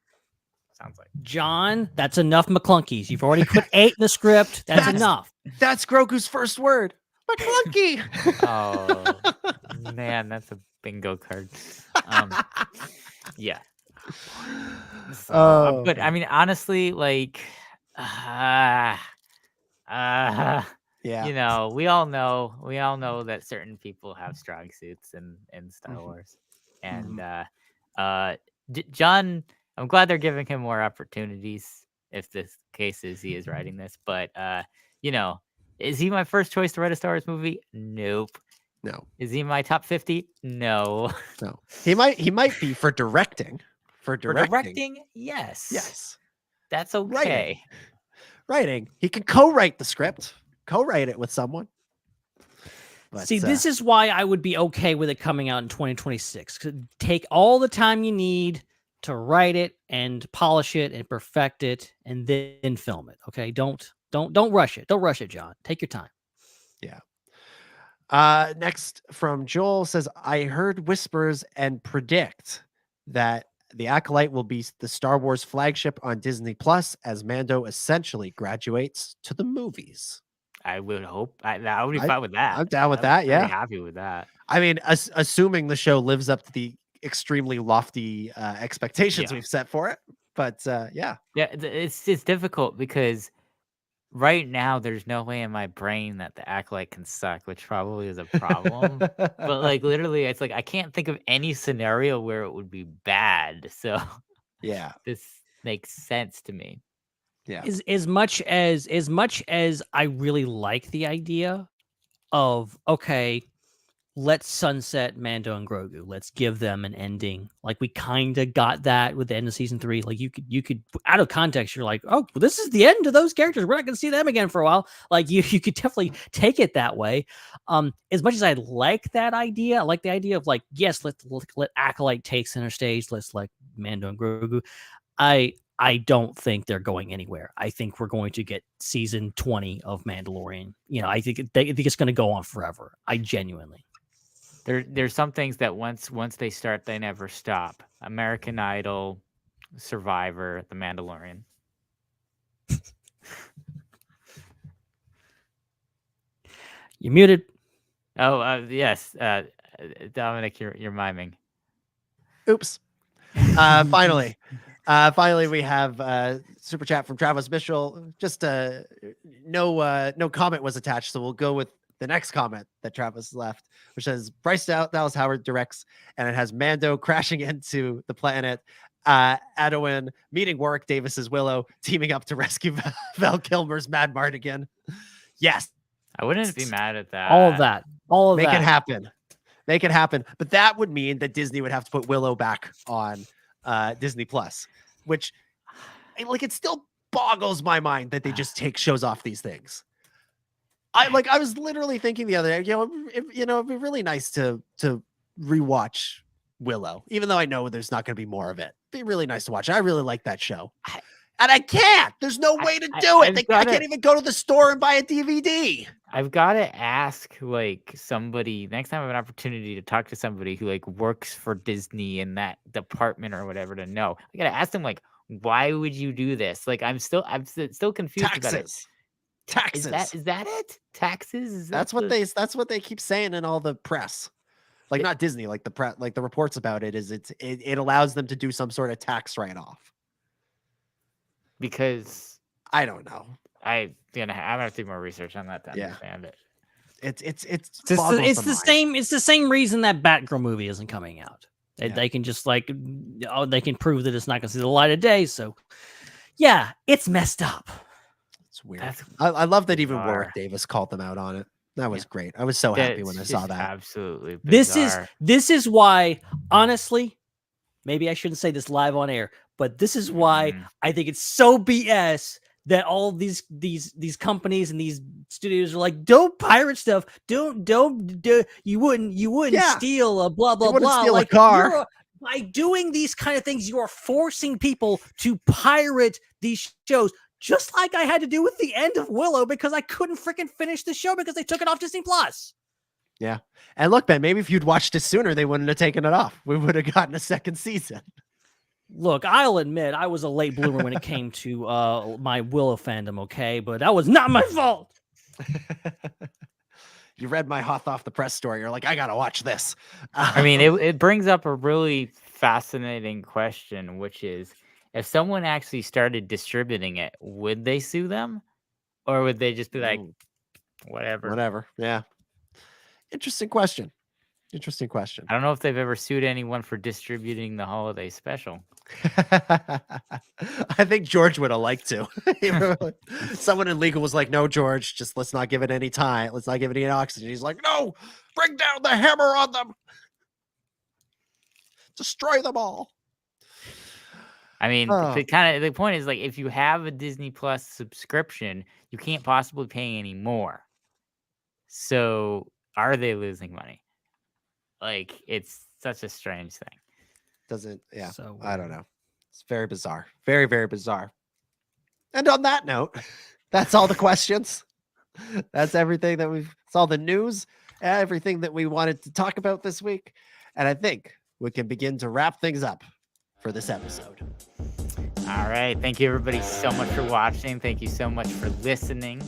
Sounds like John, that's enough McClunkies. You've already put 8 in the script. That's enough. That's Grogu's first word. McClunky. Oh man, that's a bingo card. Yeah. So, but I mean, honestly, like, yeah. We all know that certain people have strong suits in Star Wars, and John. I'm glad they're giving him more opportunities. If this case is he is writing this, but is he my first choice to write a Star Wars movie? Nope. No. Is he my top 50? No. No. He might be for directing. For directing, yes. Yes. That's okay. Writing. He can co-write the script. Co-write it with someone. But, see, this is why I would be okay with it coming out in 2026. Take all the time you need to write it and polish it and perfect it and then film it. Okay. Don't rush it. Don't rush it, John. Take your time. Yeah. Next from Joel says, I heard whispers and predict that the Acolyte will be the Star Wars flagship on Disney Plus as Mando essentially graduates to the movies. I would hope. I would be fine with that. I'm down with that. Yeah. Happy with that. I mean, assuming the show lives up to the extremely lofty expectations we've set for it, but it's difficult because right now there's no way in my brain that the Acolyte can suck, which probably is a problem. But like, literally, it's like I can't think of any scenario where it would be bad. So yeah, this makes sense to me. Yeah, as much as I really like the idea of, okay, let's sunset Mando and Grogu. Let's give them an ending. Like, we kind of got that with the end of season 3. Like, you could out of context, you're like, oh, well, this is the end of those characters. We're not going to see them again for a while. Like, you could definitely take it that way. As much as I like that idea, I like the idea of, like, yes, let Acolyte take center stage. Let's let Mando and Grogu. I don't think they're going anywhere. I think we're going to get season 20 of Mandalorian. I think it's going to go on forever. I genuinely. There's some things that once they start, they never stop. American Idol, Survivor, The Mandalorian. You muted. Oh, yes. Dominic, you're miming. Oops. Finally, we have super chat from Travis Mitchell. Just no comment was attached, so we'll go with the next comment that Travis left, which says Bryce Dallas Howard directs, and it has Mando crashing into the planet, Adowin meeting Warwick Davis's Willow, teaming up to rescue Val Kilmer's Mad Mardigan. Yes, I wouldn't be mad at that. All of that. Make it happen. Make it happen. But that would mean that Disney would have to put Willow back on Disney Plus, which it still boggles my mind that they just take shows off these things. I was literally thinking the other day, it'd be really nice to rewatch Willow, even though I know there's not going to be more of it. It'd be really nice to watch. I really like that show. And I can't. There's no way to do it. I can't even go to the store and buy a DVD. I've got to ask somebody next time I have an opportunity to talk to somebody who works for Disney in that department or whatever to know. I got to ask them why would you do this? I'm still confused about it. Taxes. Is that it? Taxes? That's what they keep saying in all the press. Not Disney, the reports about it is it allows them to do some sort of tax write-off. Because I don't know. I'm gonna have to do more research on that to understand it. It's the same reason that Batgirl movie isn't coming out. They can just they can prove that it's not gonna see the light of day. So yeah, it's messed up. It's weird. I love that even Warwick Davis called them out on it. That was great. I was so happy when I saw that. Absolutely bizarre. This is why, honestly, maybe I shouldn't say this live on air, but this is why I think it's so BS that all these companies and these studios are don't pirate stuff. Don't you wouldn't steal a blah blah blah. Steal a car. By doing these kind of things, you are forcing people to pirate these shows. Just like I had to do with the end of Willow because I couldn't freaking finish the show because they took it off Disney Plus. Yeah. And look, Ben, maybe if you'd watched it sooner, they wouldn't have taken it off. We would have gotten a second season. Look, I'll admit I was a late bloomer when it came to my Willow fandom, okay? But that was not my fault. You read my hot off the press story. You're like, I got to watch this. I mean, it brings up a really fascinating question, which is, if someone actually started distributing it, would they sue them? Or would they just be like, whatever? Whatever. Yeah. Interesting question. I don't know if they've ever sued anyone for distributing the holiday special. I think George would have liked to. Someone in legal was like, no, George, just let's not give it any time. Let's not give it any oxygen. He's like, no, bring down the hammer on them. Destroy them all. I mean, the point is if you have a Disney Plus subscription, you can't possibly pay any more. So are they losing money? It's such a strange thing. So I don't know. It's very bizarre. Very, very bizarre. And on that note, that's all the questions. That's everything it's all the news, everything that we wanted to talk about this week. And I think we can begin to wrap things up for this episode. All right. Thank you, everybody, so much for watching. Thank you so much for listening.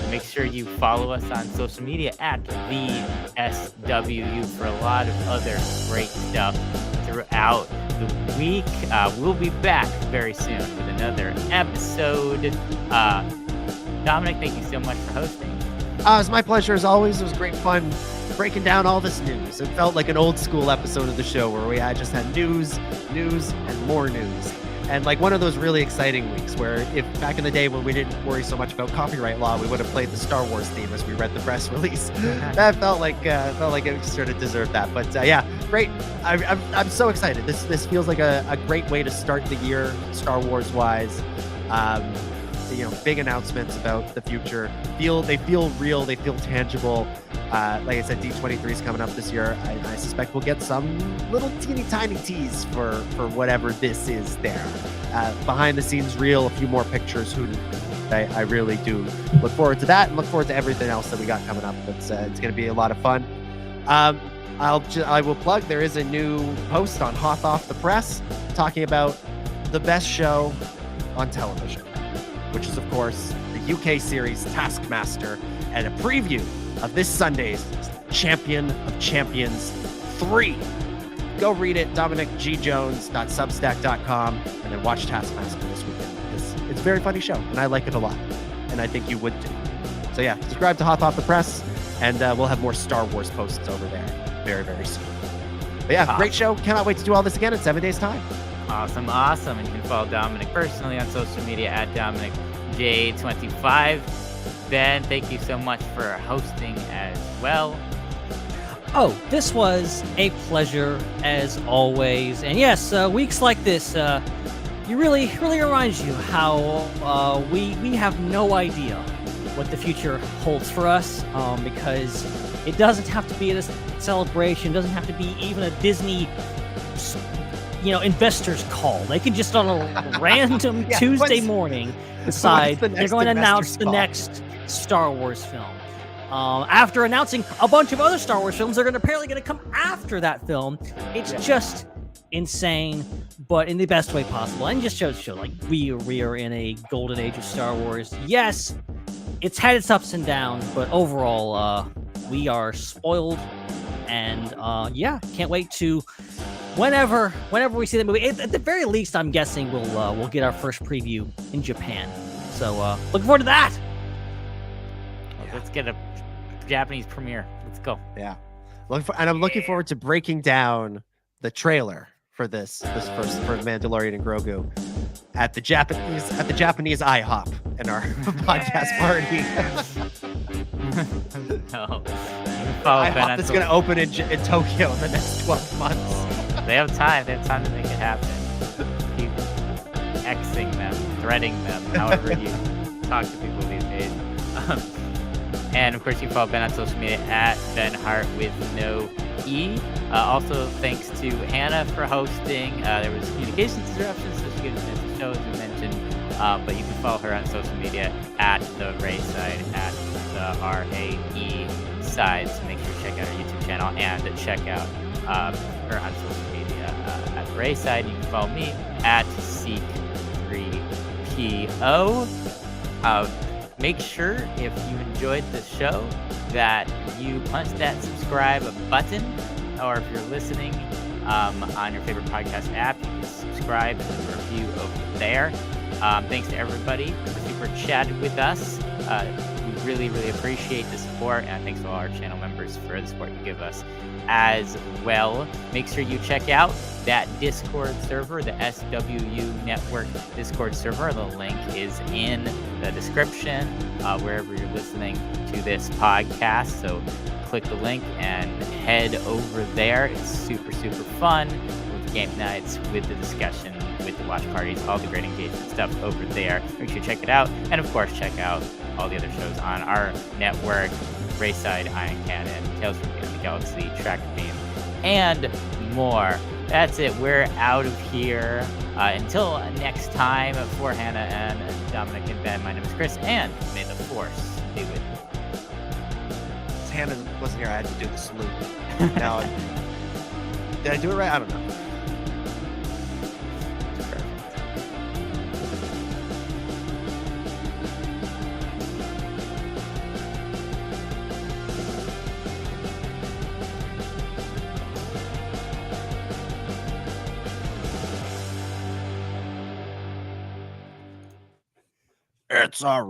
Make sure you follow us on social media at the SWU for a lot of other great stuff throughout the week. We'll be back very soon with another episode. Dominic, thank you so much for hosting. It was my pleasure as always. It was great fun breaking down all this news. It felt like an old school episode of the show where we just had news, and more news. And one of those really exciting weeks where if back in the day when we didn't worry so much about copyright law, we would have played the Star Wars theme as we read the press release. That felt like it sort of deserved that. But yeah, great. I'm so excited. This feels like a great way to start the year Star Wars wise. Big announcements about the future. They feel real. They feel tangible. Like I said, D23 is coming up this year. I suspect we'll get some little teeny tiny tease for whatever this is there. Behind the scenes reel, a few more pictures. I really do look forward to that and look forward to everything else that we got coming up. It's going to be a lot of fun. I will plug, there is a new post on Hot Off the Press talking about the best show on television, which is, of course, the UK series Taskmaster, and a preview of this Sunday's Champion of Champions 3. Go read it, DominicGJones.substack.com, and then watch Taskmaster this weekend. It's a very funny show, and I like it a lot, and I think you would too. So yeah, subscribe to Hop Off the Press, and we'll have more Star Wars posts over there very, very soon. But yeah, great show. Cannot wait to do all this again in 7 days' time. Awesome. And you can follow Dominic personally on social media at DominicJ25. Ben, thank you so much for hosting as well. Oh, this was a pleasure as always. And yes, weeks like this, it really reminds you how we have no idea what the future holds for us, because it doesn't have to be a celebration, doesn't have to be even a Disney investors call. They can just on a random Tuesday morning decide they're going to announce the next Star Wars film. After announcing a bunch of other Star Wars films, they're apparently going to come after that film. It's just insane, but in the best way possible, and just shows like we are in a golden age of Star Wars. Yes, it's had its ups and downs, but overall, we are spoiled, and can't wait to whenever we see the movie. At the very least, I'm guessing we'll get our first preview in Japan. So looking forward to that. Let's get a Japanese premiere. Let's go. Yeah, I'm looking forward to breaking down the trailer for this first for Mandalorian and Grogu at the Japanese IHOP in our podcast party. No. IHOP is going to open in Tokyo in the next 12 months. They have time. They have time to make it happen. Keep Xing them, threading them, however you talk to people these days. And of course, you can follow Ben on social media at Ben Hart with no E. Also, thanks to Hannah for hosting. There was communications disruptions, so she couldn't miss the show, as we mentioned. But you can follow her on social media at the Raeside, at the RAE side. So make sure to check out her YouTube channel and check out her on social media at the Raeside. You can follow me at Seek3PO. Make sure, if you enjoyed the show, that you punch that subscribe button, or if you're listening on your favorite podcast app, you can subscribe and leave a review over there. Thanks to everybody who super chatted with us. We really appreciate the support, and thanks to all our channel members for the support you give us as well. Make sure you check out that Discord server, the SWU Network Discord server. The link is in the description wherever you're listening to this podcast. So click the link and head over there. It's super fun with game nights, with the discussion, with the watch parties, all the great engagement stuff over there. Make sure you check it out. And of course, check out all the other shows on our network: Raeside, Iron Cannon, Tales from the Galaxy, Track Beam, and more. That's it. We're out of here. Until next time, for Hannah and Dominic and Ben, my name is Chris, and may the Force be with you. Hannah wasn't here. I had to do the salute. Now, did I do it right? I don't know. It's all right.